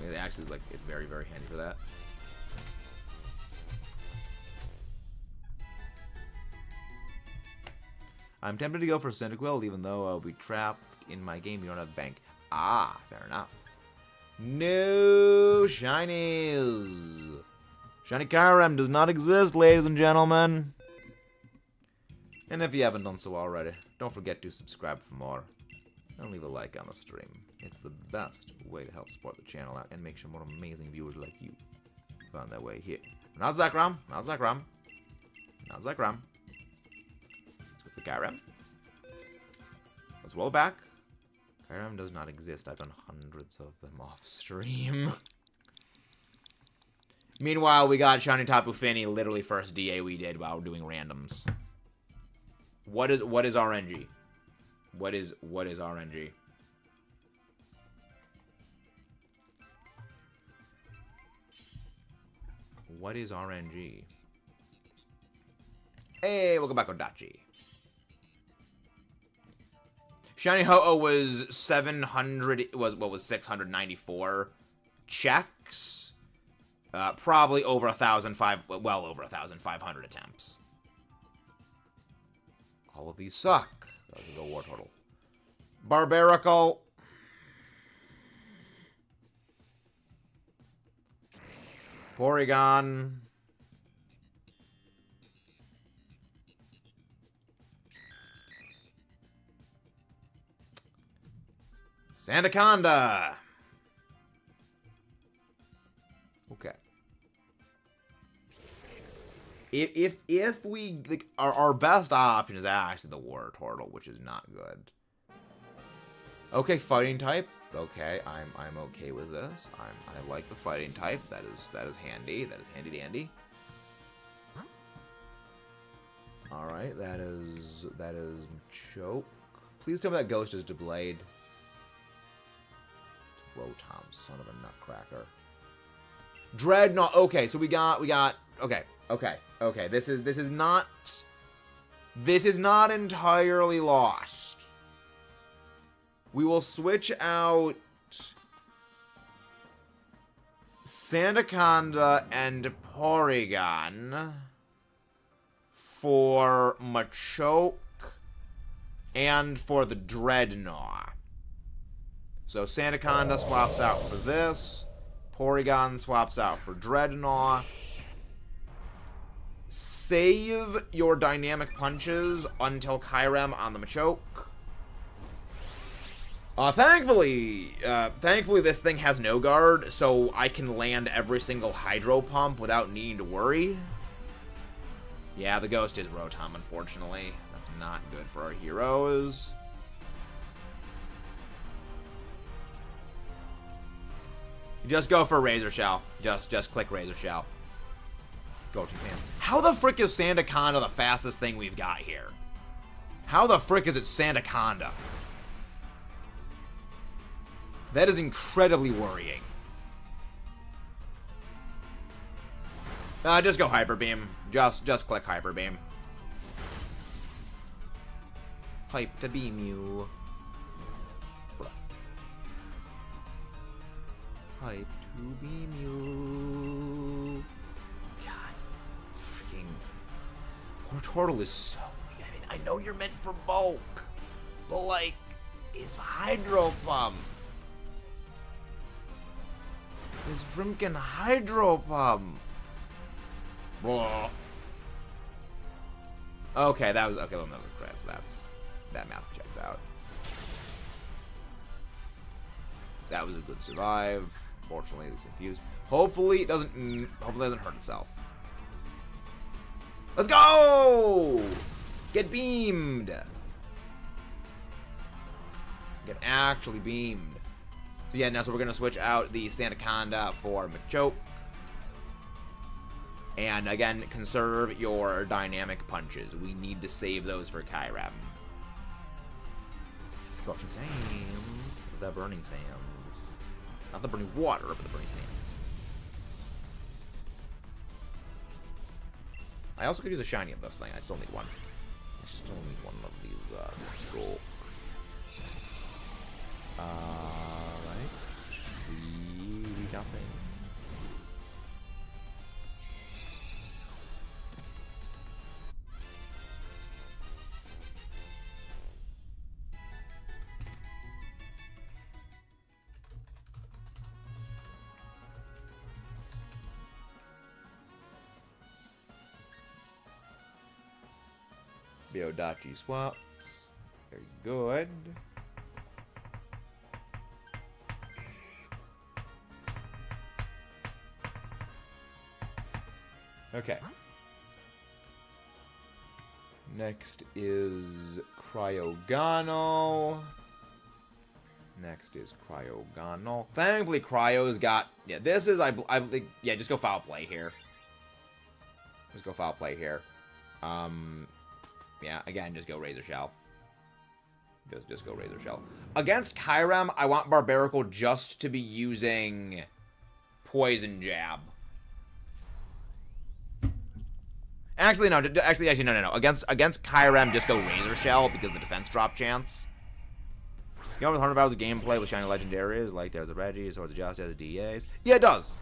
It actually is like it's very, very handy for that. I'm tempted to go for Cyndaquil, even though I'll be trapped in my game. You don't have bank. Ah, fair enough. No shinies. Shiny Kyurem does not exist, ladies and gentlemen. And if you haven't done so already, don't forget to subscribe for more. And leave a like on the stream. It's the best way to help support the channel out and make sure more amazing viewers like you find their way here. Not Zekrom. Not Zekrom. Not Zekrom. Let's go for Kyurem. Let's roll back. Kyurem does not exist. I've done hundreds of them off stream. Meanwhile, we got Shiny Tapu Fini literally first DA we did while doing randoms. What is RNG? What is RNG? What is RNG? Hey, welcome back, Odachi. Shiny Ho-Oh was 700. Was 694 checks. Probably over 1,500. Well over 1,500 attempts. All of these suck. That was a go war total. Barbarical. Porygon. Sandaconda. Okay. If we like, our best option is actually the War Turtle, which is not good. Okay, fighting type. Okay, I'm okay with this. I like the fighting type. That is handy. That is handy dandy. All right, that is choke. Please tell me that ghost is Deblade. Rotom, son of a nutcracker. Dreadnought. Okay, so we got. Okay. This is not entirely lost. We will switch out Sandaconda and Porygon for Machoke and for the Dreadnought. So Sandaconda swaps out for this. Porygon swaps out for Dreadnought. Save your dynamic punches until Kyurem on the Machoke. Thankfully this thing has no guard, so I can land every single Hydro Pump without needing to worry. Yeah, the ghost is Rotom, unfortunately. That's not good for our heroes. Just go for Razor Shell. Just click Razor Shell. Scorching Sand. How the frick is Sandaconda the fastest thing we've got here? How the frick is it Sandaconda? That is incredibly worrying. Just go Hyper Beam. Just click Hyper Beam. Hype to beam you. Hype to beam you. God, freaking poor Turtle is so. I mean, I know you're meant for bulk, but like, it's Hydro Pump. It's freaking Hydro Pump. Blah. Okay, that was okay. Well, that was a crit, so that math checks out. That was a good survive. Fortunately, it's infused. Hopefully, it doesn't. Hopefully, it doesn't hurt itself. Let's go! Get beamed. Get actually beamed. So yeah, now so we're gonna switch out the Sandaconda for Machoke. And again, conserve your dynamic punches. We need to save those for Kyurem. Scorching Sands. The Burning Sands. Not the Burning Water, but the Burning Sands. I also could use a shiny of this thing. I still need one. I still need one of these gold. Alright. We got things. Biodachi swaps. Very good. Okay. Next is Cryogano. Thankfully, Cryo's got... Yeah, this is... I think... Yeah, just go Foul Play here. Yeah, again, just go Razor Shell. Just go Razor Shell. Against Kyurem, I want Barbarical just to be using Poison Jab. Actually, no. Actually, no. Against Kyurem, just go Razor Shell because the defense drop chance. You know, with 100 hours of gameplay with shiny legendaries, like there's a Reggie, Swords of Justice, DAs. Yeah, it does.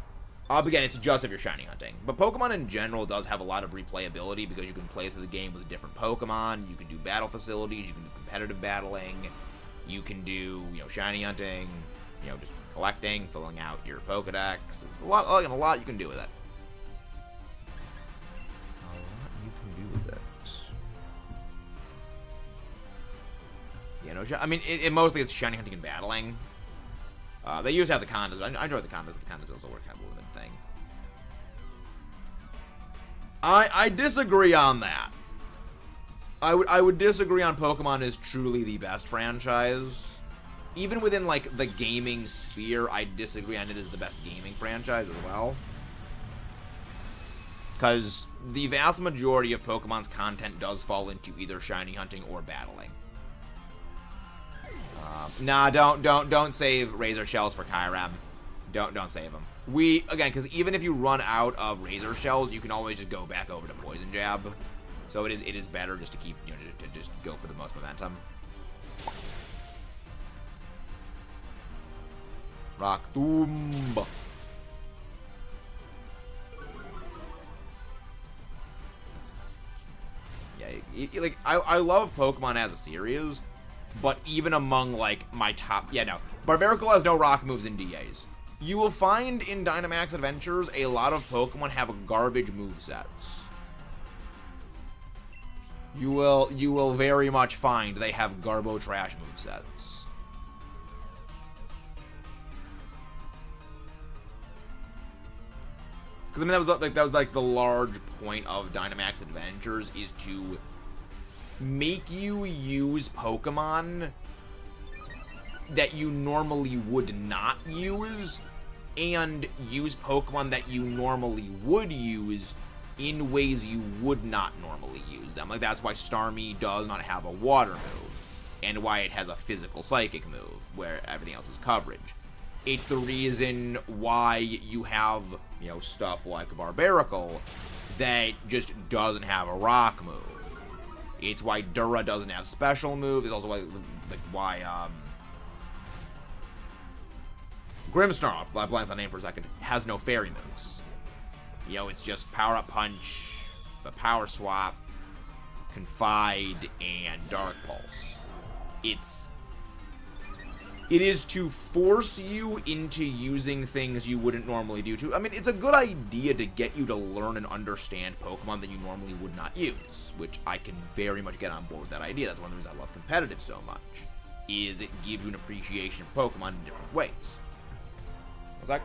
Again, it's just if you're shiny hunting. But Pokemon in general does have a lot of replayability because you can play through the game with different Pokemon. You can do battle facilities. You can do competitive battling. You can do, shiny hunting. Just collecting, filling out your Pokedex. There's a lot you can do with it. I mean, mostly it's shiny hunting and battling. They used to have the condas. I enjoy the condas. The condas also work kind of a limited thing. I disagree on that. I would disagree on Pokemon is truly the best franchise. Even within, like, the gaming sphere, I disagree on it as the best gaming franchise as well. Because the vast majority of Pokemon's content does fall into either shiny hunting or battling. Nah, don't save Razor Shells for Kyurem. Don't save them. Again, because even if you run out of Razor Shells, you can always just go back over to Poison Jab. So it is better just to keep, to just go for the most momentum. Rock Tomb. Yeah, like I love Pokemon as a series. But even among, like, my top... Yeah, no. Barbarical has no rock moves in DAs. You will find in Dynamax Adventures a lot of Pokemon have garbage movesets. You will very much find they have garbo trash movesets. Because, I mean, that was the large point of Dynamax Adventures is to... make you use Pokemon that you normally would not use and use Pokemon that you normally would use in ways you would not normally use them. Like, that's why Starmie does not have a water move, and why it has a physical psychic move, where everything else is coverage. It's the reason why you have, you know, stuff like Barbaracle that just doesn't have a rock move. It's why Dura doesn't have special moves. It's also why Grimmsnarl, I blanked on the name for a second, has no fairy moves. You know, it's just Power Up Punch, the Power Swap, Confide, and Dark Pulse. It is to force you into using things you wouldn't normally do to. I mean, it's a good idea to get you to learn and understand Pokemon that you normally would not use, which I can very much get on board with that idea. That's one of the reasons I love competitive so much, is it gives you an appreciation for Pokemon in different ways. What's that?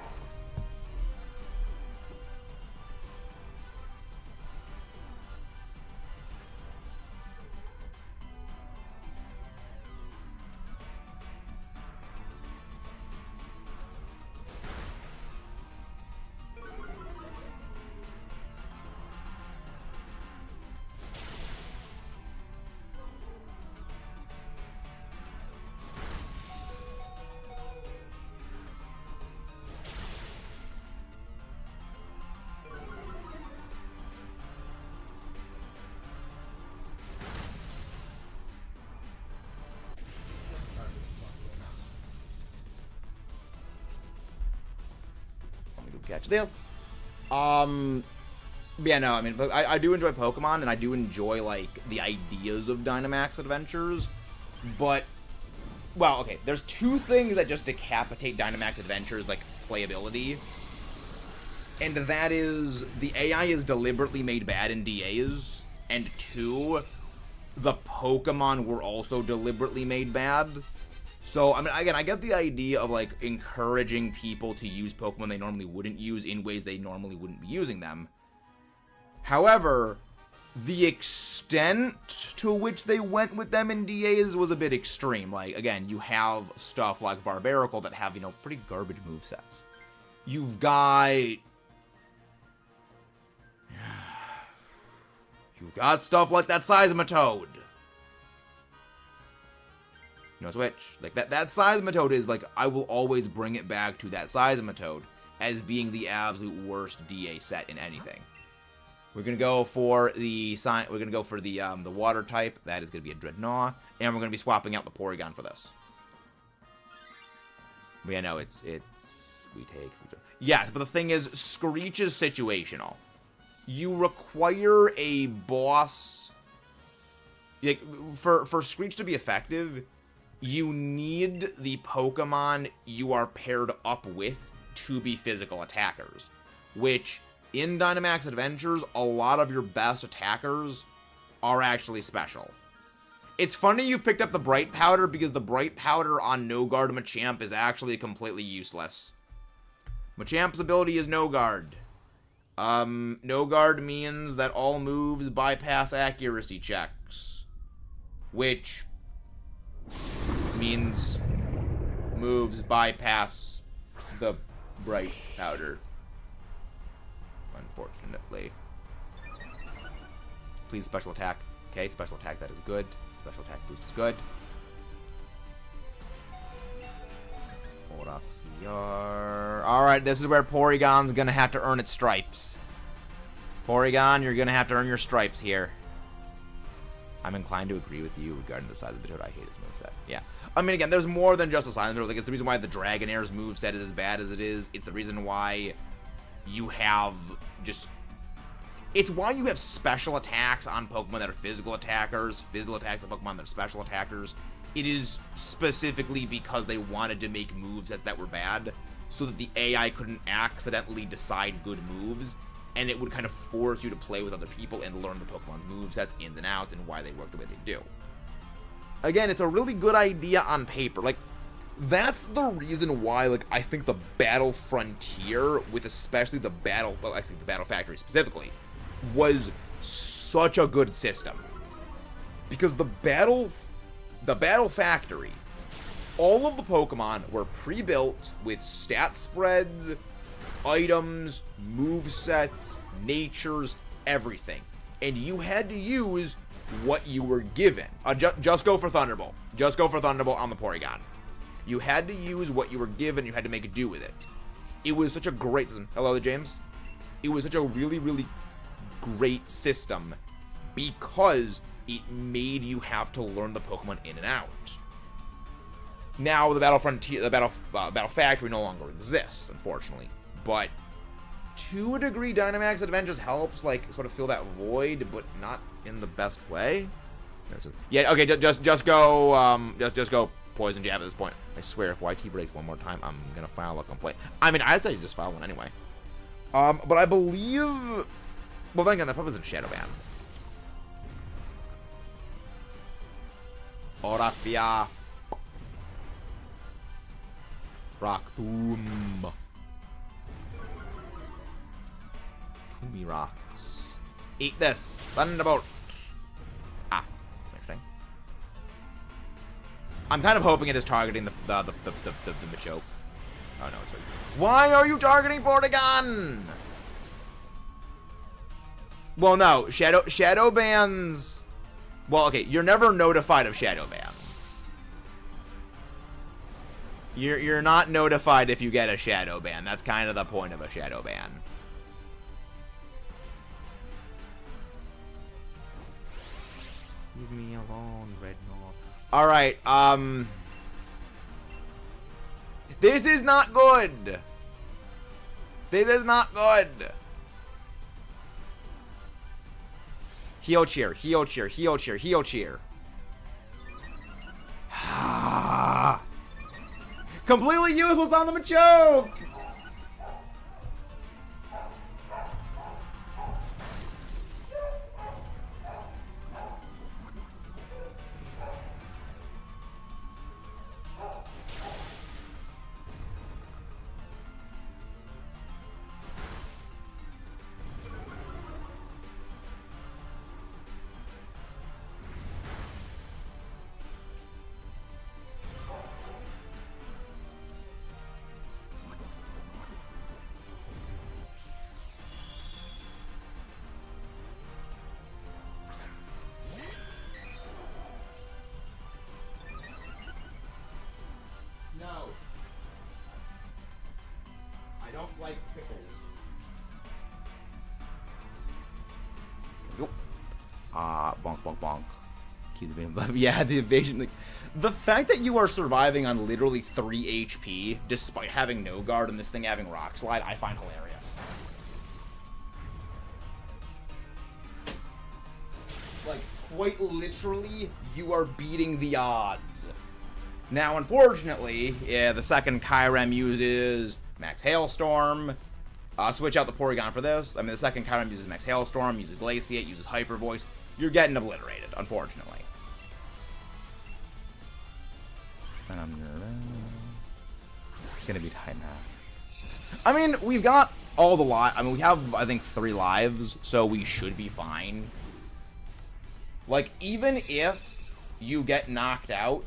Catch this. Yeah, no, I mean, but I do enjoy Pokemon, and I do enjoy, like, the ideas of Dynamax Adventures, but, well, okay, there's two things that just decapitate Dynamax Adventures, like, playability, and that is, the AI is deliberately made bad in DAs, and two, the Pokemon were also deliberately made bad. So, I mean, again, I get the idea of, like, encouraging people to use Pokemon they normally wouldn't use in ways they normally wouldn't be using them. However, the extent to which they went with them in DAs was a bit extreme. Like, again, you have stuff like Barbaracle that have, you know, pretty garbage movesets. You've got stuff like that Seismitoad. No switch. Like, that Seismitoad is, like, I will always bring it back to that Seismitoad as being the absolute worst DA set in anything. We're gonna go for the the water type. That is gonna be a Dreadnought, and we're gonna be swapping out the Porygon for this. But yeah, no, it's yes, but the thing is, Screech is situational. You require a boss, like, for Screech to be effective. You need the Pokemon you are paired up with to be physical attackers, which in Dynamax Adventures, a lot of your best attackers are actually special. It's funny you picked up the Bright Powder, because the Bright Powder on No Guard Machamp is actually completely useless. Machamp's ability is No Guard. No Guard means that all moves bypass accuracy checks, which means moves bypass the Bright Powder, unfortunately. Please special attack. Okay, special attack, that is good. Special attack boost is good. Alright, this is where Porygon's gonna have to earn its stripes. Porygon, you're gonna have to earn your stripes here. I'm inclined to agree with you regarding the size of the Toad. I hate his moveset. Yeah. I mean, again, there's more than just the size of the Toad. Like, it's the reason why the Dragonair's moveset is as bad as it is. It's the reason why you have just... It's why you have special attacks on Pokemon that are physical attackers, physical attacks on Pokemon that are special attackers. It is specifically because they wanted to make movesets that were bad, so that the AI couldn't accidentally decide good moves, and it would kind of force you to play with other people and learn the Pokemon's movesets, ins and outs, and why they work the way they do. Again, it's a really good idea on paper. Like, that's the reason why, like, I think the Battle Frontier, with especially the Battle, well, actually the Battle Factory specifically, was such a good system. Because the Battle Factory all of the Pokemon were pre-built with stat spreads, items, movesets, natures, everything. And you had to use what you were given. Just go for Thunderbolt. Just go for Thunderbolt on the Porygon. You had to use what you were given. You had to make a do with it. It was such a great system. Hello there, James. It was such a really, really great system because it made you have to learn the Pokemon in and out. Now the Battle Frontier, the Battle Factory no longer exists, unfortunately. But to a degree, Dynamax Adventures helps, like, sort of fill that void, but not in the best way. Yeah, okay, just go Poison Jab at this point. I swear, if YT breaks one more time, I'm gonna file a complaint. I mean, I said you just file one anyway. But I believe, well, then again, that probably isn't Shadow Ban. Orafia. Rock Boom. Toomy rocks. Eat this. Thunderbolt. Ah, interesting. I'm kind of hoping it is targeting the Machoke. Oh no, it's right. Why are you targeting Porygon? Well, no, shadow bans. Well, okay, you're never notified of shadow bans. You're not notified if you get a shadow ban. That's kind of the point of a shadow ban. Leave me alone, Red Knob. All right, this is not good. This is not good. Heal cheer, heal cheer, heal cheer, heal cheer. Completely useless on the Machoke. I don't like pickles. Nope. Bonk, bonk, bonk. Keys being yeah, the evasion. Like, the fact that you are surviving on literally 3 HP, despite having no guard and this thing having Rock Slide, I find hilarious. Like, quite literally, you are beating the odds. Now, unfortunately, the second Kyurem uses Max Hailstorm. Switch out the Porygon for this. I mean, the second Kyurem uses Max Hailstorm, uses Glaciate, uses Hyper Voice. You're getting obliterated, unfortunately. It's gonna be time half. I mean, we've got all the lives. I mean, we have, I think, 3 lives, so we should be fine. Like, even if you get knocked out,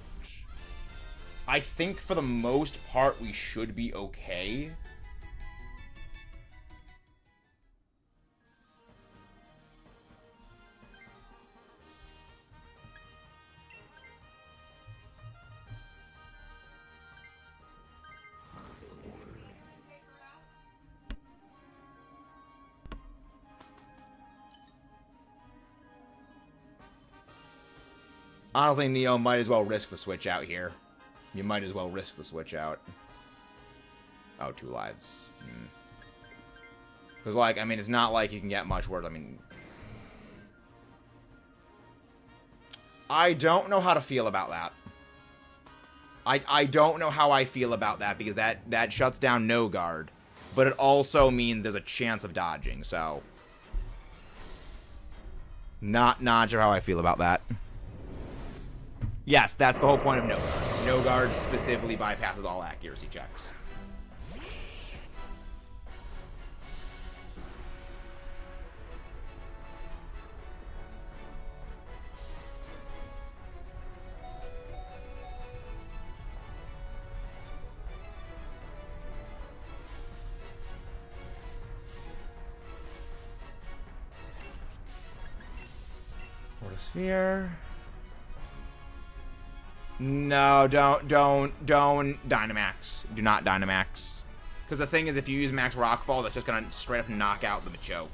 I think for the most part we should be okay. Honestly, Neo might as well risk the switch out here. You might as well risk the switch out. Oh, 2 lives. Because, like, I mean, it's not like you can get much worse. I mean, I don't know how to feel about that. I don't know how I feel about that, because that shuts down no guard. But it also means there's a chance of dodging, so not sure how I feel about that. Yes, that's the whole point of no guard. No guard specifically bypasses all accuracy checks. Photosphere. No, don't Dynamax. Do not Dynamax. Because the thing is, if you use Max Rockfall, that's just going to straight up knock out the Machoke.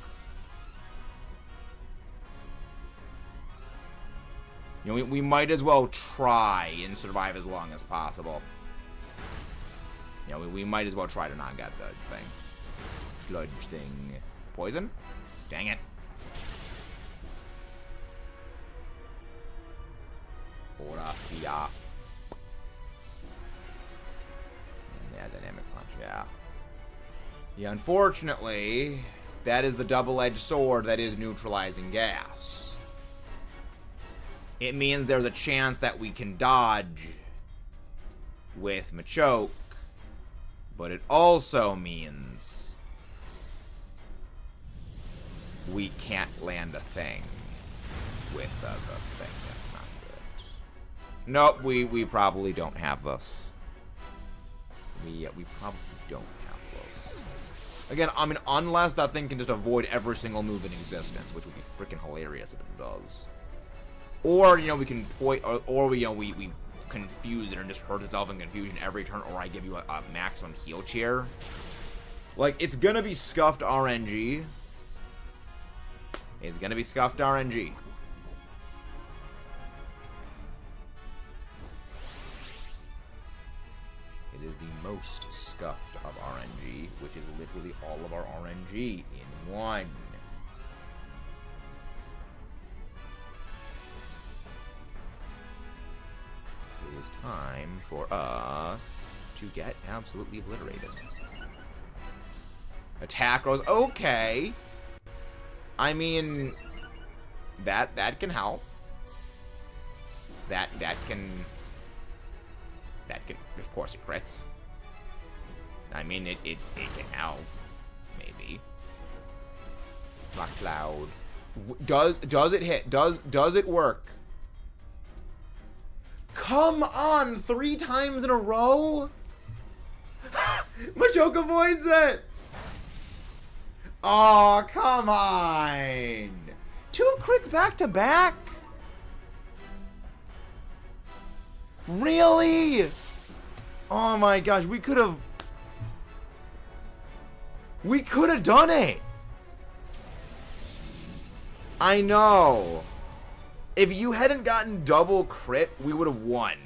You know, we might as well try and survive as long as possible. You know, we might as well try to not get the thing. Sludge thing. Poison? Dang it. Yeah, Dynamic Punch, yeah. Yeah, unfortunately, that is the double-edged sword that is neutralizing gas. It means there's a chance that we can dodge with Machoke, but it also means we can't land a thing with the thing. That's not good. Nope, we probably don't have this. We probably don't have this. Again, I mean, unless that thing can just avoid every single move in existence, which would be freaking hilarious if it does. Or, you know, we can or we, you know, we confuse it and just hurt itself in confusion every turn, or I give you a maximum heal chair. Like, it's gonna be scuffed RNG. It's gonna be scuffed RNG. It is the most scuffed of RNG, which is literally all of our RNG in one. It is time for us to get absolutely obliterated. Attack rolls, okay. I mean, that can help. That can, of course, it crits. I mean, it can help, maybe. Rock Cloud. Does it hit? Does it work? Come on, 3 times in a row? Machoke avoids it! Oh, come on! 2 crits back to back? Really? Oh my gosh, we could have done it! I know. If you hadn't gotten double crit, we would have won.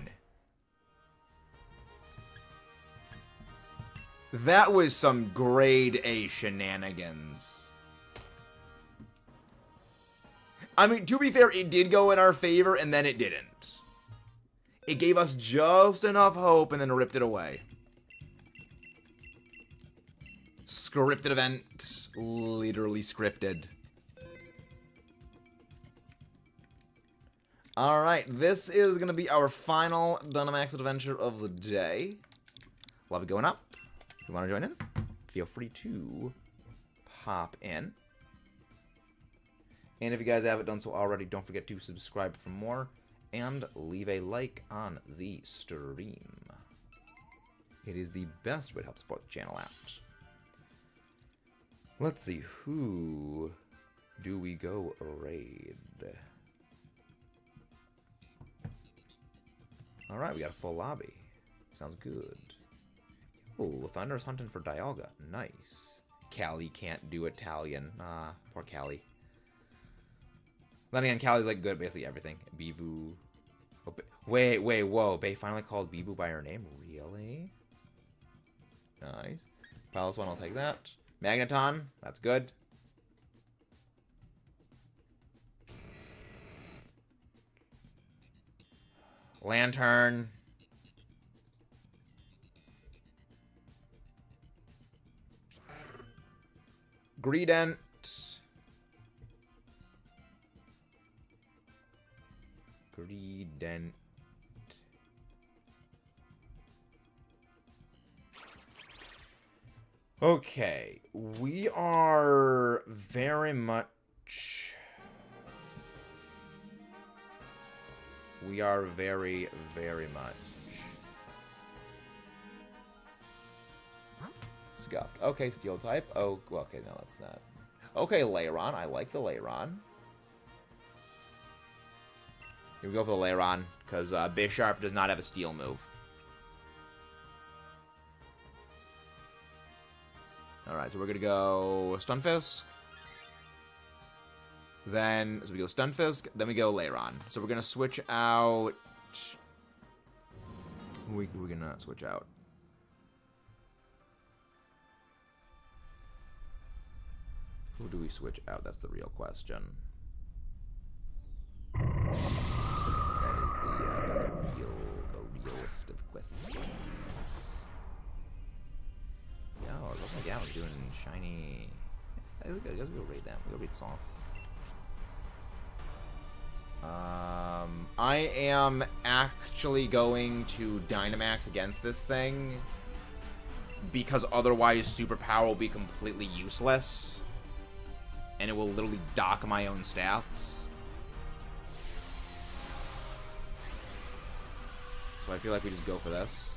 That was some grade A shenanigans. I mean, to be fair, it did go in our favor, and then it didn't. It gave us just enough hope, and then ripped it away. Scripted event. Literally scripted. Alright, this is going to be our final Dynamax adventure of the day. We'll have it going up. If you want to join in, feel free to pop in. And if you guys haven't done so already, don't forget to subscribe for more and leave a like on the stream. It is the best way to help support the channel out. Let's see, who do we go raid? Alright, we got a full lobby. Sounds good. Oh, Thunder's hunting for Dialga. Nice. Callie can't do Italian. Ah, poor Callie. Then again, Callie's like good at basically everything. Bibu. Oh, wait, whoa. Bay finally called Bibu by her name? Really? Nice. Palace one, I'll take that. Magneton, that's good. Lantern. Greedent. Okay, we are very much much scuffed. Okay, steel type. Oh, well, okay, no, that's not. Okay, Lairon. I like the Lairon. Here we go for the Leiron, because Bisharp does not have a Steel move. Alright, so we're going to go Stunfisk. Then, so we go Stunfisk, then we go Leiron. So we're going to switch out... Who are we going to switch out? Who do we switch out? That's the real question. That is the realist of questions. Yo, it looks like Gal's doing shiny. I guess we'll raid them. We'll raid Sauce. I am actually going to Dynamax against this thing because otherwise Superpower will be completely useless and it will literally dock my own stats. So I feel like we just go for this.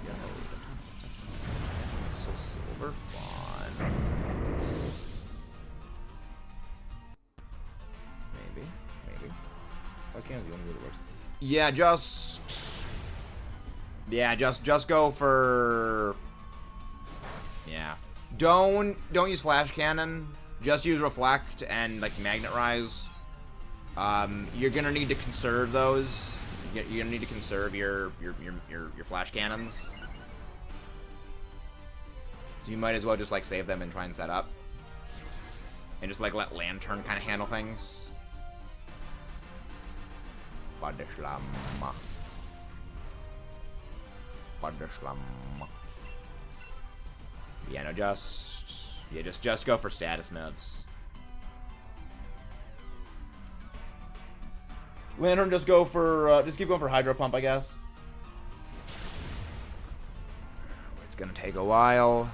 Yo, so silver fun. Maybe. Why can't the only way that works? Yeah, just go for. Yeah, don't use Flash Cannon. Just use Reflect and like Magnet Rise. You're gonna need to conserve those. You're gonna need to conserve your Flash Cannons. So you might as well just like save them and try and set up, and just like let Lantern kind of handle things. Padishlam. Yeah, no, just go for status moves. Lantern, just go for, just keep going for Hydro Pump, I guess. It's gonna take a while.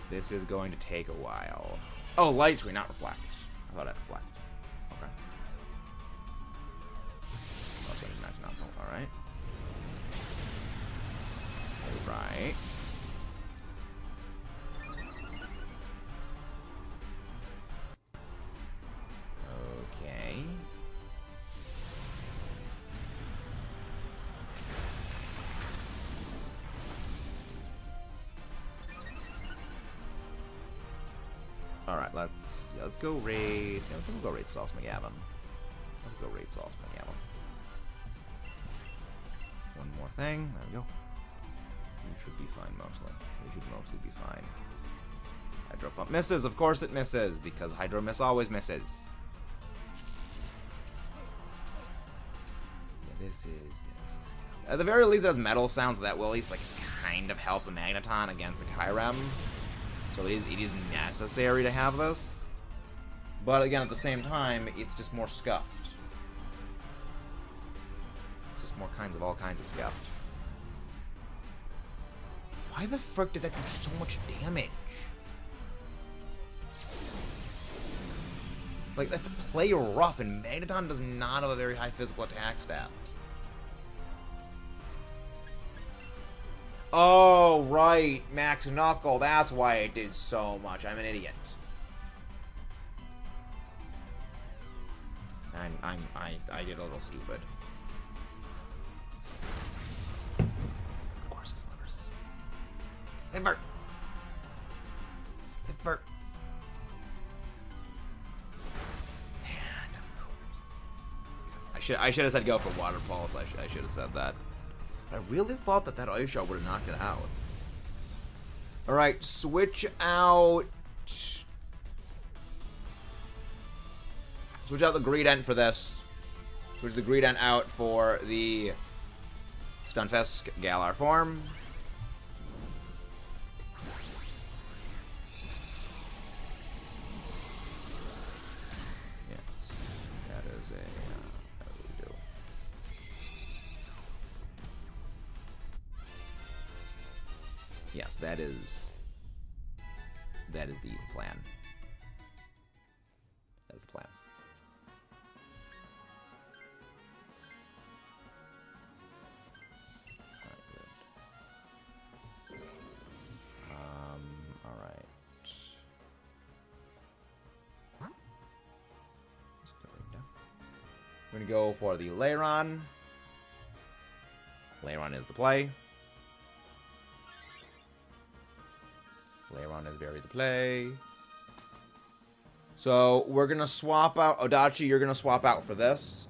This is going to take a while. Oh, Light Screen, not Reflect. I thought I'd Reflect. Okay. That's gonna match not. Alright. Right. Okay. All right, let's go raid. No, we'll go raid Sauce McGavin. Let's go raid Sauce McGavin. One more thing. There we go. We should be fine mostly. We should mostly be fine. Hydro Pump misses. Of course it misses because Hydro Miss always misses. Yeah, this is. At the very least, it has metal sounds, so that will at least like kind of help the Magneton against the Kyurem. So it is necessary to have this. But again, at the same time, it's just more scuffed. Just more kinds of all kinds of scuffed. Why the frick did that do so much damage? Like, that's play rough, and Magneton does not have a very high physical attack stat. Oh, right. Max Knuckle. That's why it did so much. I'm an idiot. I did a little stupid. Of course it's Slivers. Sliver. Sliver. And of course. I should have said go for Water Pulse. I should have said that. I really thought that Ice Shot would have knocked it out. Alright, switch out... Switch out the Greedent for this. Switch the Greedent out for the Stunfisk Galar form. Yes, that is a... what do we do? Yes, that is the plan. That is the plan. All right. We're gonna go for the Lairon. Lairon is the play. Lairon is very the play. So we're gonna swap out Odachi. You're gonna swap out for this.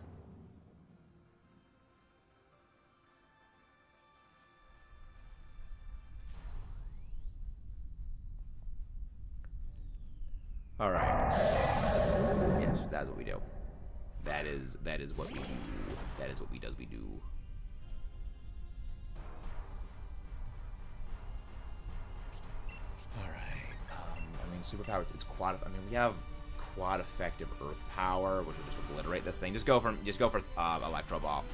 All right. Yes, that's what we do. That is what we do. That is what we do. All right. I mean, superpowers. It's quad. I mean, we have quad effective Earth power, which will just obliterate this thing. Just go for Electro Ball.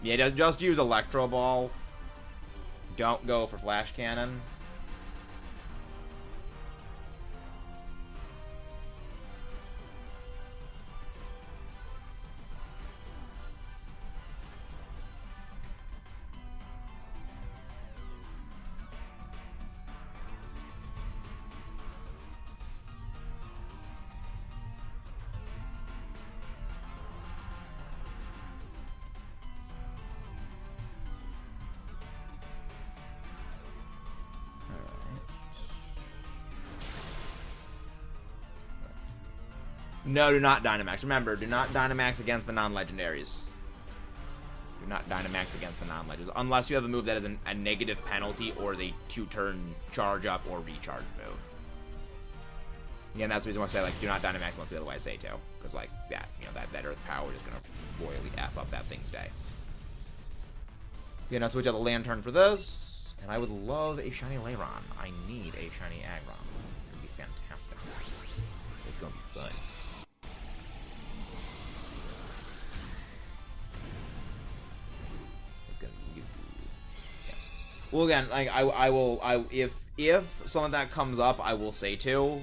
Yeah, just use Electro Ball. Don't go for Flash Cannon. No, do not Dynamax. Remember, do not Dynamax against the non-legendaries. Do not Dynamax against the non-legendaries. Unless you have a move that is a negative penalty or is a 2-turn charge up or recharge move. Again, that's the reason why I say, like, do not Dynamax unless the other way I say to. Because, like, that, you know, that Earth power is going to royally F up that thing's day. Yeah, now switch out the Lantern for this. And I would love a shiny Lairon. I need a shiny Aggron. It's going to be fantastic. It's going to be fun. Well, again, like I will if some of that comes up, I will say too.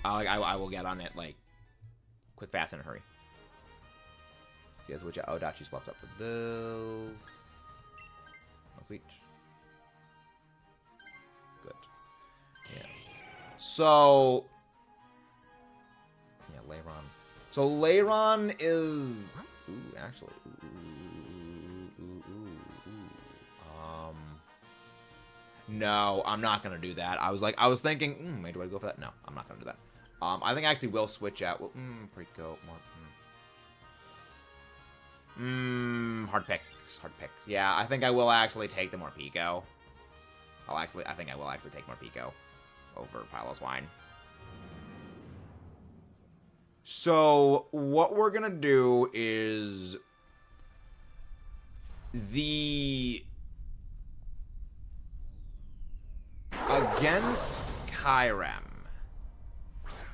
I will get on it like quick, fast, in a hurry. So yes, which Odachi swaps up for this. No sweet. Good. Yes. So yeah, Lairon. So Lairon is actually. No, I'm not gonna do that. I was thinking, maybe do I go for that? No, I'm not gonna do that. I think I actually will switch out. Well, Preco, more. Hard picks. Yeah, I think I will actually take the Morpeko. I think I will actually take Morpeko over Pylos Wine. So what we're gonna do is against Kyurem,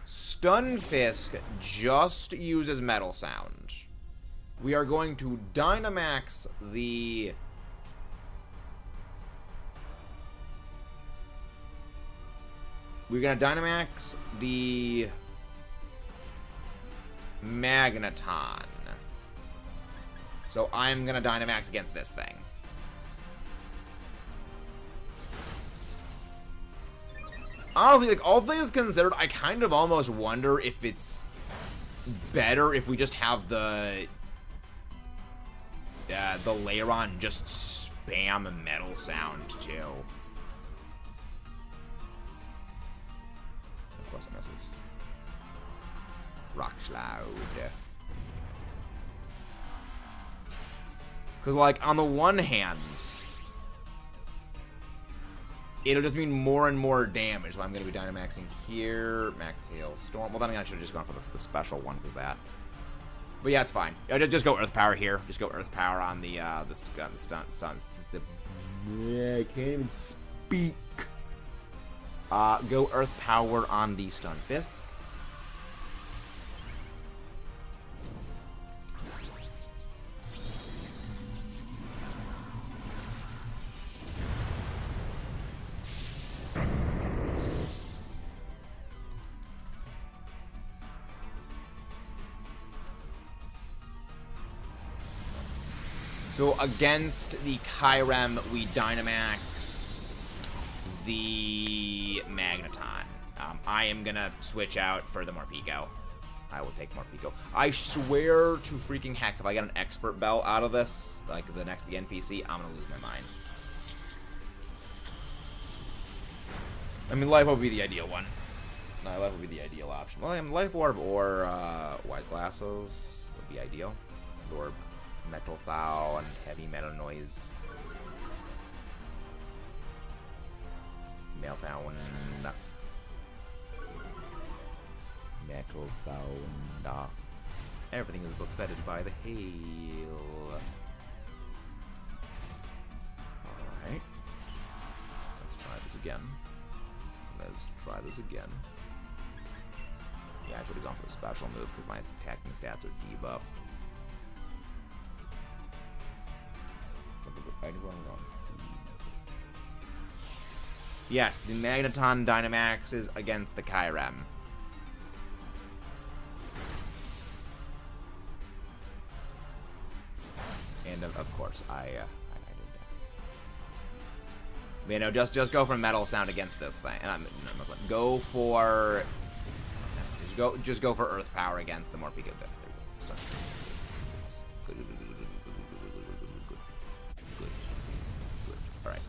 Stunfisk just uses Metal Sound. We are going to Dynamax the... We're going to Dynamax the Magneton. So I'm going to Dynamax against this thing. Honestly, like, all things considered, I kind of almost wonder if it's better if we just have the Lairon just spam Metal Sound, too. Of course it misses. Rock Cloud. Because, like, on the one hand, it'll just mean more and more damage. So I'm going to be Dynamaxing here. Max Hail Storm. Well, then I should have just gone for the special one for that. But yeah, it's fine. Just go Earth Power here. Just go Earth Power on the stuns. Yeah, I can't even speak. Go Earth Power on the Stunfisk. So against the Kyurem, we Dynamax the Magneton. I am gonna switch out for the Morpeko. I will take more Pico. I swear to freaking heck, if I get an expert belt out of this, like the NPC, I'm gonna lose my mind. I mean, life would be the ideal one. No, life would be the ideal option. Well, I mean, life orb or wise glasses would be ideal. Or metal thou and heavy metal noise. Meltdown. Metal thou. Everything is buffeted by the hail. Alright. Let's try this again. Yeah, I should have gone for the special move because my attacking stats are debuffed. Yes, the Magneton Dynamax is against the Kyurem. And of course, I did that. You know, just go for metal sound against this thing, and go for just go for earth power against the more Pico. Good. All right.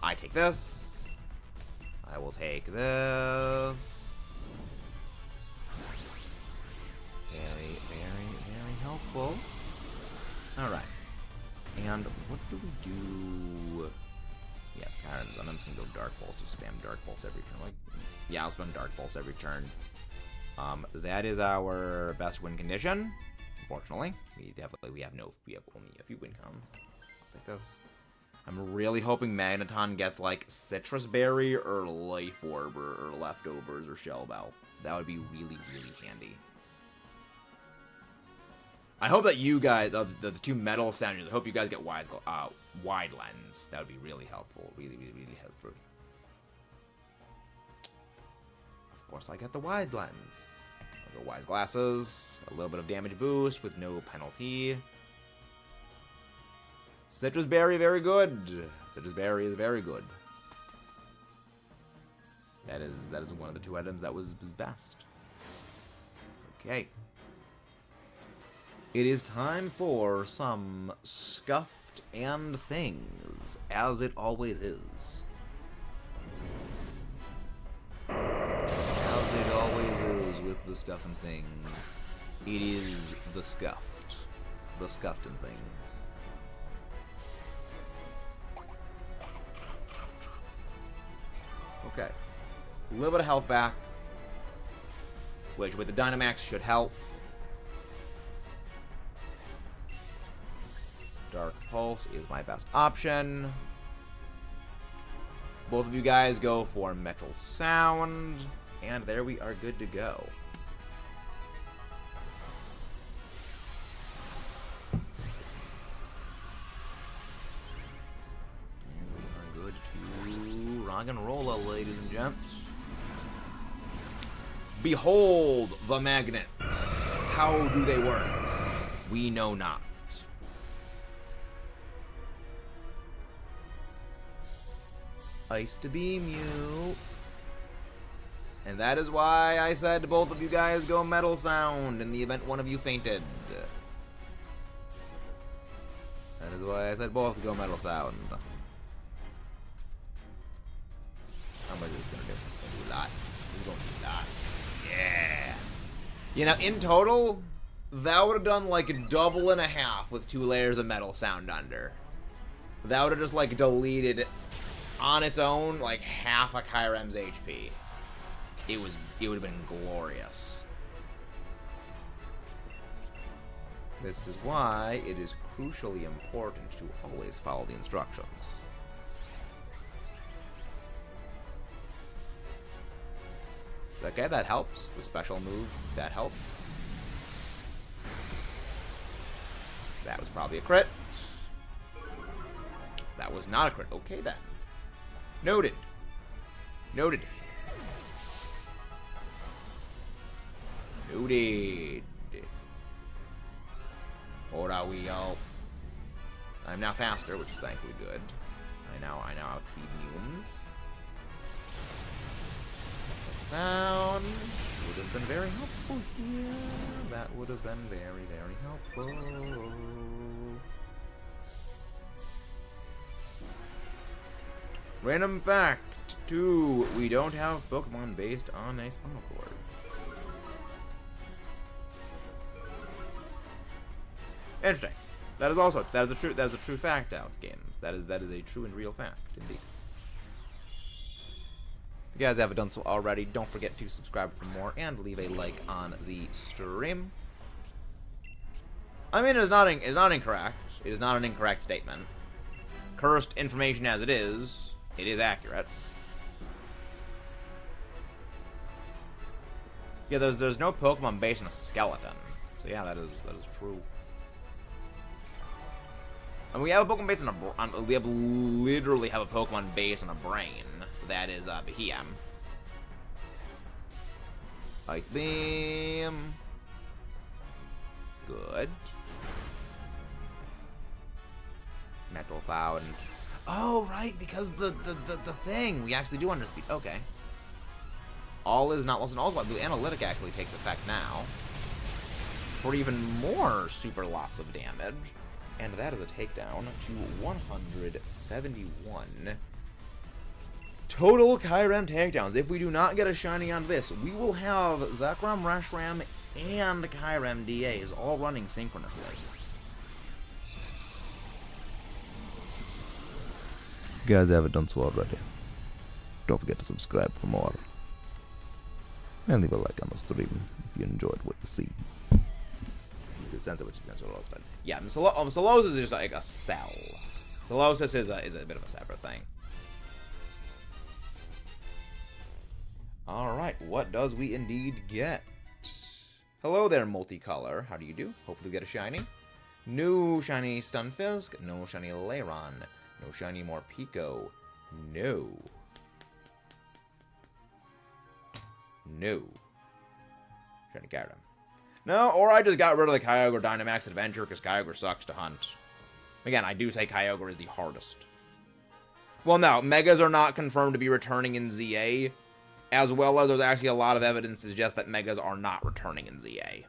I take this. I will take this. Very helpful. All right. And what do we do? Yes, Kyurem. I'm just gonna go Dark Pulse. Just spam Dark Pulse every turn. Like, yeah, I'll spam Dark Pulse every turn. That is our best win condition. Unfortunately, we have only a few win cons. I'll take this. I'm really hoping Magneton gets like Citrus Berry or Life Orb or Leftovers or Shell Bell. That would be really handy. I hope that you guys, the two metal sounders, I hope you guys get wide lens. That would be really helpful. Really helpful. Of course, I get the wide lens. I'll go wise glasses. A little bit of damage boost with no penalty. Citrus Berry, very good. Citrus Berry is very good. That is one of the two items that was best. Okay. It is time for some Scuffed and Things, as it always is. As it always is with the Stuff and Things. It is the Scuffed. The Scuffed and Things. Okay. A little bit of health back, which with the Dynamax should help. Dark Pulse is my best option. Both of you guys go for Metal Sound, and there we are good to go. And we are good to rock and roll, ladies and gents. Behold the magnets. How do they work? We know not. Ice to beam you. And that is why I said both of you guys go Metal Sound in the event one of you fainted. That is why I said both go Metal Sound. How much is this gonna do? It's gonna do a lot. It's gonna do a lot. Yeah. You know, in total, that would have done like a double and a half with 2 layers of Metal Sound under. That would have just like deleted on its own like half a Kyurem's HP. It would have been glorious. This is why it is crucially important to always follow the instructions. Okay, that helps. The special move, that helps. That was probably a crit. That was not a crit. Okay then. Noted. Noted. Noted. Ora we all. I'm now faster, which is thankfully good. I now outspeed Neumes. Sound. would have been very helpful here. That would have been very, very helpful. Random fact 2. We don't have Pokemon based on a Spinal Cord. Interesting. That is a true fact, Alex Games. That is a true and real fact, indeed. If you guys haven't done so already, don't forget to subscribe for more and leave a like on the stream. I mean, it's not incorrect. It is not an incorrect statement. Cursed information as it is accurate. Yeah, there's no Pokemon based on a skeleton. So yeah, that is true. And we have a Pokemon based on we literally have a Pokemon based on a brain. That is Behem. Ice Beam. Good. Metal Cloud. Oh, right, because the thing we actually do underspeed. Okay. All is not lost in all. The analytic actually takes effect now for even more super lots of damage. And that is a takedown to 171 total Kyurem takedowns. If we do not get a shiny on this, we will have Zekrom, Reshiram, and Kyurem DAs all running synchronously. If you guys haven't done so already, don't forget to subscribe for more. And leave a like on the stream if you enjoyed what you see. Yeah, Solosis is just like a cell. Solosis is a bit of a separate thing. Alright, what does we indeed get? Hello there, Multicolor. How do you do? Hopefully we get a shiny. No shiny Stunfisk. No shiny Lairon. No shiny Morpeko. No. No. Shiny Kyurem. No, or I just got rid of the Kyogre Dynamax Adventure because Kyogre sucks to hunt. Again, I do say Kyogre is the hardest. Well, no, Megas are not confirmed to be returning in ZA, as well as there's actually a lot of evidence to suggest that Megas are not returning in ZA.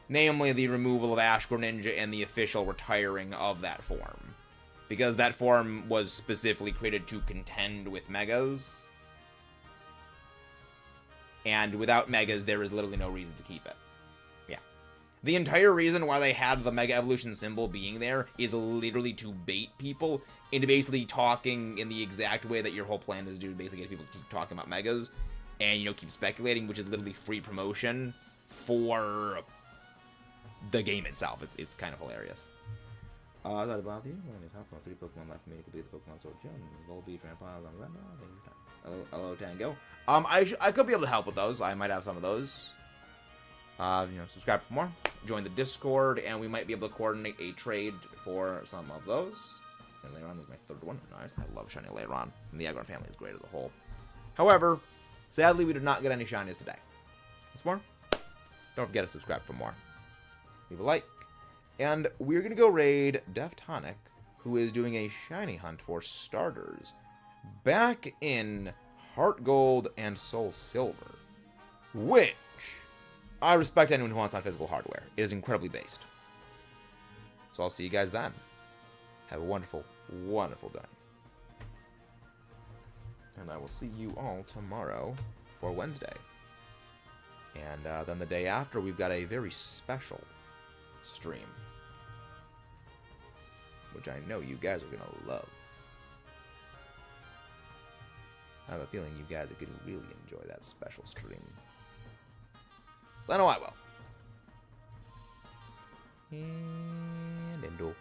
Namely, the removal of Ash Greninja and the official retiring of that form. Because that form was specifically created to contend with Megas. And without Megas, there is literally no reason to keep it. Yeah. The entire reason why they had the Mega Evolution symbol being there is literally to bait people into basically talking in the exact way that your whole plan is to do, basically get people to keep talking about Megas. And, you know, keep speculating, which is literally free promotion for the game itself. It's kind of hilarious. Sorry about you. Only top 3 Pokemon left for me to complete the Pokemon Sword Gym. Volbeat, Trampoline, Hello, Tango. I could be able to help with those. I might have some of those. Subscribe for more. Join the Discord, and we might be able to coordinate a trade for some of those. And Lairon was my 3rd one. Nice. I love shiny Lairon. And the Aggron family is great as a whole. However, sadly, we did not get any shinies today. What's more? Don't forget to subscribe for more. Leave a like. And we're going to go raid Deftonic, who is doing a shiny hunt for starters back in Heart Gold and Soul Silver, which I respect anyone who wants on physical hardware. It is incredibly based. So I'll see you guys then. Have a wonderful, wonderful day. And I will see you all tomorrow for Wednesday. And then the day after, we've got a very special stream, which I know you guys are going to love. I have a feeling you guys are going to really enjoy that special stream. I know I will. And Endo.